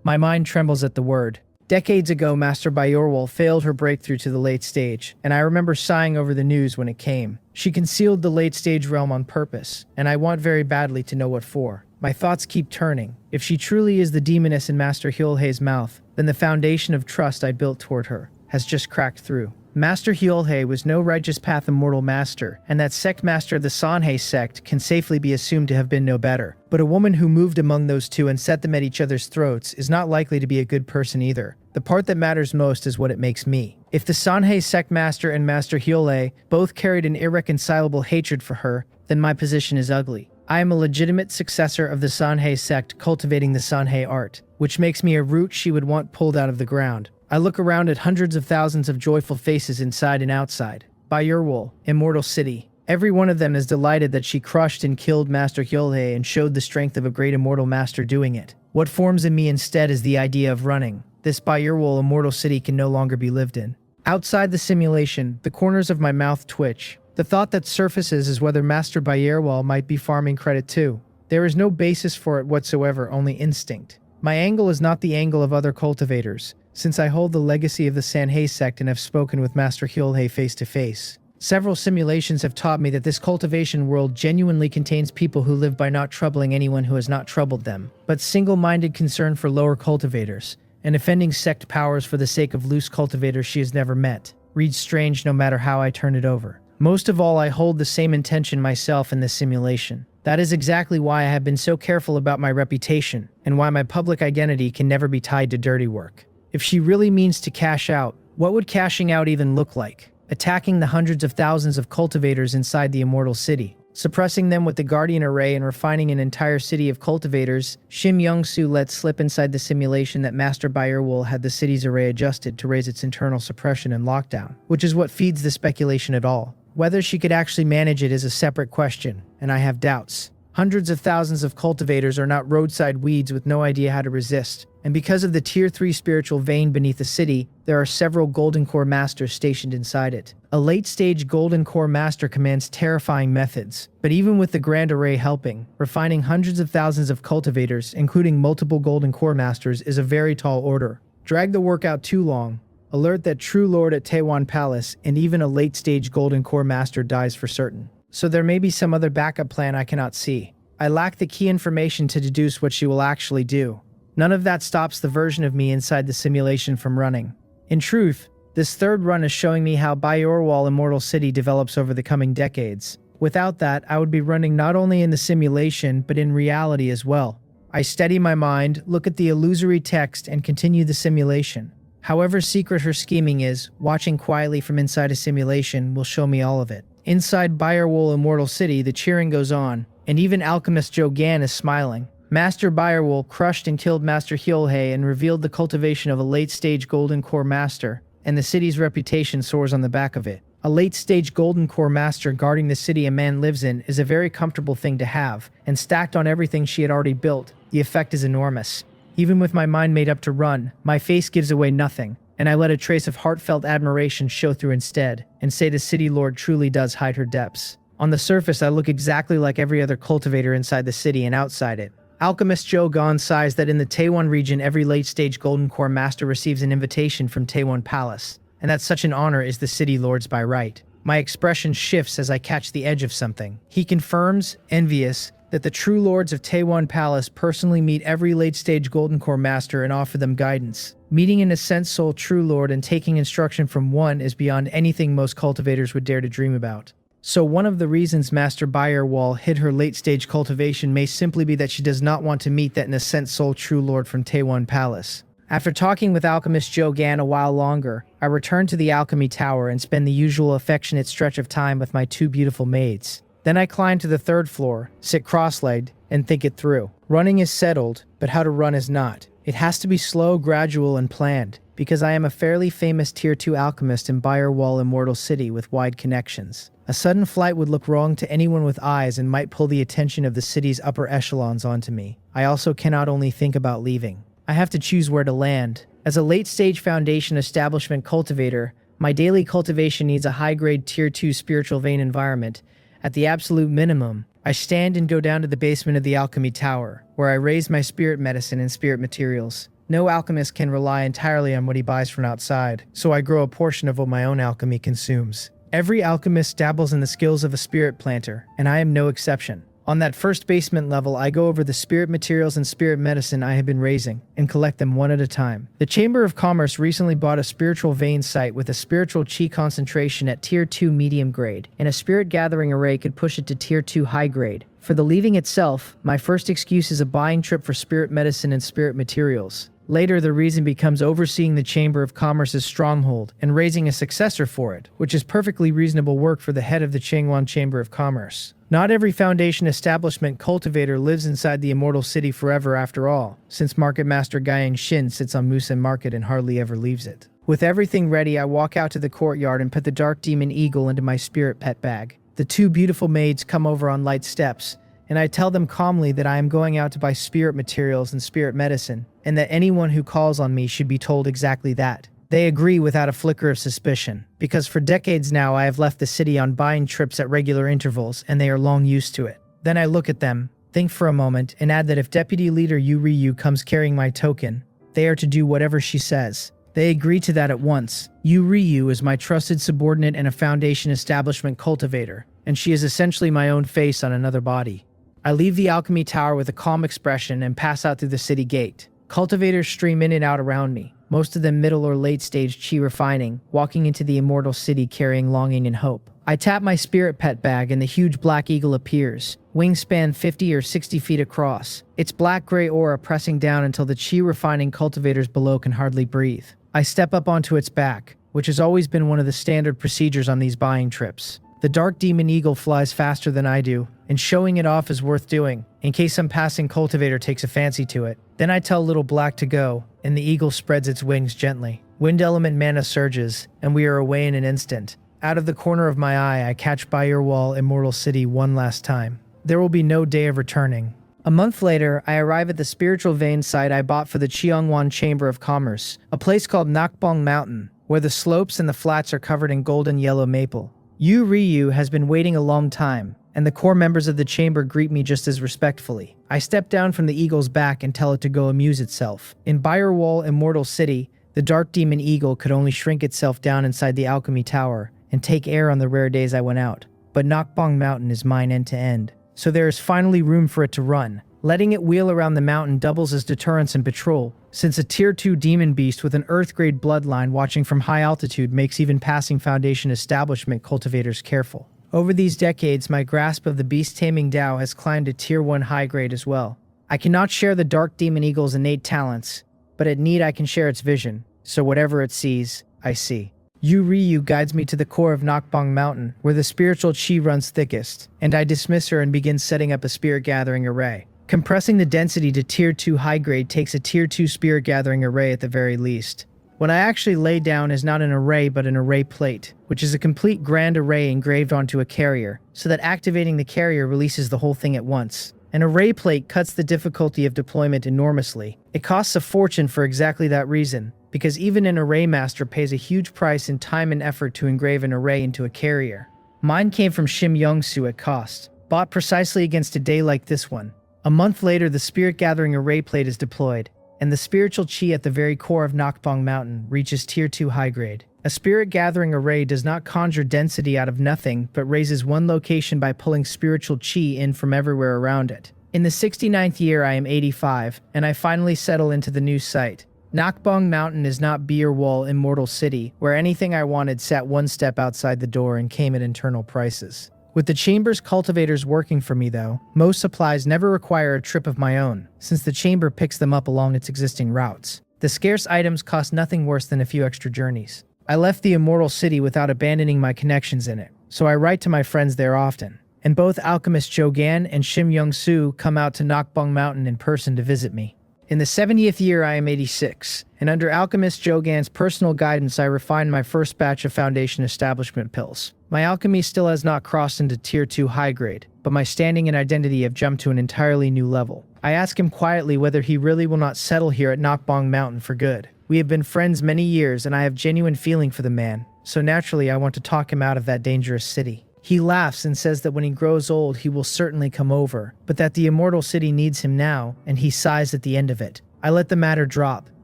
My mind trembles at the word. Decades ago, Master Bayerwool failed her breakthrough to the late stage, and I remember sighing over the news when it came. She concealed the late stage realm on purpose, and I want very badly to know what for. My thoughts keep turning. If she truly is the demoness in Master Hyolhei's mouth, then the foundation of trust I built toward her has just cracked through. Master Hyolhei was no righteous path immortal master, and that sect master of the Sanhei sect can safely be assumed to have been no better. But a woman who moved among those two and set them at each other's throats is not likely to be a good person either. The part that matters most is what it makes me. If the Sanhei sect master and Master Hyolhei both carried an irreconcilable hatred for her, then my position is ugly. I am a legitimate successor of the Sanhei sect cultivating the Sanhei art, which makes me a root she would want pulled out of the ground. I look around at hundreds of thousands of joyful faces inside and outside. Bayerwool, Immortal City. Every one of them is delighted that she crushed and killed Master Hyolhei and showed the strength of a great immortal master doing it. What forms in me instead is the idea of running. This Bayerwool Immortal City can no longer be lived in. Outside the simulation, the corners of my mouth twitch. The thought that surfaces is whether Master Bayerwool might be farming credit too. There is no basis for it whatsoever, only instinct. My angle is not the angle of other cultivators, since I hold the legacy of the Sanhei sect and have spoken with Master Hyolhei face to face. Several simulations have taught me that this cultivation world genuinely contains people who live by not troubling anyone who has not troubled them, but single-minded concern for lower cultivators, and defending sect powers for the sake of loose cultivators she has never met. Reads strange no matter how I turn it over. Most of all, I hold the same intention myself in this simulation. That is exactly why I have been so careful about my reputation, and why my public identity can never be tied to dirty work. If she really means to cash out, what would cashing out even look like? Attacking the hundreds of thousands of cultivators inside the Immortal City, suppressing them with the Guardian Array and refining an entire city of cultivators. Shim Young-soo let slip inside the simulation that Master Bayerwool had the city's array adjusted to raise its internal suppression and lockdown, which is what feeds the speculation at all. Whether she could actually manage it is a separate question, and I have doubts. Hundreds of thousands of cultivators are not roadside weeds with no idea how to resist, and because of the Tier 3 spiritual vein beneath the city, there are several Golden Core Masters stationed inside it. A late-stage Golden Core Master commands terrifying methods, but even with the Grand Array helping, refining hundreds of thousands of cultivators, including multiple Golden Core Masters, is a very tall order. Drag the work out too long, alert that true lord at Taewon Palace, and even a late-stage Golden Core Master dies for certain. So there may be some other backup plan I cannot see. I lack the key information to deduce what she will actually do. None of that stops the version of me inside the simulation from running. In truth, this third run is showing me how Bayorwal Immortal City develops over the coming decades. Without that, I would be running not only in the simulation, but in reality as well. I steady my mind, look at the illusory text, and continue the simulation. However secret her scheming is, watching quietly from inside a simulation will show me all of it. Inside Bayerwool Immortal City, the cheering goes on, and even Alchemist Joe Gan is smiling. Master Bayerwool crushed and killed Master Hyolhei and revealed the cultivation of a late-stage Golden Core Master, and the city's reputation soars on the back of it. A late-stage Golden Core Master guarding the city a man lives in is a very comfortable thing to have, and stacked on everything she had already built, the effect is enormous. Even with my mind made up to run, my face gives away nothing, and I let a trace of heartfelt admiration show through instead, and say the City Lord truly does hide her depths. On the surface, I look exactly like every other cultivator inside the city and outside it. Alchemist Joe Gan sighs that in the Taewon region, every late-stage Golden Core Master receives an invitation from Taewon Palace, and that such an honor is the City Lord's by right. My expression shifts as I catch the edge of something. He confirms, envious, that the true lords of Taewon Palace personally meet every late-stage Golden Core Master and offer them guidance. Meeting an Ascent Soul True Lord and taking instruction from one is beyond anything most cultivators would dare to dream about. So one of the reasons Master Bayerwal hid her late-stage cultivation may simply be that she does not want to meet that Ascent Soul True Lord from Taewon Palace. After talking with Alchemist Joe Gan a while longer, I return to the Alchemy Tower and spend the usual affectionate stretch of time with my two beautiful maids. Then I climb to the third floor, sit cross-legged, and think it through. Running is settled, but how to run is not. It has to be slow, gradual, and planned, because I am a fairly famous Tier 2 alchemist in Bayerwal Immortal City with wide connections. A sudden flight would look wrong to anyone with eyes and might pull the attention of the city's upper echelons onto me. I also cannot only think about leaving. I have to choose where to land. As a late-stage Foundation Establishment cultivator, my daily cultivation needs a high-grade Tier 2 spiritual vein environment. At the absolute minimum, I stand and go down to the basement of the Alchemy Tower, where I raise my spirit medicine and spirit materials. No alchemist can rely entirely on what he buys from outside, so I grow a portion of what my own alchemy consumes. Every alchemist dabbles in the skills of a spirit planter, and I am no exception. On that first basement level, I go over the spirit materials and spirit medicine I have been raising, and collect them one at a time. The Chamber of Commerce recently bought a spiritual vein site with a spiritual chi concentration at Tier 2 medium grade, and a spirit gathering array could push it to Tier 2 high grade. For the leaving itself, my first excuse is a buying trip for spirit medicine and spirit materials. Later, the reason becomes overseeing the Chamber of Commerce's stronghold and raising a successor for it, which is perfectly reasonable work for the head of the Changwon Chamber of Commerce. Not every Foundation Establishment cultivator lives inside the Immortal City forever after all, since Market Master Guiyang Shin sits on Musen Market and hardly ever leaves it. With everything ready, I walk out to the courtyard and put the Dark Demon Eagle into my spirit pet bag. The two beautiful maids come over on light steps, and I tell them calmly that I am going out to buy spirit materials and spirit medicine, and that anyone who calls on me should be told exactly that. They agree without a flicker of suspicion, because for decades now I have left the city on buying trips at regular intervals, and they are long used to it. Then I look at them, Think for a moment and add that if Deputy Leader Yu Ryu comes carrying my token, they are to do whatever she says. They agree to that at once. Yu Ryu is my trusted subordinate and a Foundation establishment cultivator, and she is essentially my own face on another body. I leave the alchemy tower with a calm expression and pass out through the city gate. Cultivators stream in and out around me, most of them middle or late stage chi refining, walking into the immortal city carrying longing and hope. I tap my spirit pet bag and the huge black eagle appears, wingspan 50 or 60 feet across, its black-gray aura pressing down until the chi refining cultivators below can hardly breathe. I step up onto its back, which has always been one of the standard procedures on these buying trips. The dark demon eagle flies faster than I do, and showing it off is worth doing, in case some passing cultivator takes a fancy to it. Then I tell Little Black to go, and the eagle spreads its wings gently. Wind element mana surges, and we are away in an instant. Out of the corner of my eye, I catch by your wall Immortal City one last time. There will be no day of returning. A month later, I arrive at the spiritual vein site I bought for the Cheongwan Chamber of Commerce, a place called Nakbong Mountain, where the slopes and the flats are covered in golden yellow maple. Yu Ryu has been waiting a long time, and the core members of the chamber greet me just as respectfully. I step down from the eagle's back and tell it to go amuse itself. In Birewall Immortal City, the dark demon eagle could only shrink itself down inside the alchemy tower and take air on the rare days I went out. But Nakbong Mountain is mine end to end, so there is finally room for it to run. Letting it wheel around the mountain doubles as deterrence and patrol, since a Tier 2 demon beast with an Earth-grade bloodline watching from high altitude makes even passing Foundation establishment cultivators careful. Over these decades, my grasp of the beast-taming Dao has climbed to Tier 1 high grade as well. I cannot share the Dark Demon Eagle's innate talents, but at need I can share its vision, so whatever it sees, I see. Yu Ryu guides me to the core of Nakbong Mountain, where the spiritual chi runs thickest, and I dismiss her and begin setting up a spirit gathering array. Compressing the density to Tier 2 high grade takes a Tier 2 spirit gathering array at the very least. What I actually lay down is not an array but an array plate, which is a complete grand array engraved onto a carrier, so that activating the carrier releases the whole thing at once. An array plate cuts the difficulty of deployment enormously. It costs a fortune for exactly that reason, because even an array master pays a huge price in time and effort to engrave an array into a carrier. Mine came from Shim Young-soo at cost, bought precisely against a day like this one. A month later, the spirit gathering array plate is deployed, and the spiritual chi at the very core of Nakbong Mountain reaches Tier 2 high grade. A spirit gathering array does not conjure density out of nothing, but raises one location by pulling spiritual chi in from everywhere around it. In the 69th year, I am 85, and I finally settle into the new site. Nakbong Mountain is not Beer Wall Immortal City, where anything I wanted sat one step outside the door and came at internal prices. With the chamber's cultivators working for me though, most supplies never require a trip of my own, since the chamber picks them up along its existing routes. The scarce items cost nothing worse than a few extra journeys. I left the Immortal City without abandoning my connections in it, so I write to my friends there often. And both alchemist Jogan and Shim Young-soo come out to Nakbong Mountain in person to visit me. In the 70th year, I am 86, and under alchemist Jogan's personal guidance, I refined my first batch of Foundation establishment pills. My alchemy still has not crossed into Tier 2 high grade, but my standing and identity have jumped to an entirely new level. I ask him quietly whether he really will not settle here at Nakbong Mountain for good. We have been friends many years, and I have genuine feeling for the man, so naturally I want to talk him out of that dangerous city. He laughs and says that when he grows old, he will certainly come over, but that the Immortal City needs him now, and he sighs at the end of it. I let the matter drop,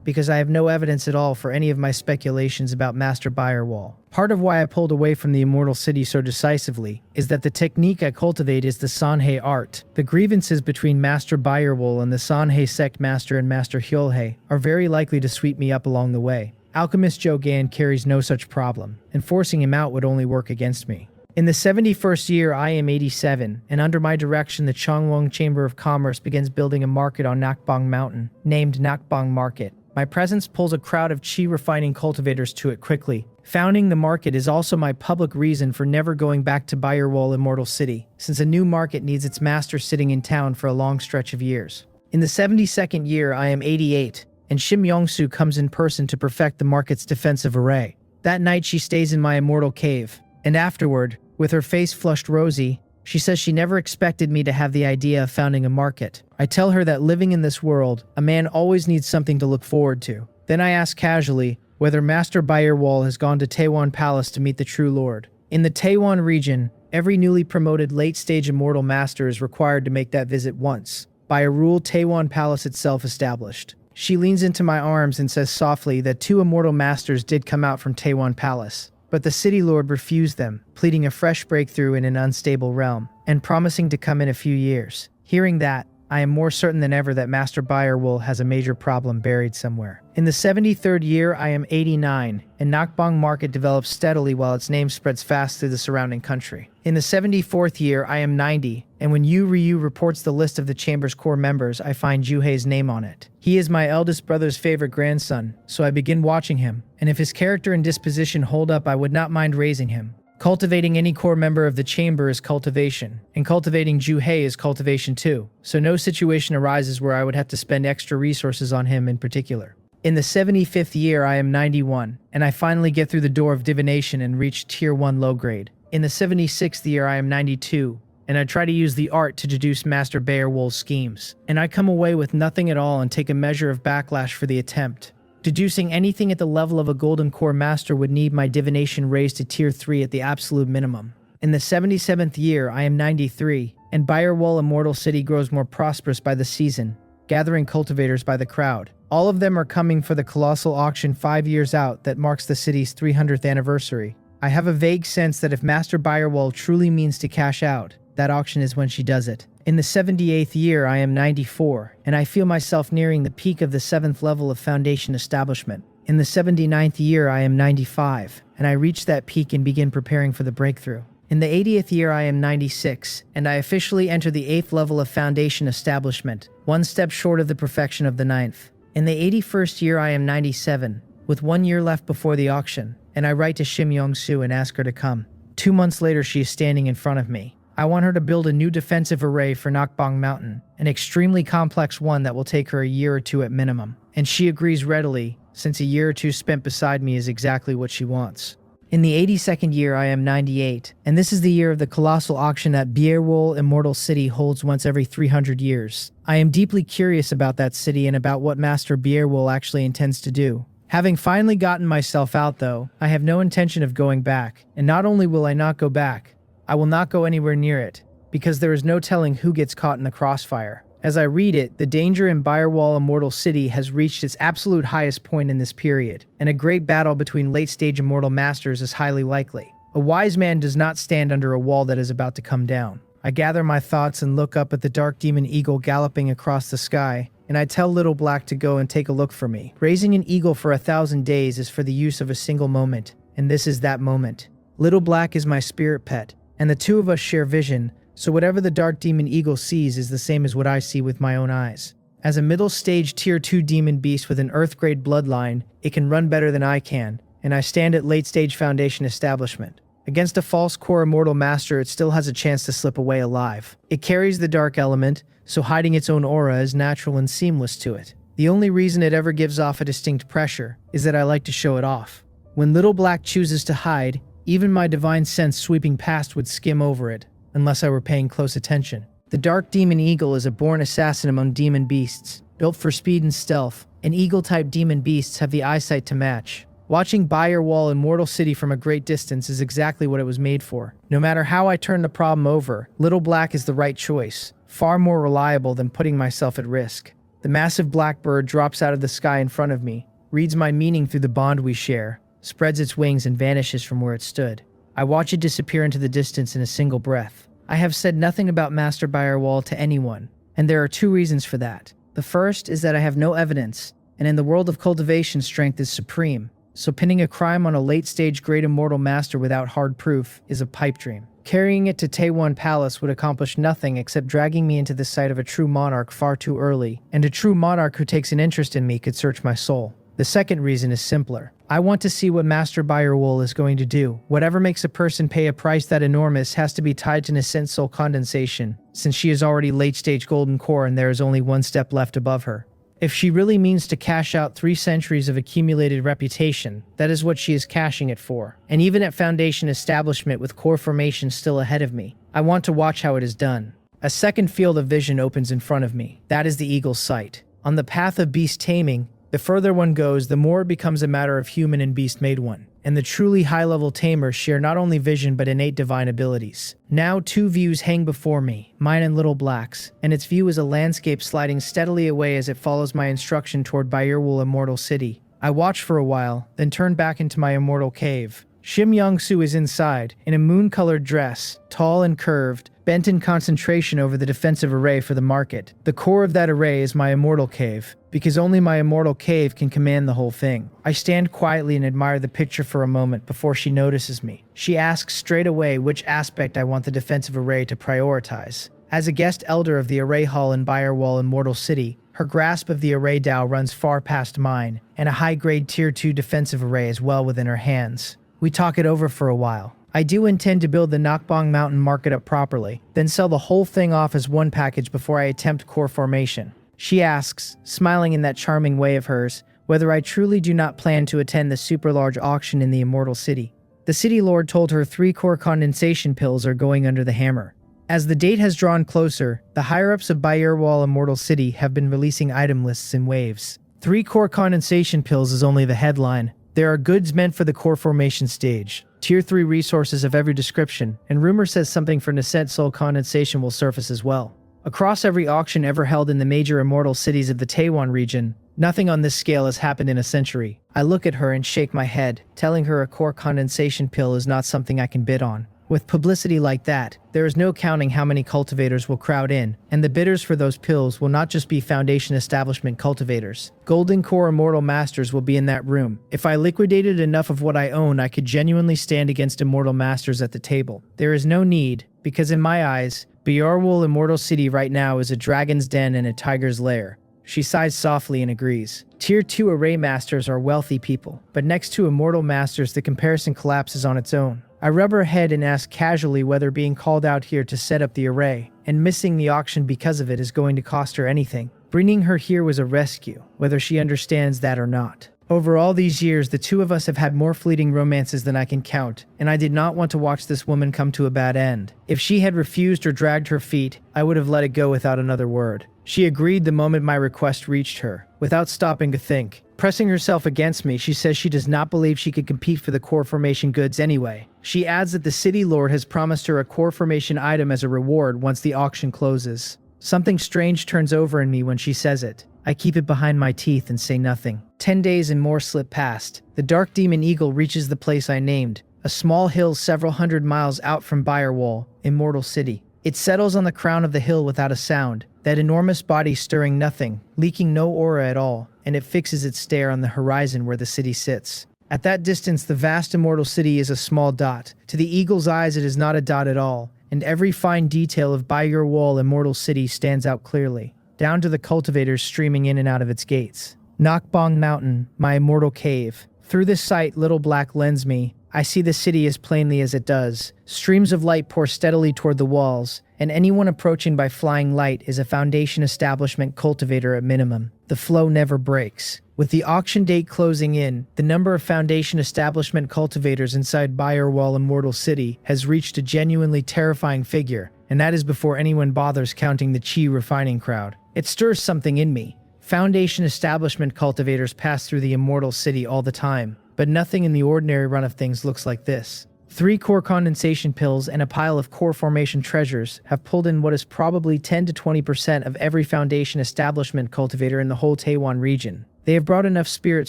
because I have no evidence at all for any of my speculations about Master Birewall. Part of why I pulled away from the Immortal City so decisively is that the technique I cultivate is the Sanhei art. The grievances between Master Birewall and the Sanhei sect master and Master Hyolhei are very likely to sweep me up along the way. Alchemist Jogan carries no such problem, and forcing him out would only work against me. In the 71st year, I am 87, and under my direction, the Cheongwon Chamber of Commerce begins building a market on Nakbong Mountain, named Nakbong Market. My presence pulls a crowd of chi refining cultivators to it quickly. Founding the market is also my public reason for never going back to Birewall Immortal City, since a new market needs its master sitting in town for a long stretch of years. In the 72nd year, I am 88, and Shim Young-soo comes in person to perfect the market's defensive array. That night, she stays in my immortal cave, and afterward, with her face flushed rosy, she says she never expected me to have the idea of founding a market. I tell her that living in this world, a man always needs something to look forward to. Then I ask casually whether Master Birewall has gone to Taewon Palace to meet the true lord. In the Taewon region, Every newly promoted late-stage immortal master is required to make that visit once, by a rule Taiwan Palace itself established. She leans into my arms and says softly that 2 immortal masters did come out from Taiwan Palace, but the city lord refused them, pleading a fresh breakthrough in an unstable realm, and promising to come in a few years. Hearing that, I am more certain than ever that Master Bayerwool has a major problem buried somewhere. In the 73rd year, I am 89, and Nakbong market develops steadily while its name spreads fast through the surrounding country. In the 74th year, I am 90, and when Yu Ryu reports the list of the Chamber's core members, I find Juhei's name on it. He is my eldest brother's favorite grandson, so I begin watching him, and if his character and disposition hold up, I would not mind raising him. Cultivating any core member of the chamber is cultivation, and cultivating Juhei is cultivation too, so no situation arises where I would have to spend extra resources on him in particular. In the 75th year, I am 91, and I finally get through the door of divination and reach tier 1 low grade. In the 76th year, I am 92, and I try to use the art to deduce Master Bayerwool's schemes, and I come away with nothing at all and take a measure of backlash for the attempt. Deducing anything at the level of a golden core master would need my divination raised to tier 3 at the absolute minimum. In the 77th year, I am 93, and Bayerwool Immortal City grows more prosperous by the season, gathering cultivators by the crowd. All of them are coming for the colossal auction 5 years out that marks the city's 300th anniversary. I have a vague sense that if Master Bayerwool truly means to cash out, that auction is when she does it. In the 78th year, I am 94, and I feel myself nearing the peak of the 7th level of Foundation Establishment. In the 79th year, I am 95, and I reach that peak and begin preparing for the breakthrough. In the 80th year, I am 96, and I officially enter the 8th level of Foundation Establishment, one step short of the perfection of the 9th. In the 81st year, I am 97, with 1 year left before the auction, and I write to Shim Yong-su and ask her to come. 2 months later, she is standing in front of me. I want her to build a new defensive array for Nakbong Mountain, an extremely complex one that will take her a year or 2 at minimum. And she agrees readily, since a year or 2 spent beside me is exactly what she wants. In the 82nd year, I am 98, and this is the year of the colossal auction that Bayerwool Immortal City holds once every 300 years. I am deeply curious about that city and about what Master Bayerwool actually intends to do. Having finally gotten myself out, though, I have no intention of going back, and not only will I not go back, I will not go anywhere near it, because there is no telling who gets caught in the crossfire. As I read it, the danger in Bayerwool Immortal City has reached its absolute highest point in this period, and a great battle between late-stage immortal masters is highly likely. A wise man does not stand under a wall that is about to come down. I gather my thoughts and look up at the dark demon eagle galloping across the sky, and I tell Little Black to go and take a look for me. Raising an eagle for 1,000 days is for the use of a single moment, and this is that moment. Little Black is my spirit pet, and the 2 of us share vision, so whatever the dark demon eagle sees is the same as what I see with my own eyes. As a middle stage tier 2 demon beast with an earth grade bloodline, it can run better than I can, and I stand at late stage Foundation Establishment. Against a false core immortal master, it still has a chance to slip away alive. It carries the dark element, so hiding its own aura is natural and seamless to it. The only reason it ever gives off a distinct pressure is that I like to show it off. When Little Black chooses to hide, even my divine sense sweeping past would skim over it, unless I were paying close attention. The dark demon eagle is a born assassin among demon beasts, built for speed and stealth, and eagle-type demon beasts have the eyesight to match. Watching Bayerwool Immortal City from a great distance is exactly what it was made for. No matter how I turn the problem over, Little Black is the right choice, far more reliable than putting myself at risk. The massive black bird drops out of the sky in front of me, reads my meaning through the bond we share, spreads its wings and vanishes from where it stood. I watch it disappear into the distance in a single breath. I have said nothing about Master Bayerwool to anyone, and there are 2 reasons for that. The first is that I have no evidence, and in the world of cultivation, strength is supreme, so pinning a crime on a late-stage great immortal master without hard proof is a pipe dream. Carrying it to Taiwan Palace would accomplish nothing except dragging me into the sight of a true monarch far too early, and a true monarch who takes an interest in me could search my soul. The second reason is simpler. I want to see what Master Bayerwool is going to do. Whatever makes a person pay a price that enormous has to be tied to Nascent Soul Condensation, since she is already late-stage Golden Core and there is only 1 step left above her. If she really means to cash out 3 centuries of accumulated reputation, that is what she is cashing it for. And even at Foundation Establishment with core formation still ahead of me, I want to watch how it is done. A second field of vision opens in front of me. That is the eagle's sight. On the path of beast taming, the further one goes, the more it becomes a matter of human and beast made one. and the truly high-level tamers share not only vision but innate divine abilities. Now 2 views hang before me, mine and Little Black's, and its view is a landscape sliding steadily away as it follows my instruction toward Byerwul Immortal City. I watch for a while, then turn back into my immortal cave. Shim Young-soo is inside, in a moon-colored dress, tall and curved, bent in concentration over the defensive array for the market. The core of that array is my immortal cave, because only my immortal cave can command the whole thing. I stand quietly and admire the picture for a moment before she notices me. She asks straight away which aspect I want the defensive array to prioritize. As a guest elder of the array hall in Byerwul Immortal City, her grasp of the array Dao runs far past mine, and a high-grade Tier 2 defensive array is well within her hands. We talk it over for a while. I do intend to build the Nakbong Mountain market up properly, then sell the whole thing off as one package before I attempt core formation. She asks, smiling in that charming way of hers, whether I truly do not plan to attend the super large auction in the Immortal City. The City Lord told her 3 core condensation pills are going under the hammer. As the date has drawn closer, the higher-ups of Byerwul Immortal City have been releasing item lists in waves. 3 core condensation pills is only the headline. There are goods meant for the core formation stage, Tier 3 resources of every description, and rumor says something for Nascent Soul condensation will surface as well. Across every auction ever held in the major immortal cities of the Taiwan region, nothing on this scale has happened in a century. I look at her and shake my head, telling her a core condensation pill is not something I can bid on. With publicity like that, there is no counting how many cultivators will crowd in, and the bidders for those pills will not just be Foundation Establishment cultivators. Golden Core Immortal Masters will be in that room. If I liquidated enough of what I own, I could genuinely stand against Immortal Masters at the table. There is no need, because in my eyes, Byerwul Immortal City right now is a dragon's den and a tiger's lair. She sighs softly and agrees. Tier 2 Array Masters are wealthy people, but next to Immortal Masters the comparison collapses on its own. I rub her head and ask casually whether being called out here to set up the array, and missing the auction because of it is going to cost her anything. Bringing her here was a rescue, whether she understands that or not. Over all these years, the two of us have had more fleeting romances than I can count, and I did not want to watch this woman come to a bad end. If she had refused or dragged her feet, I would have let it go without another word. She agreed the moment my request reached her, without stopping to think. Pressing herself against me, she says she does not believe she could compete for the core formation goods anyway. She adds that the City Lord has promised her a core formation item as a reward once the auction closes. Something strange turns over in me when she says it. I keep it behind my teeth and say nothing. 10 days and more slip past. The Dark Demon Eagle reaches the place I named, a small hill several hundred miles out from Byerwul, Immortal City. It settles on the crown of the hill without a sound, that enormous body stirring nothing, leaking no aura at all, and it fixes its stare on the horizon where the city sits. At that distance, the vast Immortal City is a small dot. To the eagle's eyes, it is not a dot at all, and every fine detail of Byerwul Immortal City stands out clearly, down to the cultivators streaming in and out of its gates. Nakbong Mountain, my immortal cave. Through this sight Little Black lends me, I see the city as plainly as it does. Streams of light pour steadily toward the walls, and anyone approaching by flying light is a Foundation Establishment cultivator at minimum. The flow never breaks. With the auction date closing in, the number of Foundation Establishment cultivators inside Byerwul Immortal City has reached a genuinely terrifying figure, and that is before anyone bothers counting the chi refining crowd. It stirs something in me. Foundation Establishment cultivators pass through the Immortal City all the time, but nothing in the ordinary run of things looks like this. 3 core condensation pills and a pile of core formation treasures have pulled in what is probably 10 to 20% of every Foundation Establishment cultivator in the whole Taiwan region. They have brought enough spirit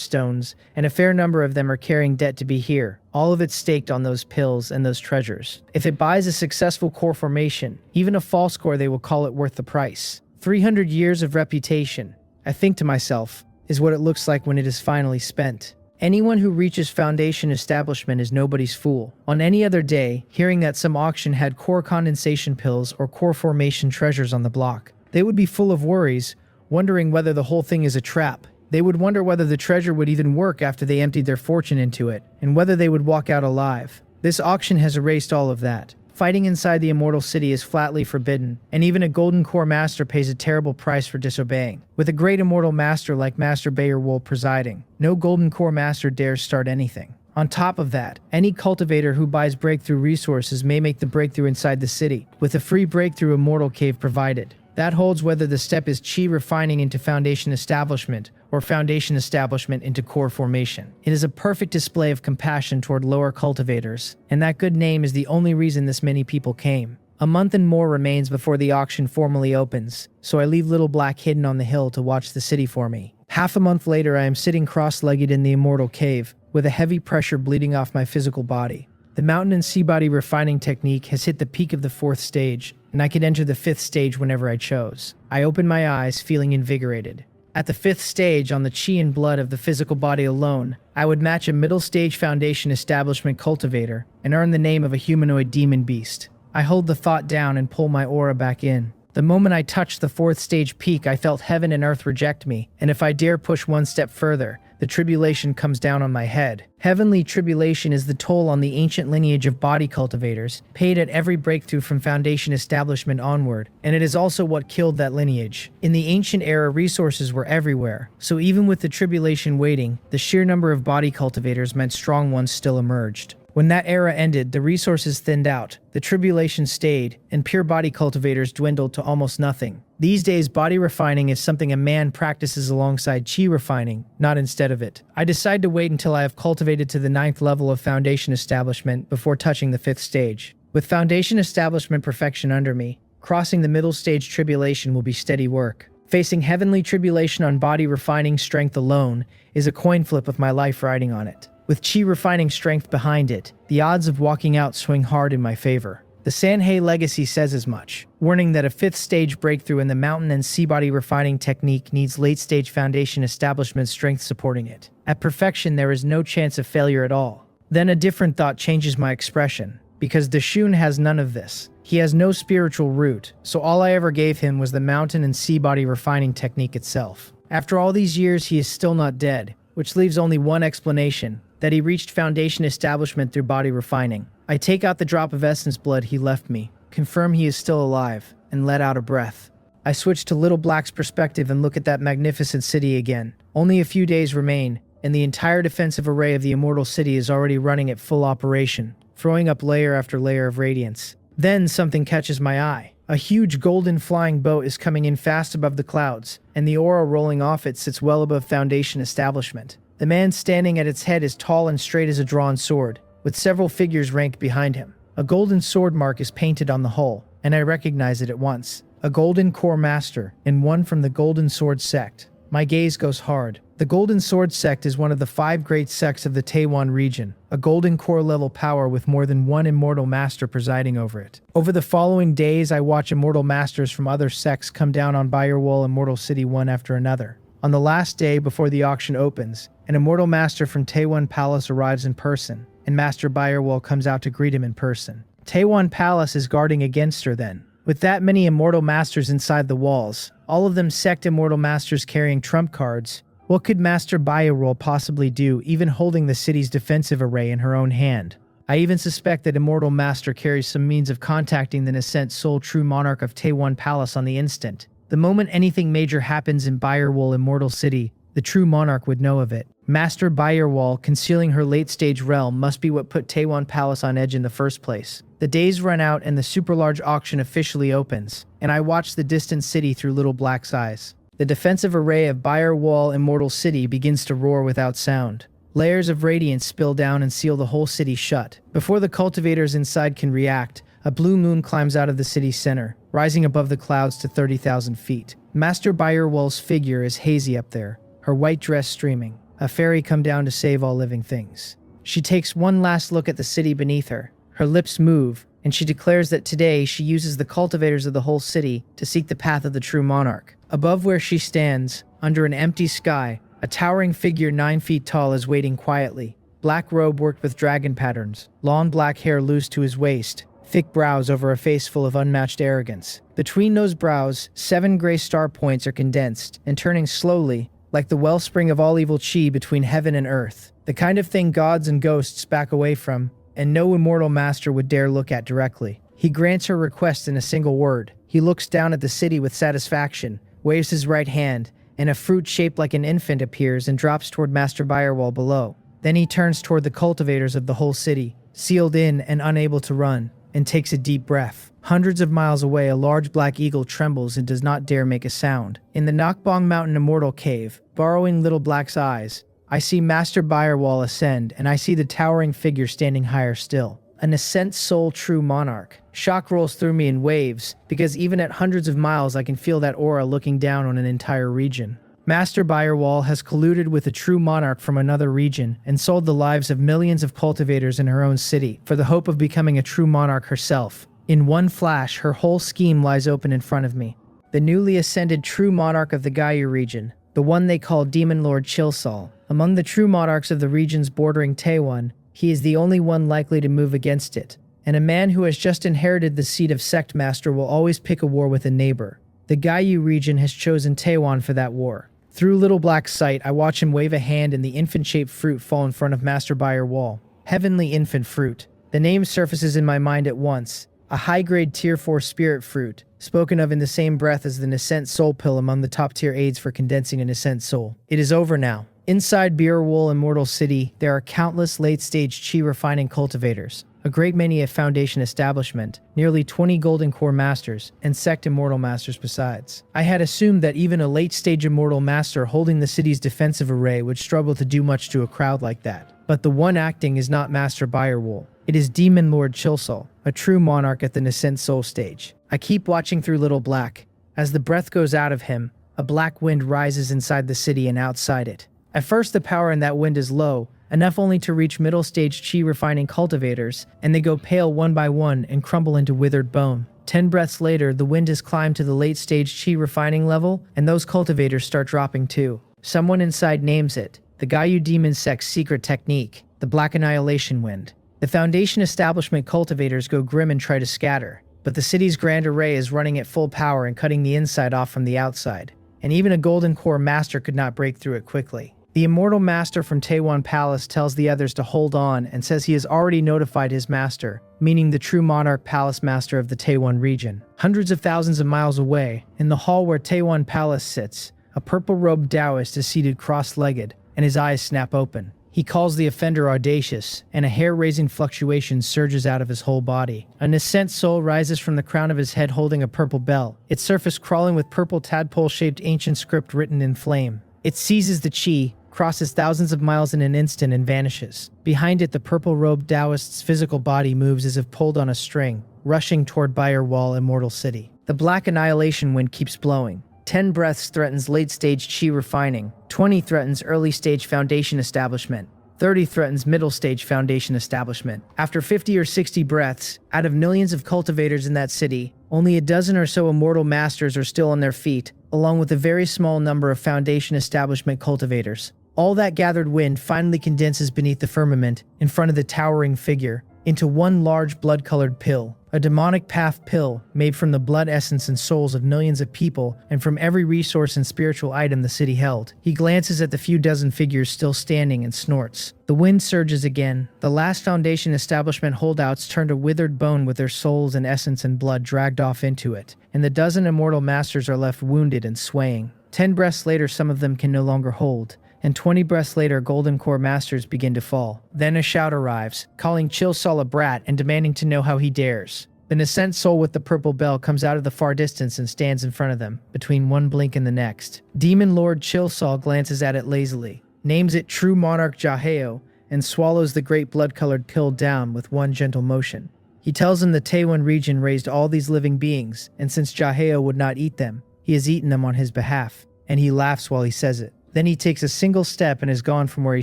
stones, and a fair number of them are carrying debt to be here, all of it staked on those pills and those treasures. If it buys a successful core formation, even a false core, they will call it worth the price. 300 years of reputation, I think to myself, is what it looks like when it is finally spent. Anyone who reaches Foundation Establishment is nobody's fool. On any other day, hearing that some auction had core condensation pills or core formation treasures on the block, they would be full of worries, wondering whether the whole thing is a trap. They would wonder whether the treasure would even work after they emptied their fortune into it, and whether they would walk out alive. This auction has erased all of that. Fighting inside the Immortal City is flatly forbidden, and even a Golden Core Master pays a terrible price for disobeying. With a great Immortal Master like Master Byerwul presiding, no Golden Core Master dares start anything. On top of that, any cultivator who buys breakthrough resources may make the breakthrough inside the city, with a free breakthrough Immortal Cave provided. That holds whether the step is chi refining into foundation establishment or foundation establishment into core formation. It is a perfect display of compassion toward lower cultivators, and that good name is the only reason this many people came. A month and more remains before the auction formally opens, so I leave Little Black hidden on the hill to watch the city for me. Half a month later, I am sitting cross-legged in the immortal cave, with a heavy pressure bleeding off my physical body. The mountain and sea body refining technique has hit the peak of the 4th stage, and I could enter the 5th stage whenever I chose. I open my eyes, feeling invigorated. At the 5th stage, on the chi and blood of the physical body alone, I would match a middle stage foundation establishment cultivator and earn the name of a humanoid demon beast. I hold the thought down and pull my aura back in. The moment I touched the 4th stage peak, I felt heaven and earth reject me, and if I dare push one step further, the tribulation comes down on my head. Heavenly tribulation is the toll on the ancient lineage of body cultivators, paid at every breakthrough from foundation establishment onward, and it is also what killed that lineage. In the ancient era, resources were everywhere, so even with the tribulation waiting, the sheer number of body cultivators meant strong ones still emerged. When that era ended, the resources thinned out, the tribulation stayed, and pure body cultivators dwindled to almost nothing. These days, body refining is something a man practices alongside chi refining, not instead of it. I decide to wait until I have cultivated to the 9th level of foundation establishment before touching the 5th stage. With foundation establishment perfection under me, crossing the middle stage tribulation will be steady work. Facing heavenly tribulation on body refining strength alone is a coin flip with my life riding on it. With chi refining strength behind it, the odds of walking out swing hard in my favor. The Sanhei legacy says as much, warning that a 5th stage breakthrough in the mountain and sea body refining technique needs late stage foundation establishment strength supporting it. At perfection, there is no chance of failure at all. Then a different thought changes my expression, because Dashun has none of this. He has no spiritual root, so all I ever gave him was the mountain and sea body refining technique itself. After all these years, he is still not dead, which leaves only one explanation, that he reached foundation establishment through body refining. I take out the drop of essence blood he left me, confirm he is still alive, and let out a breath. I switch to Little Black's perspective and look at that magnificent city again. Only a few days remain, and the entire defensive array of the immortal city is already running at full operation, throwing up layer after layer of radiance. Then something catches my eye. A huge golden flying boat is coming in fast above the clouds, and the aura rolling off it sits well above foundation establishment. The man standing at its head is tall and straight as a drawn sword, with several figures ranked behind him. A golden sword mark is painted on the hull, and I recognize it at once. A golden core master, and one from the Golden Sword sect. My gaze goes hard. The Golden Sword sect is one of the 5 great sects of the Taiwan region, a golden core level power with more than one immortal master presiding over it. Over the following days, I watch immortal masters from other sects come down on Firewall Immortal City one after another. On the last day before the auction opens, an immortal master from Taiwan Palace arrives in person, and Master Firewall comes out to greet him in person. Taiwan Palace is guarding against her then. With that many immortal masters inside the walls, all of them sect immortal masters carrying trump cards, what could Master Firewall possibly do, even holding the city's defensive array in her own hand? I even suspect that Immortal Master carries some means of contacting the nascent sole true monarch of Taiwan Palace on the instant. The moment anything major happens in Firewall Immortal City, the true monarch would know of it. Master Firewall concealing her late-stage realm must be what put Taiwan Palace on edge in the first place. The days run out and the super-large auction officially opens, and I watch the distant city through Little Black's eyes. The defensive array of Firewall Immortal City begins to roar without sound. Layers of radiance spill down and seal the whole city shut. Before the cultivators inside can react, a blue moon climbs out of the city's center, rising above the clouds to 30,000 feet. Master Firewall's figure is hazy up there, her white dress streaming. A fairy come down to save all living things. She takes one last look at the city beneath her. Her lips move, and she declares that today she uses the cultivators of the whole city to seek the path of the true monarch. Above where she stands, under an empty sky, a towering figure 9 feet tall is waiting quietly. Black robe worked with dragon patterns, long black hair loose to his waist, thick brows over a face full of unmatched arrogance. Between those brows, 7 gray star points are condensed and turning slowly, like the wellspring of all evil chi between heaven and earth. The kind of thing gods and ghosts back away from, and no immortal master would dare look at directly. He grants her request in a single word. He looks down at the city with satisfaction, waves his right hand, and a fruit shaped like an infant appears and drops toward Master Firewall below. Then he turns toward the cultivators of the whole city, sealed in and unable to run. and takes a deep breath. Hundreds of miles away, a large black eagle trembles and does not dare make a sound. In the Nakbong Mountain Immortal Cave, borrowing Little Black's eyes, I see Master Birewall ascend, and I see the towering figure standing higher still. An Ascent Soul True Monarch. Shock rolls through me in waves, because even at hundreds of miles I can feel that aura looking down on an entire region. Master Birewall has colluded with a true monarch from another region and sold the lives of millions of cultivators in her own city for the hope of becoming a true monarch herself. In one flash, her whole scheme lies open in front of me. The newly ascended true monarch of the Gayu region, the one they call Demon Lord Chilsol. Among the true monarchs of the regions bordering Taiwan, he is the only one likely to move against it, and a man who has just inherited the seat of Sect Master will always pick a war with a neighbor. The Gayu region has chosen Taiwan for that war. Through Little Black's sight, I watch him wave a hand and the infant-shaped fruit fall in front of Master Birewall. Heavenly Infant Fruit. The name surfaces in my mind at once. A high-grade Tier 4 spirit fruit, spoken of in the same breath as the Nascent Soul Pill among the top-tier aids for condensing a Nascent Soul. It is over now. Inside Beerwool Immortal City, there are countless late-stage chi refining cultivators, a great many at Foundation Establishment, nearly 20 Golden Core Masters, and Sect Immortal Masters besides. I had assumed that even a late-stage Immortal Master holding the city's defensive array would struggle to do much to a crowd like that. But the one acting is not Master Birewall. It is Demon Lord Chilsol, a true monarch at the Nascent Soul stage. I keep watching through Little Black. As the breath goes out of him, a black wind rises inside the city and outside it. At first, the power in that wind is low, enough only to reach middle-stage chi refining cultivators, and they go pale one by one and crumble into withered bone. 10 breaths later, the wind has climbed to the late-stage chi refining level, and those cultivators start dropping too. Someone inside names it, the Gayu Demon Sect's secret technique, the Black Annihilation Wind. The Foundation Establishment cultivators go grim and try to scatter, but the city's grand array is running at full power and cutting the inside off from the outside, and even a Golden Core Master could not break through it quickly. The Immortal Master from Taiwan Palace tells the others to hold on and says he has already notified his master, meaning the true monarch Palace Master of the Taiwan region. Hundreds of thousands of miles away, in the hall where Taiwan Palace sits, a purple-robed Taoist is seated cross-legged, and his eyes snap open. He calls the offender audacious, and a hair-raising fluctuation surges out of his whole body. A Nascent Soul rises from the crown of his head holding a purple bell, its surface crawling with purple tadpole-shaped ancient script written in flame. It seizes the chi, crosses thousands of miles in an instant and vanishes. Behind it, the purple-robed Taoist's physical body moves as if pulled on a string, rushing toward Birewall Immortal City. The Black Annihilation Wind keeps blowing. 10 breaths threatens late-stage chi refining, 20 threatens early-stage Foundation Establishment, 30 threatens middle-stage Foundation Establishment. After 50 or 60 breaths, out of millions of cultivators in that city, only a dozen or so Immortal Masters are still on their feet, along with a very small number of Foundation Establishment cultivators. All that gathered wind finally condenses beneath the firmament, in front of the towering figure, into one large blood-colored pill, a demonic path pill made from the blood essence and souls of millions of people and from every resource and spiritual item the city held. He glances at the few dozen figures still standing and snorts. The wind surges again. The last Foundation Establishment holdouts turn to withered bone with their souls and essence and blood dragged off into it, and the dozen Immortal Masters are left wounded and swaying. 10 breaths later, some of them can no longer hold, and 20 breaths later, Golden Core Masters begin to fall. Then a shout arrives, calling Chilsol a brat and demanding to know how he dares. The Nascent Soul with the purple bell comes out of the far distance and stands in front of them, between one blink and the next. Demon Lord Chilsol glances at it lazily, names it True Monarch Jaheo, and swallows the great blood-colored pill down with one gentle motion. He tells him the Taiwan region raised all these living beings, and since Jaheo would not eat them, he has eaten them on his behalf, and he laughs while he says it. Then he takes a single step and is gone from where he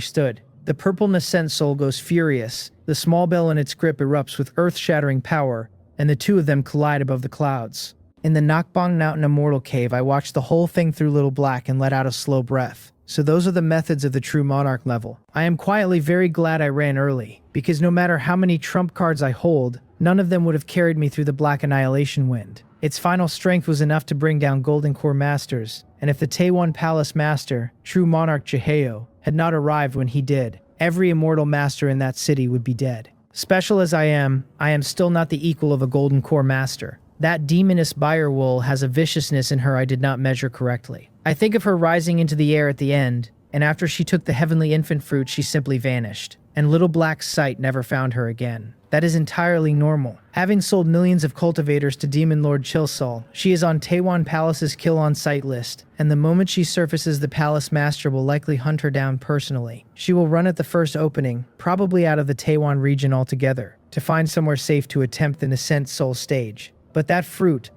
stood. The purple Nascent Soul goes furious. The small bell in its grip erupts with earth-shattering power, and the two of them collide above the clouds. In the Nakbong Mountain Immortal Cave, I watched the whole thing through Little Black and let out a slow breath. So those are the methods of the true monarch level. I am quietly very glad I ran early, because no matter how many trump cards I hold, none of them would have carried me through the Black Annihilation Wind. Its final strength was enough to bring down Golden Core Masters, and if the Taiwan Palace Master, True Monarch Jaheo, had not arrived when he did, every Immortal Master in that city would be dead. Special as I am still not the equal of a Golden Core Master. That demoness Birewall has a viciousness in her I did not measure correctly. I think of her rising into the air at the end, and after she took the heavenly infant fruit she simply vanished. and Little Black's sight never found her again. That is entirely normal. Having sold millions of cultivators to Demon Lord Chilsol, she is on Taiwan Palace's kill-on-sight list, and the moment she surfaces, the palace master will likely hunt her down personally. She will run at the first opening, probably out of the Taiwan region altogether, to find somewhere safe to attempt the Nascent Soul stage. But that fruit,